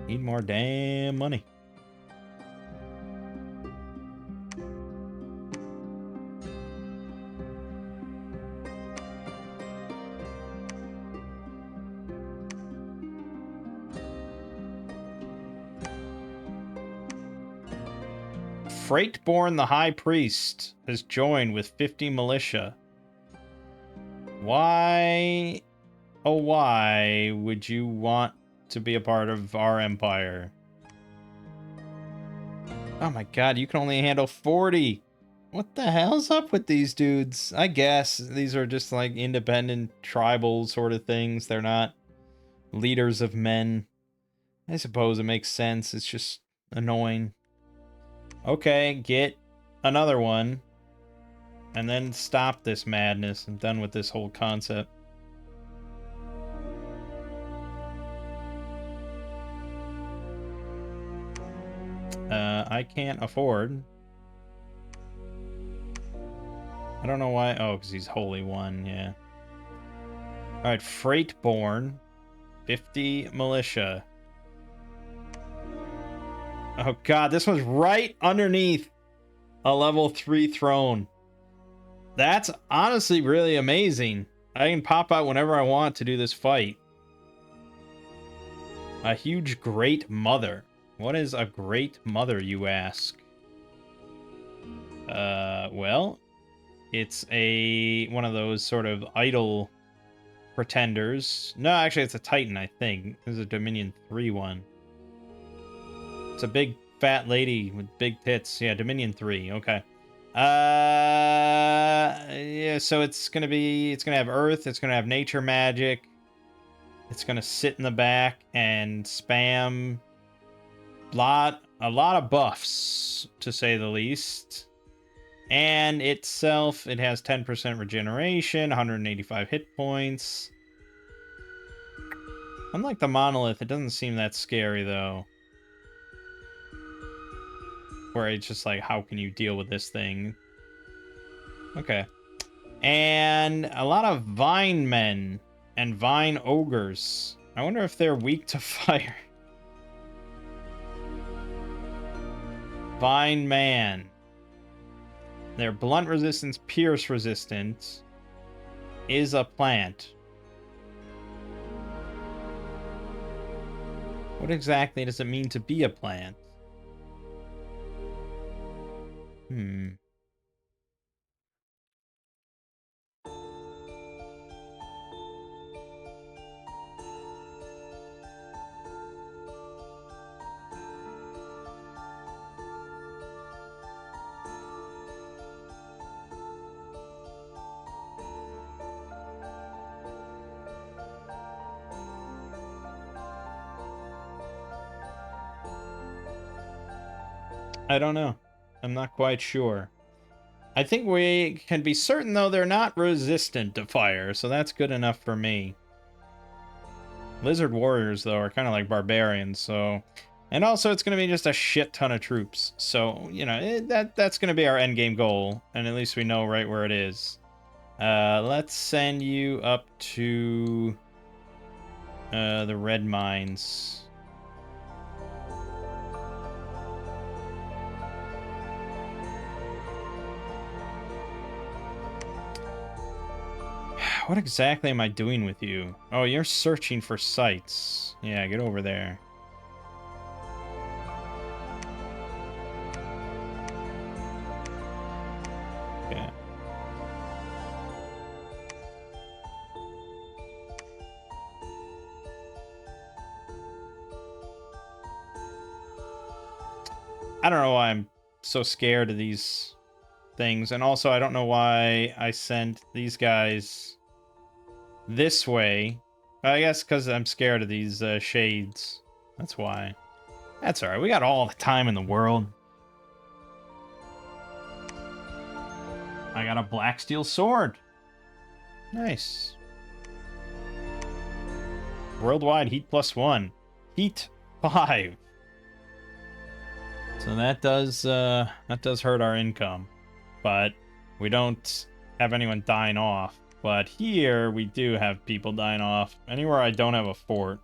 Need more damn money. Freightborn the High Priest has joined with 50 militia. Why, oh why would you want to be a part of our empire? Oh my god, you can only handle 40. What the hell's up with these dudes? I guess these are just like independent tribal sort of things. They're not leaders of men. I suppose it makes sense. It's just annoying. Okay, get another one. And then stop this madness. I'm done with this whole concept. I can't afford. I don't know why. Oh, because he's Holy One, yeah. Alright, Freightborn. 50 militia. Oh god, this one's right underneath a level 3 throne. That's honestly really amazing. I can pop out whenever I want to do this fight. A huge great mother. What is a great mother, you ask? Well, it's one of those sort of idol pretenders. No, actually, it's a Titan, I think. This is a Dominion 3 one. It's a big fat lady with big tits. Yeah, Dominion 3. Okay. Yeah, so it's gonna have Earth, it's gonna have nature magic. It's gonna sit in the back and spam a lot of buffs, to say the least. And itself, it has 10% regeneration, 185 hit points. Unlike the monolith, it doesn't seem that scary though. Where it's just like, how can you deal with this thing? Okay. And a lot of vine men and vine ogres. I wonder if they're weak to fire. Vine man. They're blunt resistance, pierce resistant. Is a plant. What exactly does it mean to be a plant? I don't know. I'm not quite sure. I think we can be certain, though, they're not resistant to fire, so that's good enough for me. Lizard warriors, though, are kind of like barbarians, so... And also, it's going to be just a shit ton of troops. So, you know, that's going to be our endgame goal, and at least we know right where it is. Let's send you up to the red mines. What exactly am I doing with you? Oh, you're searching for sites. Yeah, get over there. Okay. I don't know why I'm so scared of these things. And also, I don't know why I sent these guys this way. I guess because I'm scared of these shades. That's why. That's alright. We got all the time in the world. I got a black steel sword. Nice. Worldwide heat +1. Heat 5. So that does hurt our income. But we don't have anyone dying off. But here we do have people dying off. Anywhere I don't have a fort.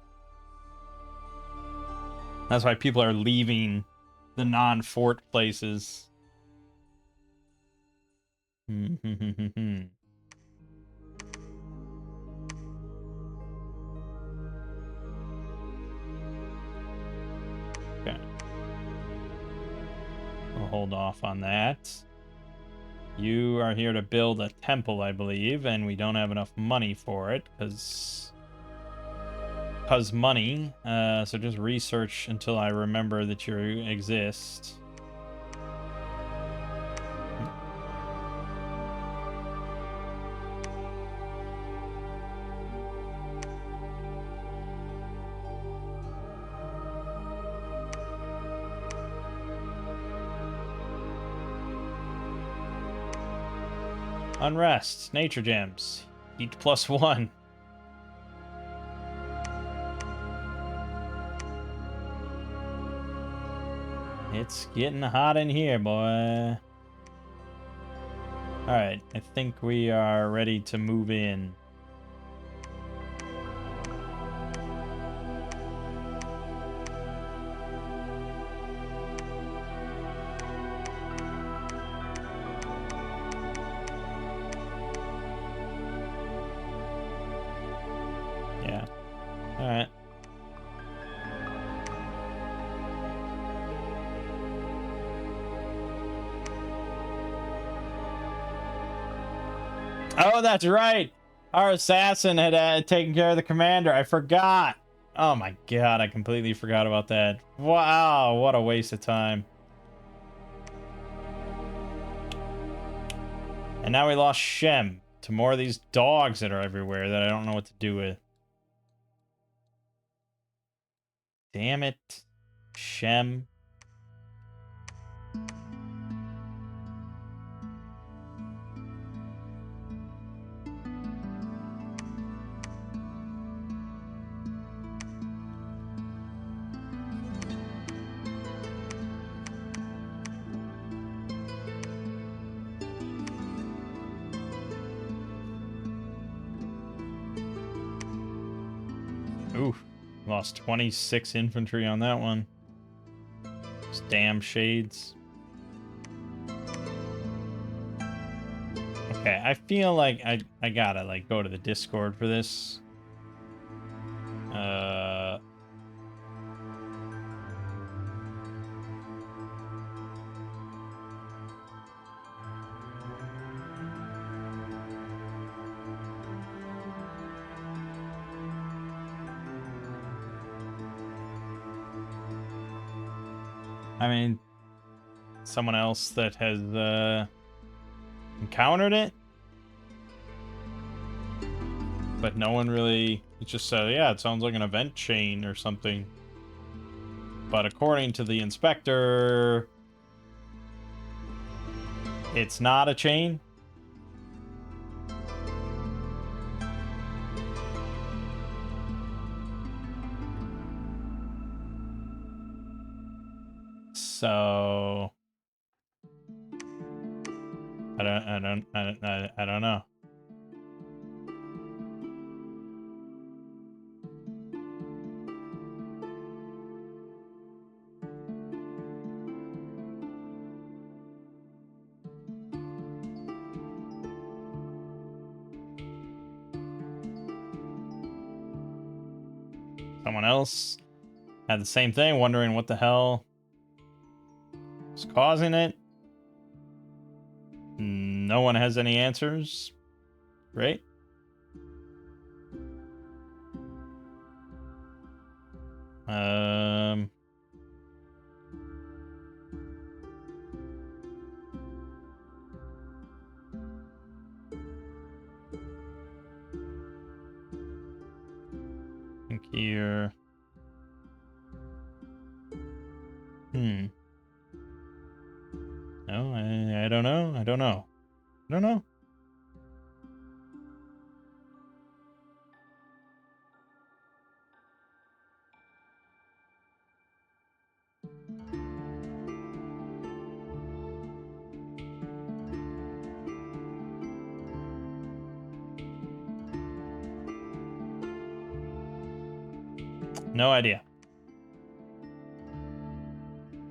That's why people are leaving the non-fort places. Okay. We'll hold off on that. You are here to build a temple, I believe, and we don't have enough money for it, because money. So just research until I remember that you exist. Unrest, nature gems, heat +1. It's getting hot in here, boy. Alright, I think we are ready to move in. Yeah. Alright. Oh, that's right. Our assassin had taken care of the commander. I forgot. Oh my god, I completely forgot about that. Wow, what a waste of time. And now we lost Shem to more of these dogs that are everywhere that I don't know what to do with. Damn it. Shem. Ooh, lost 26 infantry on that one. Those damn shades. Okay, I feel like I gotta like go to the Discord for this. I mean, someone else that has encountered it, but no one really. It just said, yeah, it sounds like an event chain or something. But according to the inspector, It's not a chain? So I don't know. Someone else had the same thing, wondering what the hell is causing it. No one has any answers. Great. Think here. No, I don't know. I don't know. I don't know. No idea.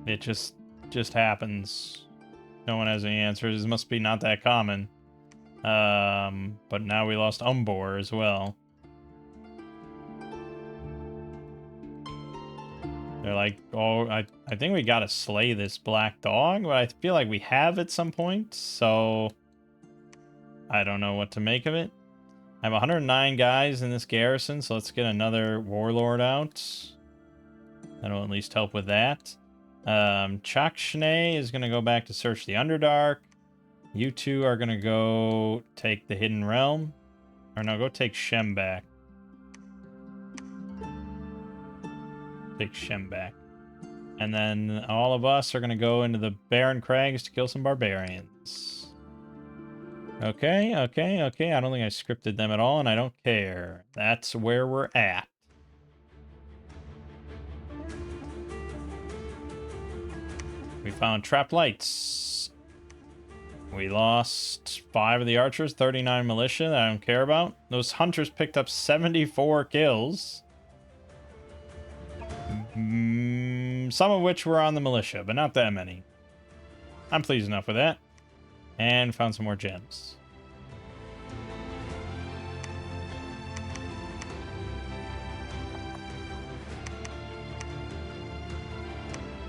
It just happens. No one has any answers. It must be not that common. But now we lost Umbor as well. They're like, oh, I think we gotta slay this black dog, but I feel like we have at some point, so I don't know what to make of it. I have 109 guys in this garrison, so let's get another warlord out. That'll at least help with that. Chakshne is gonna go back to search the Underdark. You two are gonna go take the Hidden Realm. Or no, go take Shem back. Take Shem back. And then all of us are gonna go into the Barren Crags to kill some barbarians. Okay. I don't think I scripted them at all, and I don't care. That's where we're at. We found trap lights. We lost 5 of the archers, 39 militia that I don't care about. Those hunters picked up 74 kills. Some of which were on the militia, but not that many. I'm pleased enough with that. And found some more gems.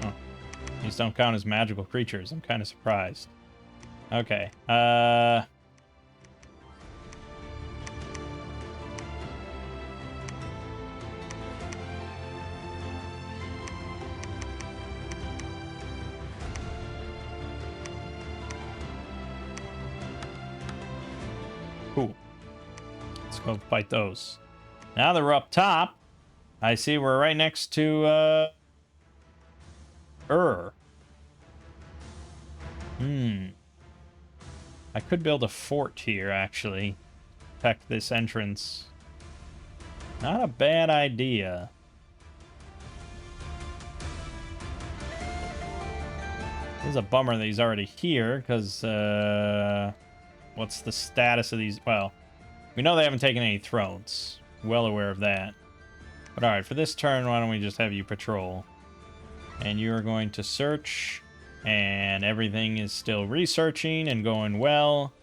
Oh. These don't count as magical creatures. I'm kind of surprised. Okay. Cool. Let's go fight those. Now that we're up top, I see we're right next to, I could build a fort here, actually. Protect this entrance. Not a bad idea. This is a bummer that he's already here, because, what's the status of these? Well, we know they haven't taken any thrones. Well aware of that. But alright, for this turn, why don't we just have you patrol? And you're going to search, and everything is still researching and going well.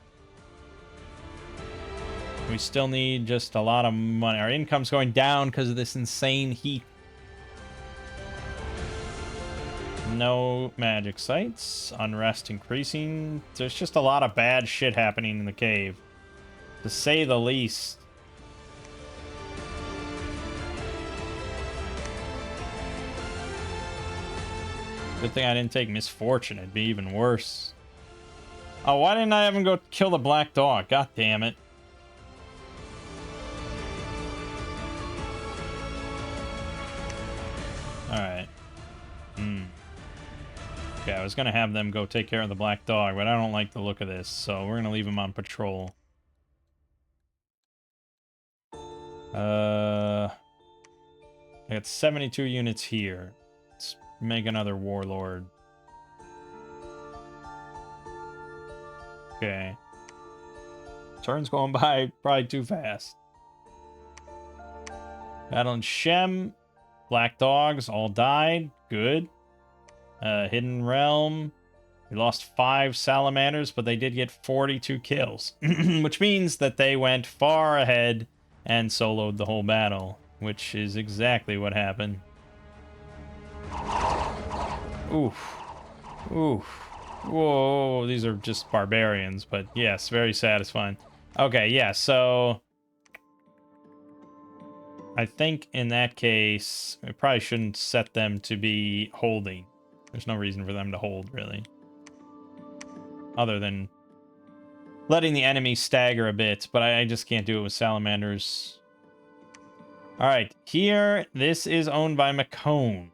We still need just a lot of money. Our income's going down because of this insane heat. No magic sites. Unrest increasing. There's just a lot of bad shit happening in the cave, to say the least. Good thing I didn't take Misfortune. It'd be even worse. Oh, why didn't I have him go kill the black dog? God damn it. Alright. Okay, I was gonna have them go take care of the black dog, but I don't like the look of this, so we're gonna leave him on patrol. I got 72 units here. Let's make another warlord. Okay. Turn's going by probably too fast. Battle in Shem. Black dogs all died. Good. Hidden Realm. We lost 5 salamanders, but they did get 42 kills. Which means that they went far ahead and soloed the whole battle. Which is exactly what happened. Oof. Oof. Whoa, these are just barbarians, but yes, very satisfying. Okay, yeah, so I think in that case, we probably shouldn't set them to be holding. There's no reason for them to hold, really. Other than letting the enemy stagger a bit, but I just can't do it with salamanders. Alright, here, this is owned by McCone.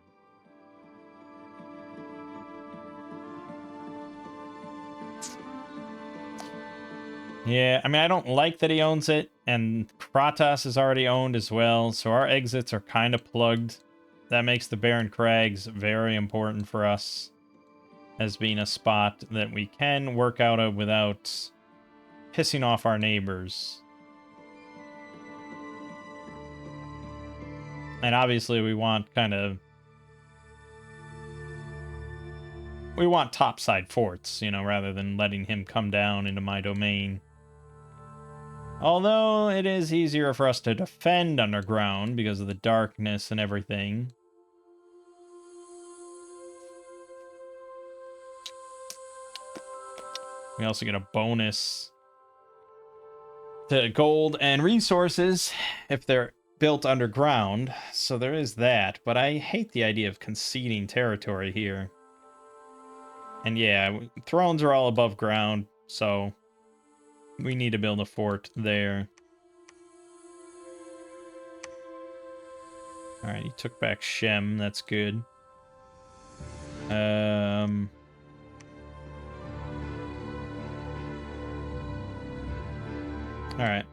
Yeah, I mean, I don't like that he owns it, and Kratos is already owned as well, so our exits are kind of plugged. That makes the Barren Crags very important for us as being a spot that we can work out of without pissing off our neighbors. And obviously we want we want topside forts, you know, rather than letting him come down into my domain. Although it is easier for us to defend underground because of the darkness and everything. We also get a bonus to gold and resources if they're built underground. So there is that. But I hate the idea of conceding territory here. And yeah, thrones are all above ground, so we need to build a fort there. Alright, he took back Shem. That's good. Alright.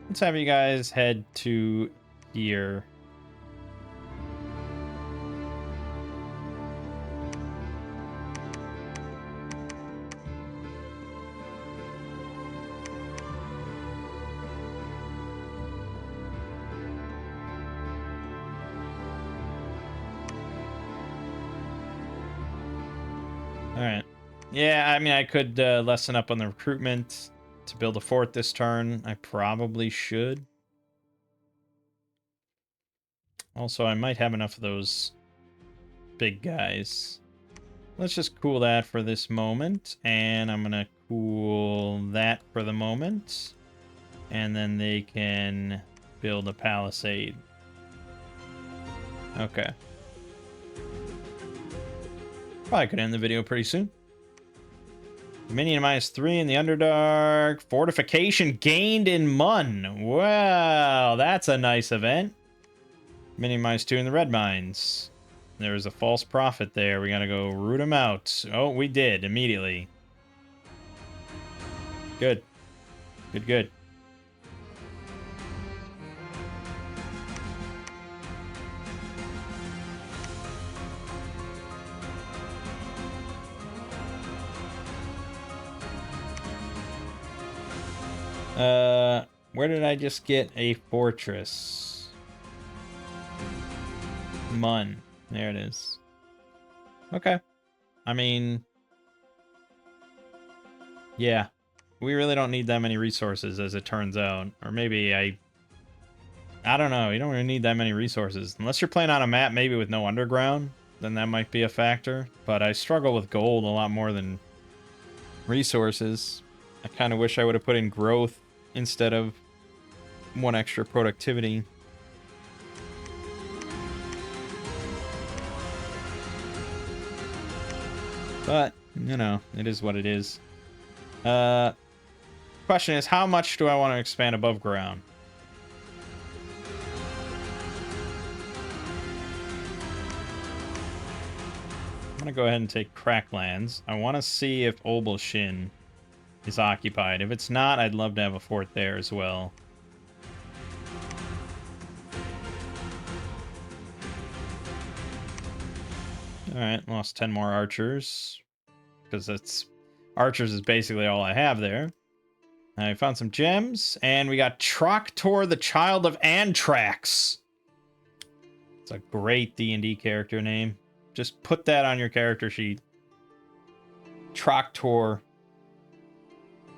Let's have you guys head to here. Alright. Yeah, I mean, I could lessen up on the recruitment to build a fort this turn. I probably should. Also, I might have enough of those big guys. Let's just cool that for this moment. And I'm going to cool that for the moment. And then they can build a palisade. Okay. Probably could end the video pretty soon. Dominion -3 in the Underdark. Fortification gained in Mun. Wow, that's a nice event. Dominion -2 in the Red Mines. There was a false prophet there. We gotta go root him out. Oh, we did immediately. Good. Good, good. Where did I just get a fortress? Mun. There it is. Okay. I mean, yeah. We really don't need that many resources, as it turns out. Or maybe I don't know. You don't really need that many resources. Unless you're playing on a map maybe with no underground, then that might be a factor. But I struggle with gold a lot more than resources. I kind of wish I would have put in growth instead of 1 extra productivity. But, you know, it is what it is. Question is, how much do I want to expand above ground? going to go ahead and take Cracklands. I want to see if Obelshin is occupied. If it's not, I'd love to have a fort there as well. Alright, lost 10 more archers. Because that's... Archers is basically all I have there. I found some gems, and we got Troctor, the Child of Antrax. It's a great D&D character name. Just put that on your character sheet. Troctor,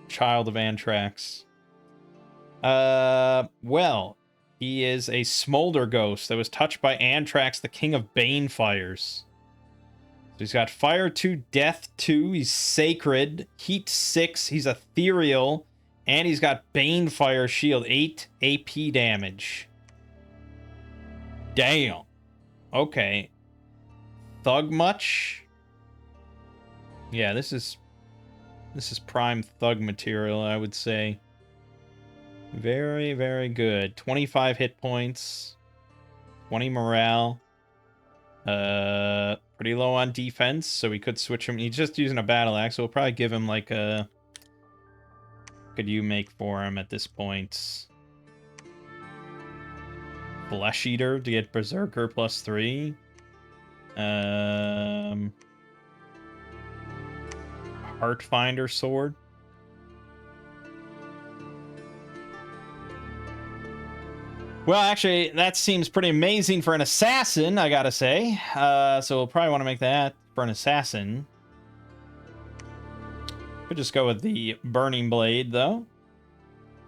Child of Antrax. Well, he is a smolder ghost that was touched by Antrax, the King of Banefires. So he's got Fire 2, Death 2, he's Sacred, Heat 6, he's Ethereal, and he's got Banefire Shield, 8 AP damage. Damn. Okay. Thug much? Yeah, this is prime thug material, I would say. Very, very good. 25 hit points, 20 morale. Pretty low on defense, so we could switch him. He's just using a battle axe, so we'll probably give him like a... What could you make for him at this point? Flesh Eater to get Berserker +3. Heartfinder Sword. Well, actually, that seems pretty amazing for an assassin, I gotta say. So we'll probably want to make that for an assassin. Could just go with the Burning Blade, though.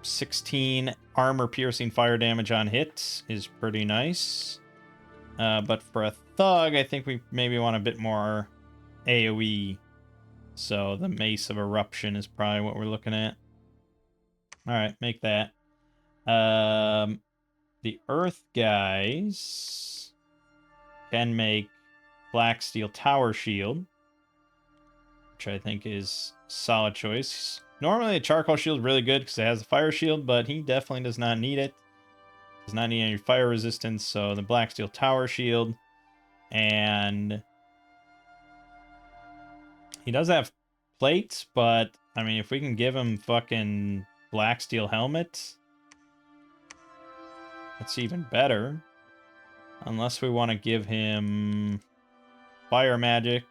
16 armor-piercing fire damage on hit is pretty nice. But for a thug, I think we maybe want a bit more AoE. So the Mace of Eruption is probably what we're looking at. Alright, make that. The Earth guys can make Black Steel Tower Shield, which I think is a solid choice. Normally a Charcoal Shield is really good because it has a Fire Shield, but he definitely does not need it. Does not need any fire resistance, so the Black Steel Tower Shield. And he does have plates, but I mean, if we can give him fucking Black Steel Helmet, that's even better. Unless we want to give him Fire Magic,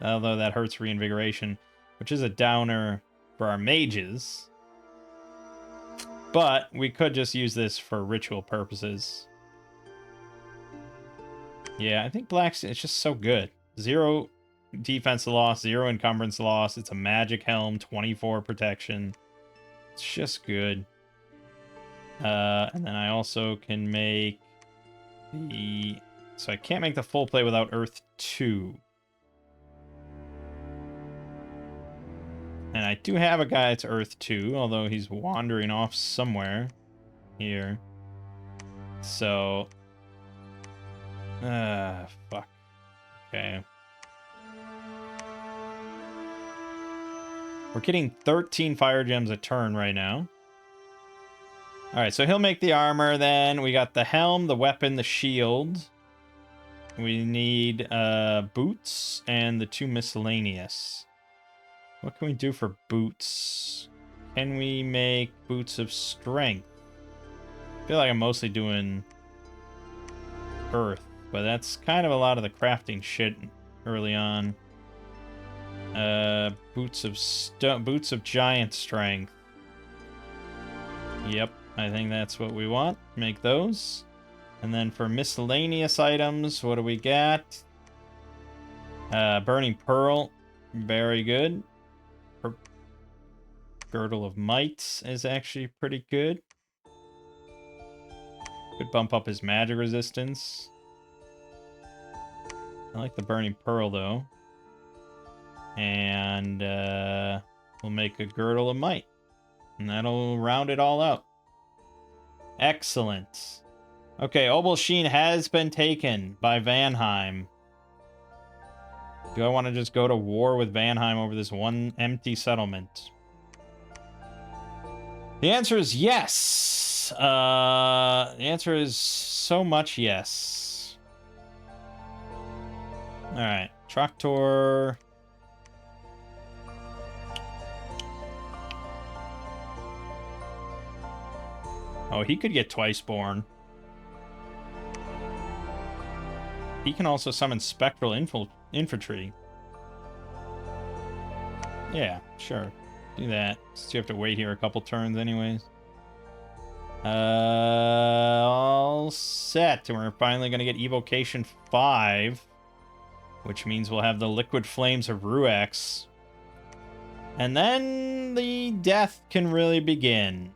although that hurts Reinvigoration, which is a downer for our mages. But we could just use this for ritual purposes. Yeah, I think Black Steel, it's just so good. 0 defense loss, 0 encumbrance loss. It's a magic helm, 24 protection. It's just good. And then I also can make the... So I can't make the full plate without Earth 2. And I do have a guy that's Earth 2, although he's wandering off somewhere here. So... fuck. Okay. We're getting 13 fire gems a turn right now. Alright, so he'll make the armor then. We got the helm, the weapon, the shield. We need boots and the 2 miscellaneous. What can we do for boots? Can we make boots of strength? I feel like I'm mostly doing earth, but that's kind of a lot of the crafting shit early on. Boots of giant strength. Yep, I think that's what we want. Make those. And then for miscellaneous items, what do we got? Burning Pearl. Very good. Girdle of Might is actually pretty good. Could bump up his magic resistance. I like the Burning Pearl, though. And we'll make a Girdle of Might. And that'll round it all out. Excellent. Okay, Obelshin has been taken by Vanheim. Do I want to just go to war with Vanheim over this one empty settlement? The answer is yes. The answer is so much yes. Alright. Tractor. Oh, he could get twice born. He can also summon spectral infantry. Yeah, sure. Do that. Since you have to wait here a couple turns anyways. All set. And we're finally going to get Evocation 5. Which means we'll have the Liquid Flames of Ruex. And then the death can really begin.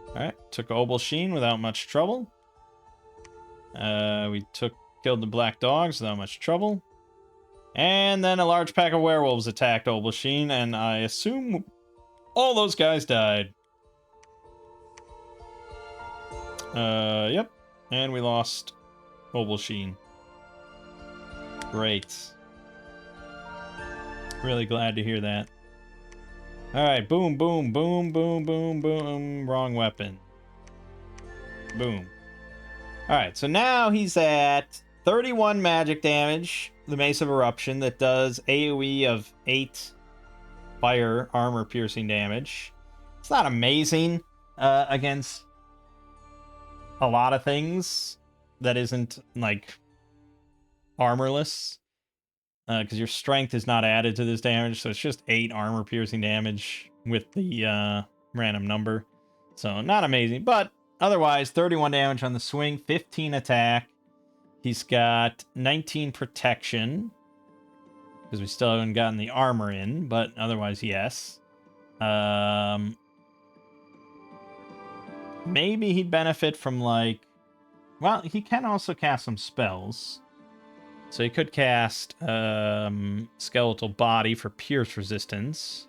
Alright, took Obelsheen without much trouble. We killed the Black Dogs without much trouble. And then a large pack of werewolves attacked Obelsheen, and I assume all those guys died. Yep. And we lost Obelsheen. Great. Really glad to hear that. Alright, boom, boom, boom, boom, boom, boom. Wrong weapon. Boom. Alright, so now he's at 31 magic damage. The Mace of Eruption that does AoE of 8 fire armor piercing damage. It's not amazing against a lot of things that isn't, like, armorless. Because your strength is not added to this damage, so it's just 8 armor piercing damage with the random number. So not amazing, but otherwise 31 damage on the swing, 15 attack. He's got 19 protection, because we still haven't gotten the armor in, but otherwise yes. Maybe he'd benefit from, like, well, he can also cast some spells. So he could cast Skeletal Body for Pierce Resistance.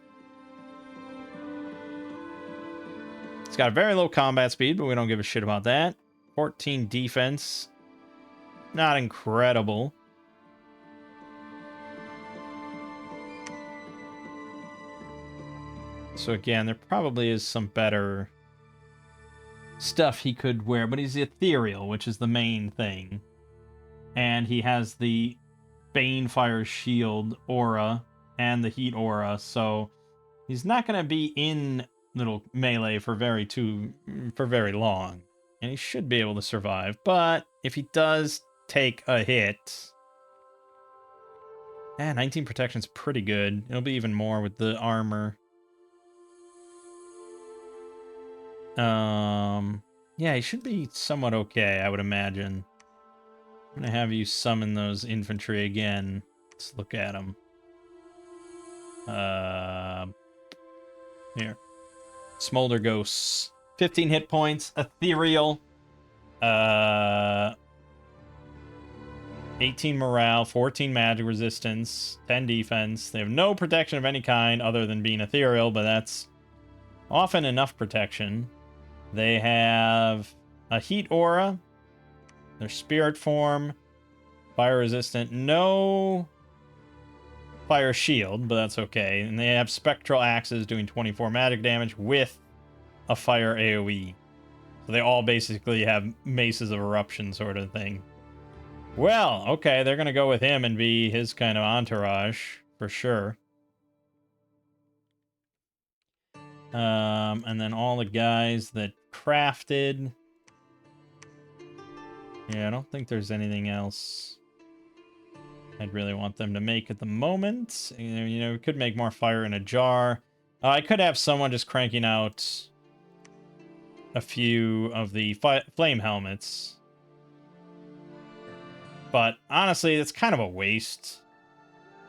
He's got a very low combat speed, but we don't give a shit about that. 14 defense. Not incredible. So again, there probably is some better stuff he could wear, but he's ethereal, which is the main thing. And he has the Banefire Shield aura and the Heat aura, so he's not going to be in little melee for very long. And he should be able to survive, but if he does take a hit... 19 protection's pretty good. It'll be even more with the armor. Yeah, he should be somewhat okay, I would imagine. I'm gonna have you summon those infantry again. Let's look at them. Here. Smolder Ghosts. 15 hit points. Ethereal. 18 morale, 14 magic resistance, 10 defense. They have no protection of any kind other than being ethereal, but that's often enough protection. They have a heat aura. Their spirit form, fire resistant, no fire shield, but that's okay. And they have spectral axes doing 24 magic damage with a fire AoE. So they all basically have maces of eruption sort of thing. Well, okay, they're going to go with him and be his kind of entourage, for sure. And then all the guys that crafted... Yeah, I don't think there's anything else I'd really want them to make at the moment. You know, we could make more fire in a jar. I could have someone just cranking out a few of the flame helmets. But honestly, it's kind of a waste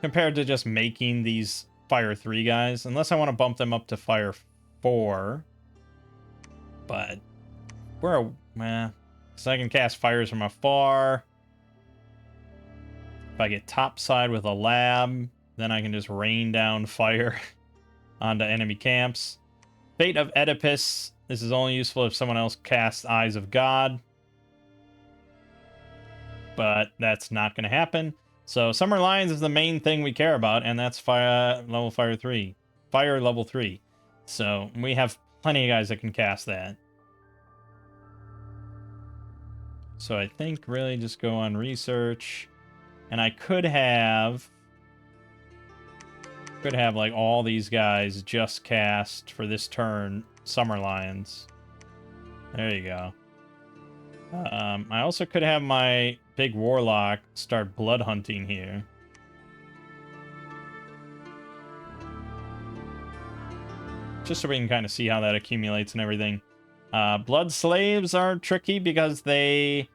compared to just making these Fire 3 guys. Unless I want to bump them up to Fire 4. But we're so I can cast fires from afar. If I get topside with a lab, then I can just rain down fire onto enemy camps. Fate of Oedipus. This is only useful if someone else casts Eyes of God. But that's not going to happen. So Summer Lions is the main thing we care about, and that's fire level 3. Fire level 3. So we have plenty of guys that can cast that. So I think really just go on research. And I could have like all these guys just cast for this turn Summer Lions. There you go. I also could have my big warlock start blood hunting here. Just so we can kind of see how that accumulates and everything. Blood slaves are tricky because they're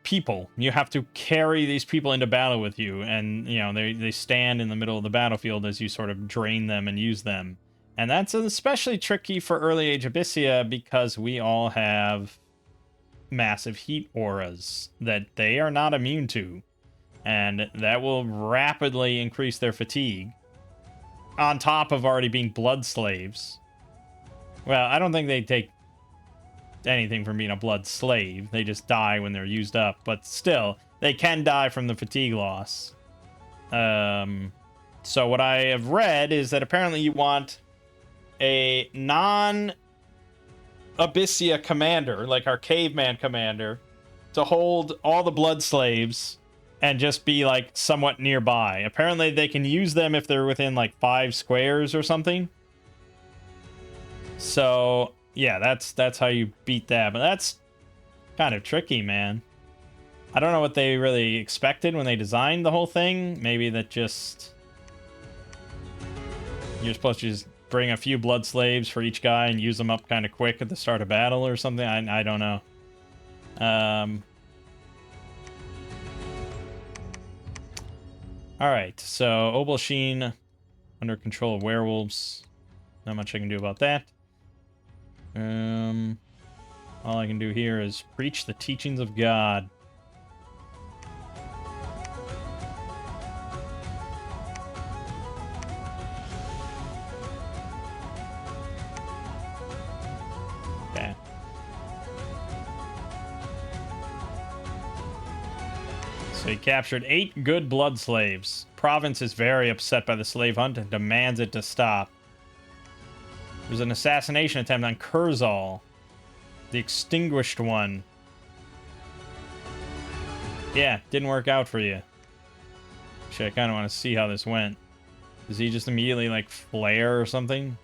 people. You have to carry these people into battle with you, and they stand in the middle of the battlefield as you sort of drain them and use them. And that's especially tricky for early age Abysia because we all have massive heat auras that they are not immune to, and that will rapidly increase their fatigue on top of already being blood slaves. Well, I don't think they take anything from being a blood slave. They just die when they're used up, but still, they can die from the fatigue loss. So what I have read is that apparently you want a non-Abysia commander, like our caveman commander, to hold all the blood slaves and just be like somewhat nearby. Apparently they can use them if they're within like 5 squares or something. So yeah, that's how you beat that. But that's kind of tricky, man. I don't know what they really expected when they designed the whole thing. Maybe that just you're supposed to just bring a few blood slaves for each guy and use them up kind of quick at the start of battle or something. I don't know. All right, so Obalsheen under control of werewolves. Not much I can do about that. All I can do here is preach the teachings of God. Okay. So he captured 8 good blood slaves. Province is very upset by the slave hunt and demands it to stop. There's an assassination attempt on Kurzal, the Extinguished One. Yeah, didn't work out for you. Actually, I kind of want to see how this went. Does he just immediately, like, flare or something?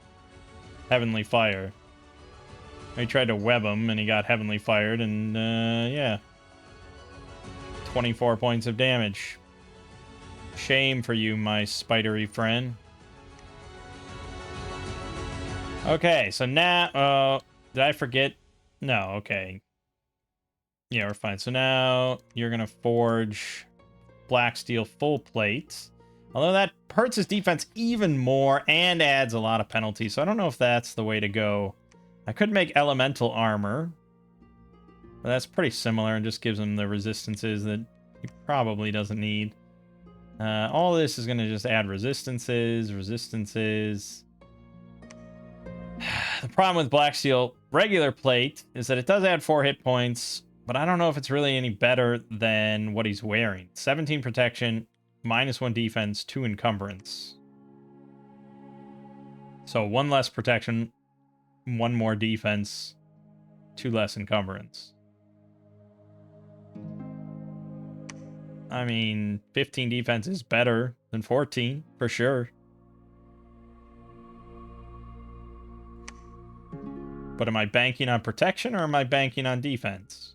Heavenly Fire. He tried to web him, and he got Heavenly Fired, and, yeah. 24 points of damage. Shame for you, my spidery friend. Okay, so now, did I forget? No, okay. Yeah, we're fine. So now you're gonna forge black steel full plate. Although that hurts his defense even more and adds a lot of penalties. So I don't know if that's the way to go. I could make elemental armor. But that's pretty similar and just gives him the resistances that he probably doesn't need. All this is gonna just add resistances. The problem with Black Steel regular plate is that it does add 4 hit points, but I don't know if it's really any better than what he's wearing. 17 protection, -1 defense, 2 encumbrance. So 1 less protection, 1 more defense, 2 less encumbrance. I mean, 15 defense is better than 14, for sure. But am I banking on protection or am I banking on defense?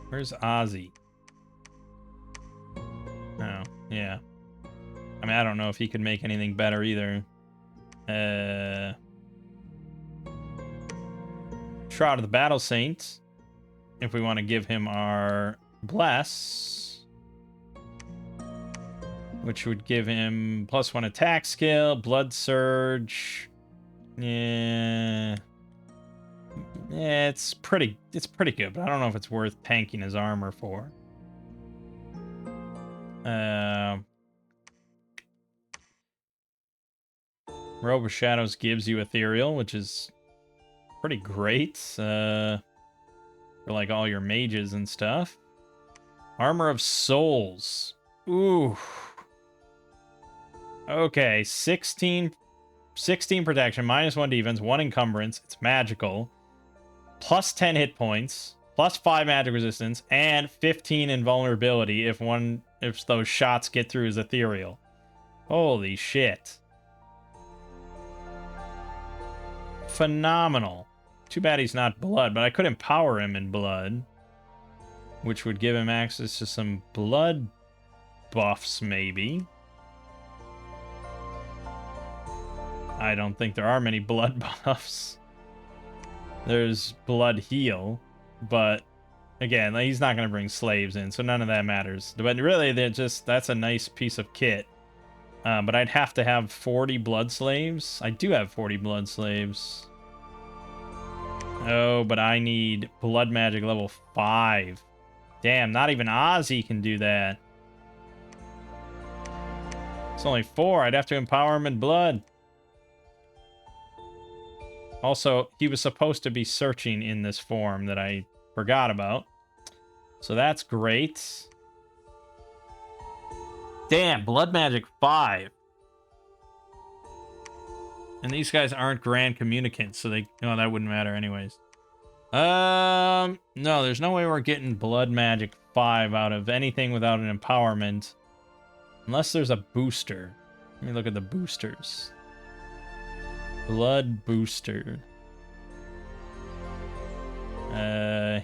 Where's Ozzy? Oh, yeah. I mean, I don't know if he could make anything better either. Shroud of the Battle Saint. If we want to give him our Bless. Which would give him +1 attack skill, blood surge. Yeah. Yeah, it's pretty good, but I don't know if it's worth tanking his armor for. Robe of Shadows gives you ethereal, which is pretty great. For like all your mages and stuff. Armor of Souls. Ooh. Okay, 16 protection, -1 defense, 1 encumbrance. It's magical. Plus 10 hit points, plus 5 magic resistance, and 15 invulnerability if those shots get through his ethereal. Holy shit. Phenomenal. Too bad he's not blood, but I could empower him in blood, which would give him access to some blood buffs, maybe. I don't think there are many blood buffs. There's blood heal, but again, he's not going to bring slaves in, so none of that matters. But really, that's a nice piece of kit. But I'd have to have 40 blood slaves. I do have 40 blood slaves. Oh, but I need blood magic level 5. Damn, not even Ozzy can do that. It's only 4. I'd have to empower him in blood. Also, he was supposed to be searching in this form that I forgot about. So that's great. Damn, blood magic 5. And these guys aren't grand communicants, so that wouldn't matter anyways. No, there's no way we're getting blood magic 5 out of anything without an empowerment. Unless there's a booster. Let me look at the boosters. Blood booster.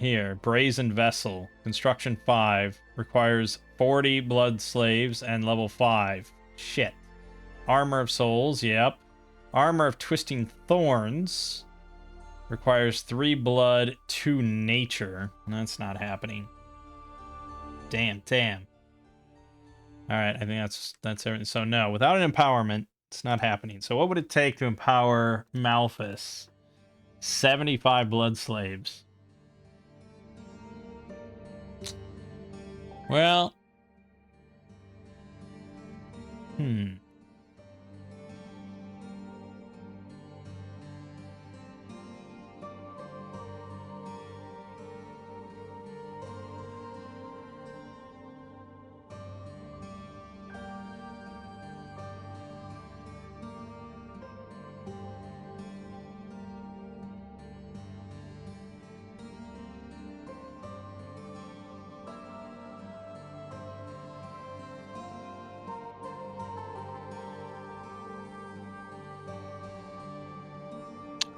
Here, Brazen Vessel. Construction 5. Requires 40 blood slaves and level 5. Shit. Armor of Souls, yep. Armor of Twisting Thorns. Requires 3 blood, 2 nature. That's not happening. Damn. Alright, I think that's everything. So no, without an empowerment, it's not happening. So what would it take to empower Malphus? 75 blood slaves. Well.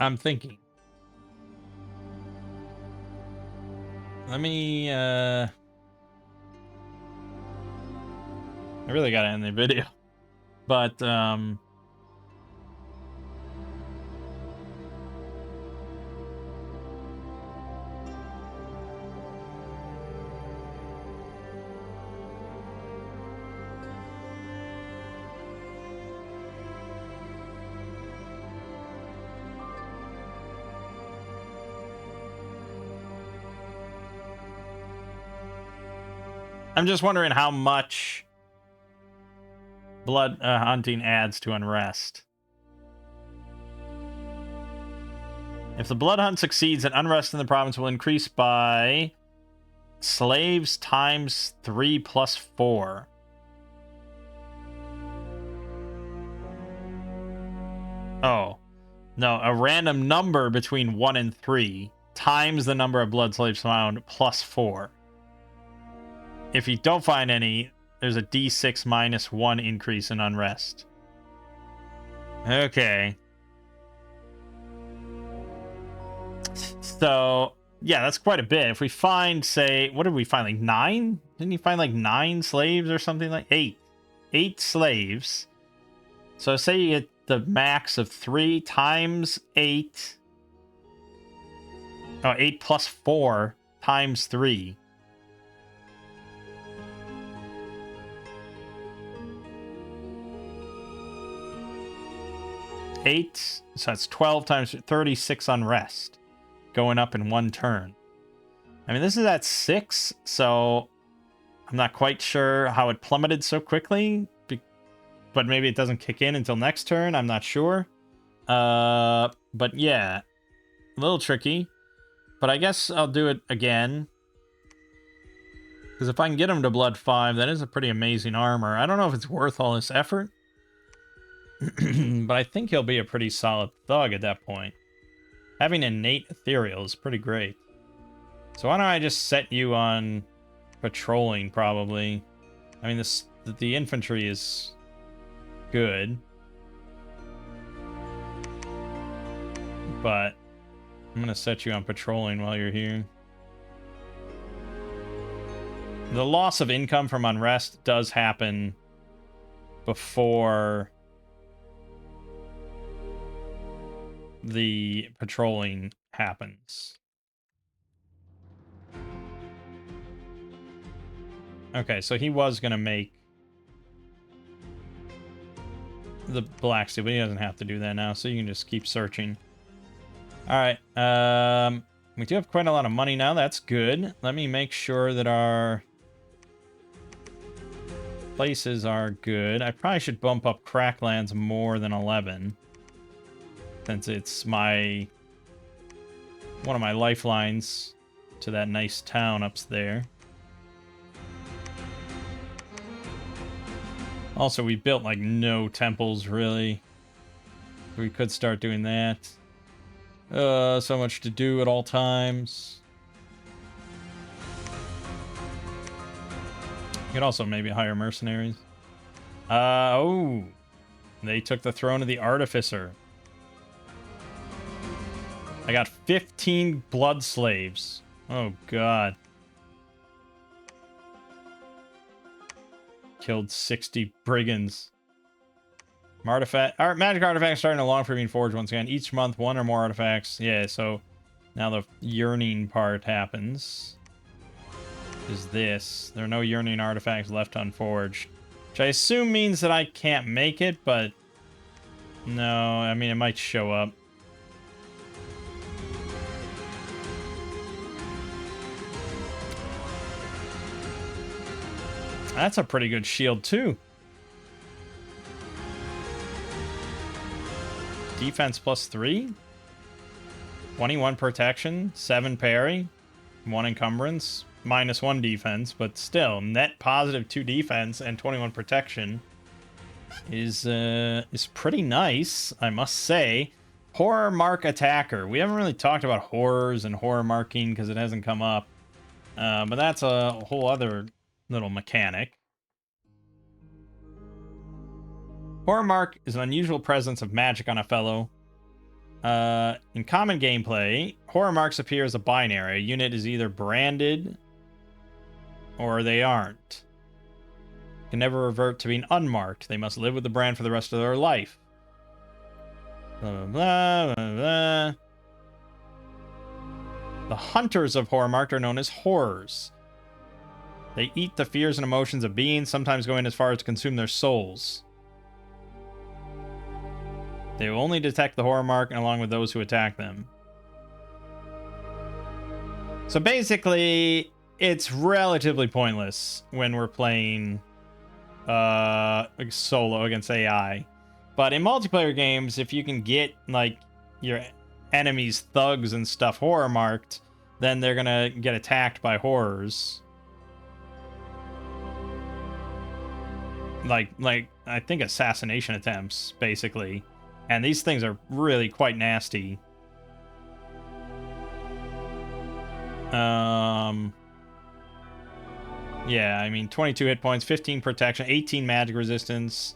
I'm thinking. Let me, I really gotta end the video. But, I'm just wondering how much blood hunting adds to unrest. If the blood hunt succeeds, then unrest in the province will increase by slaves times 3 plus 4. Oh. No, a random number between 1 and 3 times the number of blood slaves found plus 4. If you don't find any, there's a d6 minus 1 increase in unrest. Okay. So, yeah, that's quite a bit. If we find, say, what did we find? Like 9? Didn't you find like 9 slaves or something like 8? 8 slaves. So say you get the max of 3 times 8. Oh, 8 plus 4 times 3. 8, so that's 12 times 36 unrest going up in 1 turn. I mean, this is at 6, so I'm not quite sure how it plummeted so quickly, but maybe it doesn't kick in until next turn. I'm not sure. But yeah, a little tricky, but I guess I'll do it again. Because if I can get him to blood 5, that is a pretty amazing armor. I don't know if it's worth all this effort. But I think he'll be a pretty solid thug at that point. Having innate ethereal is pretty great. So why don't I just set you on patrolling, probably. I mean, the infantry is good. But I'm going to set you on patrolling while you're here. The loss of income from unrest does happen before the patrolling happens. Okay, so he was going to make the black steel, but he doesn't have to do that now, so you can just keep searching. Alright, we do have quite a lot of money now. That's good. Let me make sure that our places are good. I probably should bump up Cracklands more than 11. Since it's one of my lifelines to that nice town up there. Also, we built like no temples really. We could start doing that. So much to do at all times. You could also maybe hire mercenaries. Oh. They took the throne of the Artificer. I got 15 blood slaves. Oh, God. Killed 60 brigands. Magic artifacts starting to long for being forged once again. Each month, one or more artifacts. Yeah, so now the yearning part happens. Is this. There are no yearning artifacts left unforged. Which I assume means that I can't make it, but... No, I mean, it might show up. That's a pretty good shield, too. Defense +3. 21 protection. 7 parry. 1 encumbrance. -1 defense. But still, net +2 defense and 21 protection is pretty nice, I must say. Horror mark attacker. We haven't really talked about horrors and horror marking because it hasn't come up. But that's a whole other little mechanic. Horror mark is an unusual presence of magic on a fellow. In common gameplay, horror marks appear as a binary. A unit is either branded or they aren't. Can never revert to being unmarked. They must live with the brand for the rest of their life. Blah, blah, blah, blah. The hunters of horror marked are known as horrors. They eat the fears and emotions of beings, sometimes going as far as to consume their souls. They will only detect the horror mark along with those who attack them. So basically, it's relatively pointless when we're playing solo against AI. But in multiplayer games, if you can get like your enemies, thugs and stuff horror marked, then they're gonna get attacked by horrors. Like I think assassination attempts, basically. And these things are really quite nasty. Yeah, I mean, 22 hit points, 15 protection, 18 magic resistance.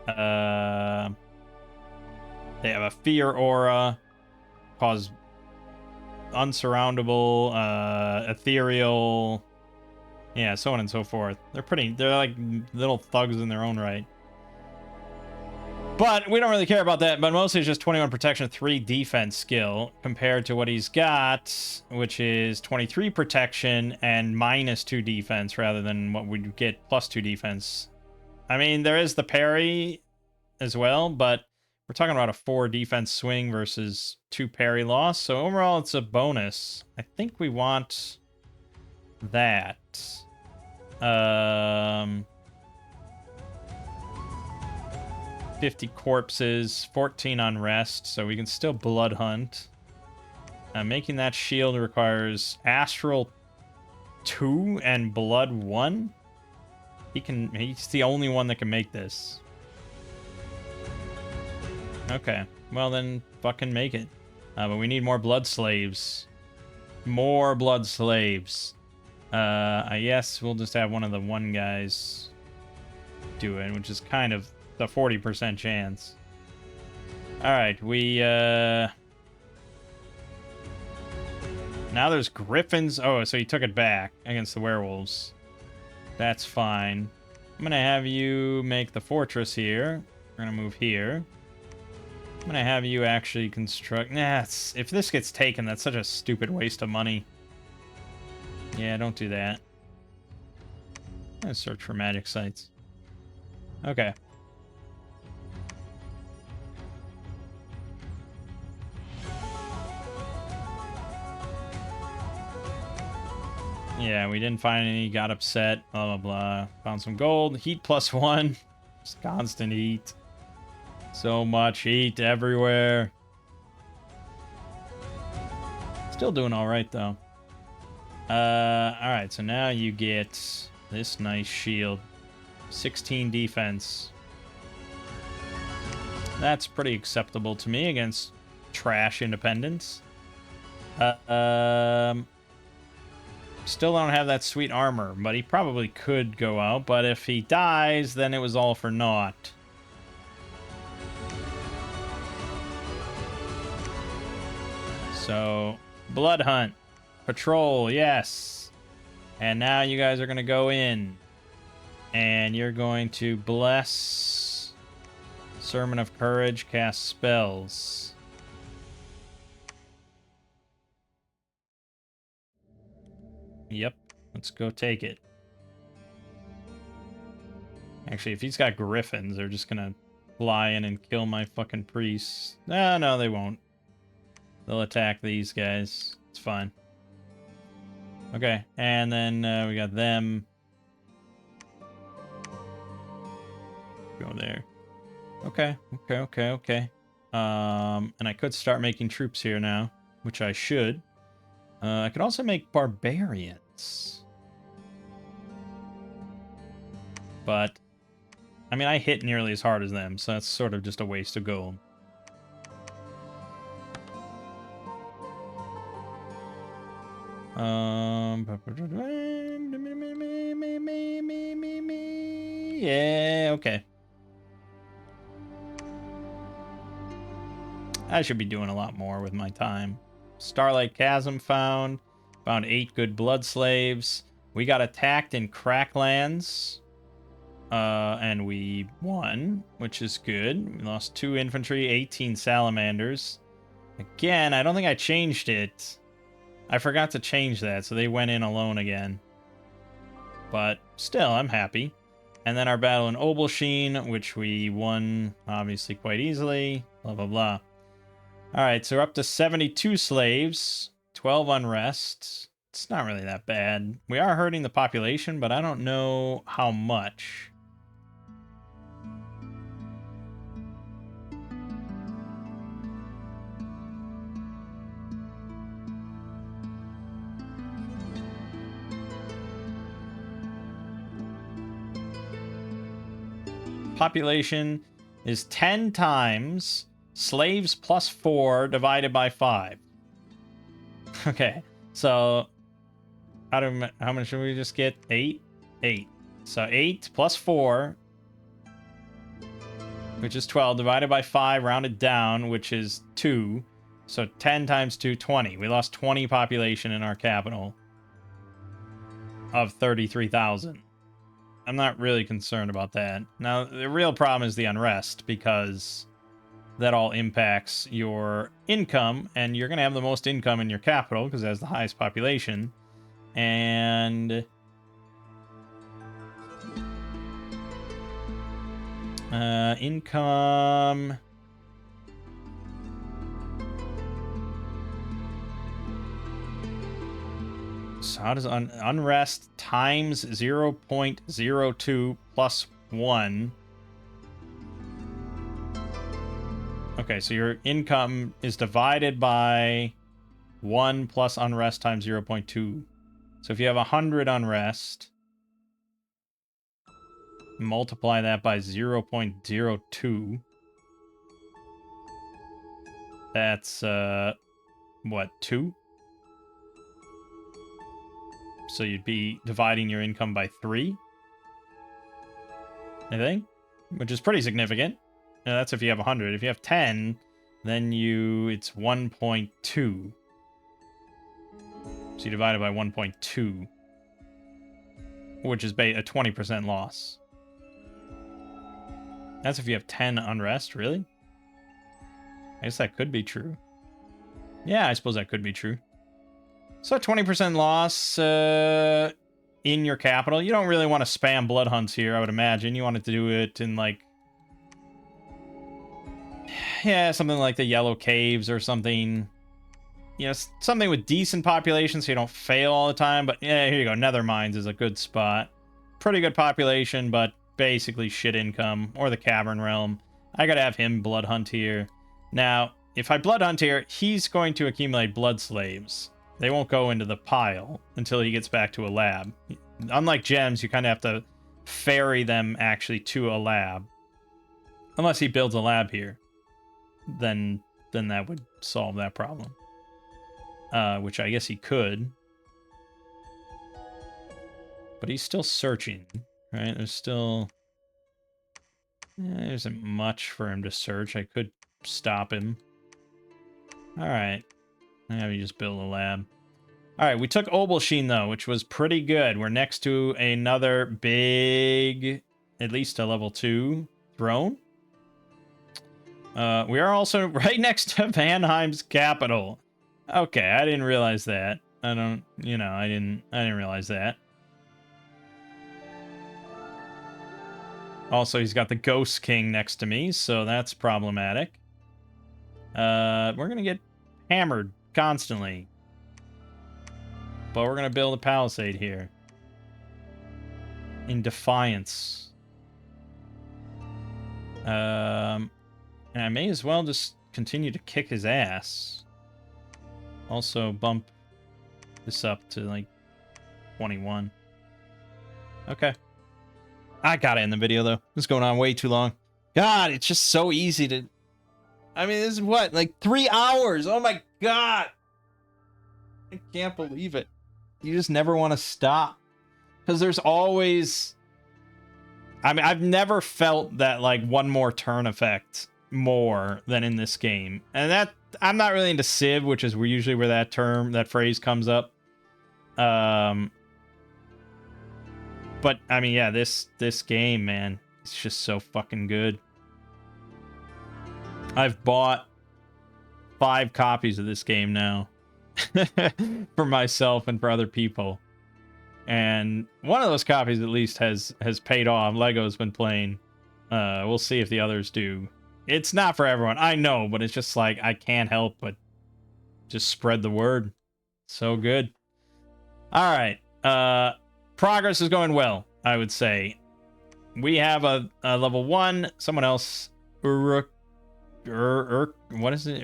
They have a fear aura, cause unsurroundable, ethereal, yeah, so on and so forth. They're like little thugs in their own right. But we don't really care about that, but mostly it's just 21 protection, 3 defense skill, compared to what he's got, which is 23 protection and -2 defense, rather than what we'd get +2 defense. I mean, there is the parry as well, but we're talking about a 4 defense swing versus 2 parry loss, so overall it's a bonus. I think we want that. 50 corpses, 14 unrest, so we can still blood hunt. Making that shield requires Astral 2 and Blood 1. He's the only one that can make this. Okay. Well, then fucking make it. But we need more blood slaves. More blood slaves. I guess we'll just have one of the one guys do it, which is kind of the 40% chance. Alright, we, now there's griffins. Oh, so he took it back against the werewolves. That's fine. I'm gonna have you make the fortress here. We're gonna move here. I'm gonna have you actually construct... Nah, if this gets taken, that's such a stupid waste of money. Yeah, don't do that. Let's search for magic sites. Okay. Yeah, we didn't find any, got upset, blah, blah, blah. Found some gold. Heat +1. Just constant heat. So much heat everywhere. Still doing all right, though. Alright, so now you get this nice shield. 16 defense. That's pretty acceptable to me against trash independence. Still don't have that sweet armor, but he probably could go out. But if he dies, then it was all for naught. So, blood hunt. Patrol, yes. And now you guys are going to go in. And you're going to bless Sermon of Courage, cast spells. Yep, let's go take it. Actually, if he's got griffins, they're just gonna fly in and kill my fucking priests. No, they won't. They'll attack these guys. It's fine. Okay, and then we got them. Go there. Okay. And I could start making troops here now, which I should. I could also make barbarians. But, I mean, I hit nearly as hard as them, so that's sort of just a waste of gold. Yeah, okay. I should be doing a lot more with my time. Starlight Chasm found. Found 8 good blood slaves. We got attacked in Cracklands. And we won, which is good. We lost 2 infantry, 18 salamanders. Again, I don't think I changed it. I forgot to change that, so they went in alone again. But still, I'm happy. And then our battle in Obelsheen, which we won, obviously, quite easily. Blah, blah, blah. Alright, so we're up to 72 slaves. 12 unrest. It's not really that bad. We are hurting the population, but I don't know how much. Population is 10 times slaves plus 4 divided by 5. Okay, so how much should we just get? 8? 8. So 8 plus 4, which is 12, divided by 5, rounded down, which is 2. So 10 times 2, 20. We lost 20 population in our capital of 33,000. I'm not really concerned about that. Now, the real problem is the unrest, because that all impacts your income, and you're going to have the most income in your capital, because it has the highest population. And income... So how does unrest times 0.02 plus 1? Okay, so your income is divided by 1 plus unrest times 0.2. So if you have 100 unrest, multiply that by 0.02. That's, what, 2? So you'd be dividing your income by 3, I think, which is pretty significant. Now, that's if you have 100. If you have 10, then it's 1.2. So you divide it by 1.2, which is a 20% loss. That's if you have 10 unrest, really? I guess that could be true. Yeah, I suppose that could be true. So 20% loss in your capital. You don't really want to spam blood hunts here, I would imagine. You wanted to do it in, like... Yeah, something like the Yellow Caves or something. You know, something with decent population so you don't fail all the time. But yeah, here you go. Nether Mines is a good spot. Pretty good population, but basically shit income. Or the Cavern Realm. I gotta have him blood hunt here. Now, if I blood hunt here, he's going to accumulate blood slaves. They won't go into the pile until he gets back to a lab. Unlike gems, you kind of have to ferry them actually to a lab. Unless he builds a lab here. Then that would solve that problem. Which I guess he could. But he's still searching, right? There's still... there isn't much for him to search. I could stop him. Alright. Now you just build a lab. Alright, we took Obelsheen, though, which was pretty good. We're next to another big, at least a level 2 throne. We are also right next to Vanheim's capital. Okay, I didn't realize that. I didn't realize that. Also, he's got the Ghost King next to me, so that's problematic. We're gonna get hammered constantly. But we're gonna build a palisade here. In defiance. And I may as well just continue to kick his ass. Also bump this up to like 21. Okay. I gotta end the video though. This is going on way too long. God, it's just so easy to... I mean, this is what? Like 3 hours? Oh my god! I can't believe it. You just never want to stop. Because there's always... I mean, I've never felt that, like, one more turn effect more than in this game. And that... I'm not really into Civ, which is usually where that phrase comes up. But, I mean, yeah, this game, man, it's just so fucking good. I've bought 5 copies of this game now. For myself and for other people. And one of those copies, at least, has paid off. Lego's been playing. We'll see if the others do. It's not for everyone, I know, but it's just like, I can't help but just spread the word. So good. Alright. Progress is going well, I would say. We have a level 1. Someone else... what is it?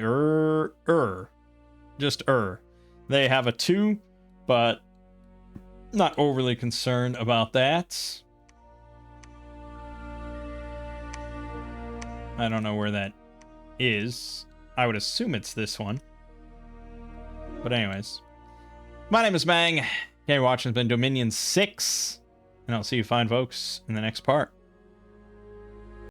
Just They have a 2, but not overly concerned about that. I don't know where that is. I would assume it's this one. But anyways. My name is Mangg. Thank you for watching. It's been Dominion 6. And I'll see you fine folks in the next part.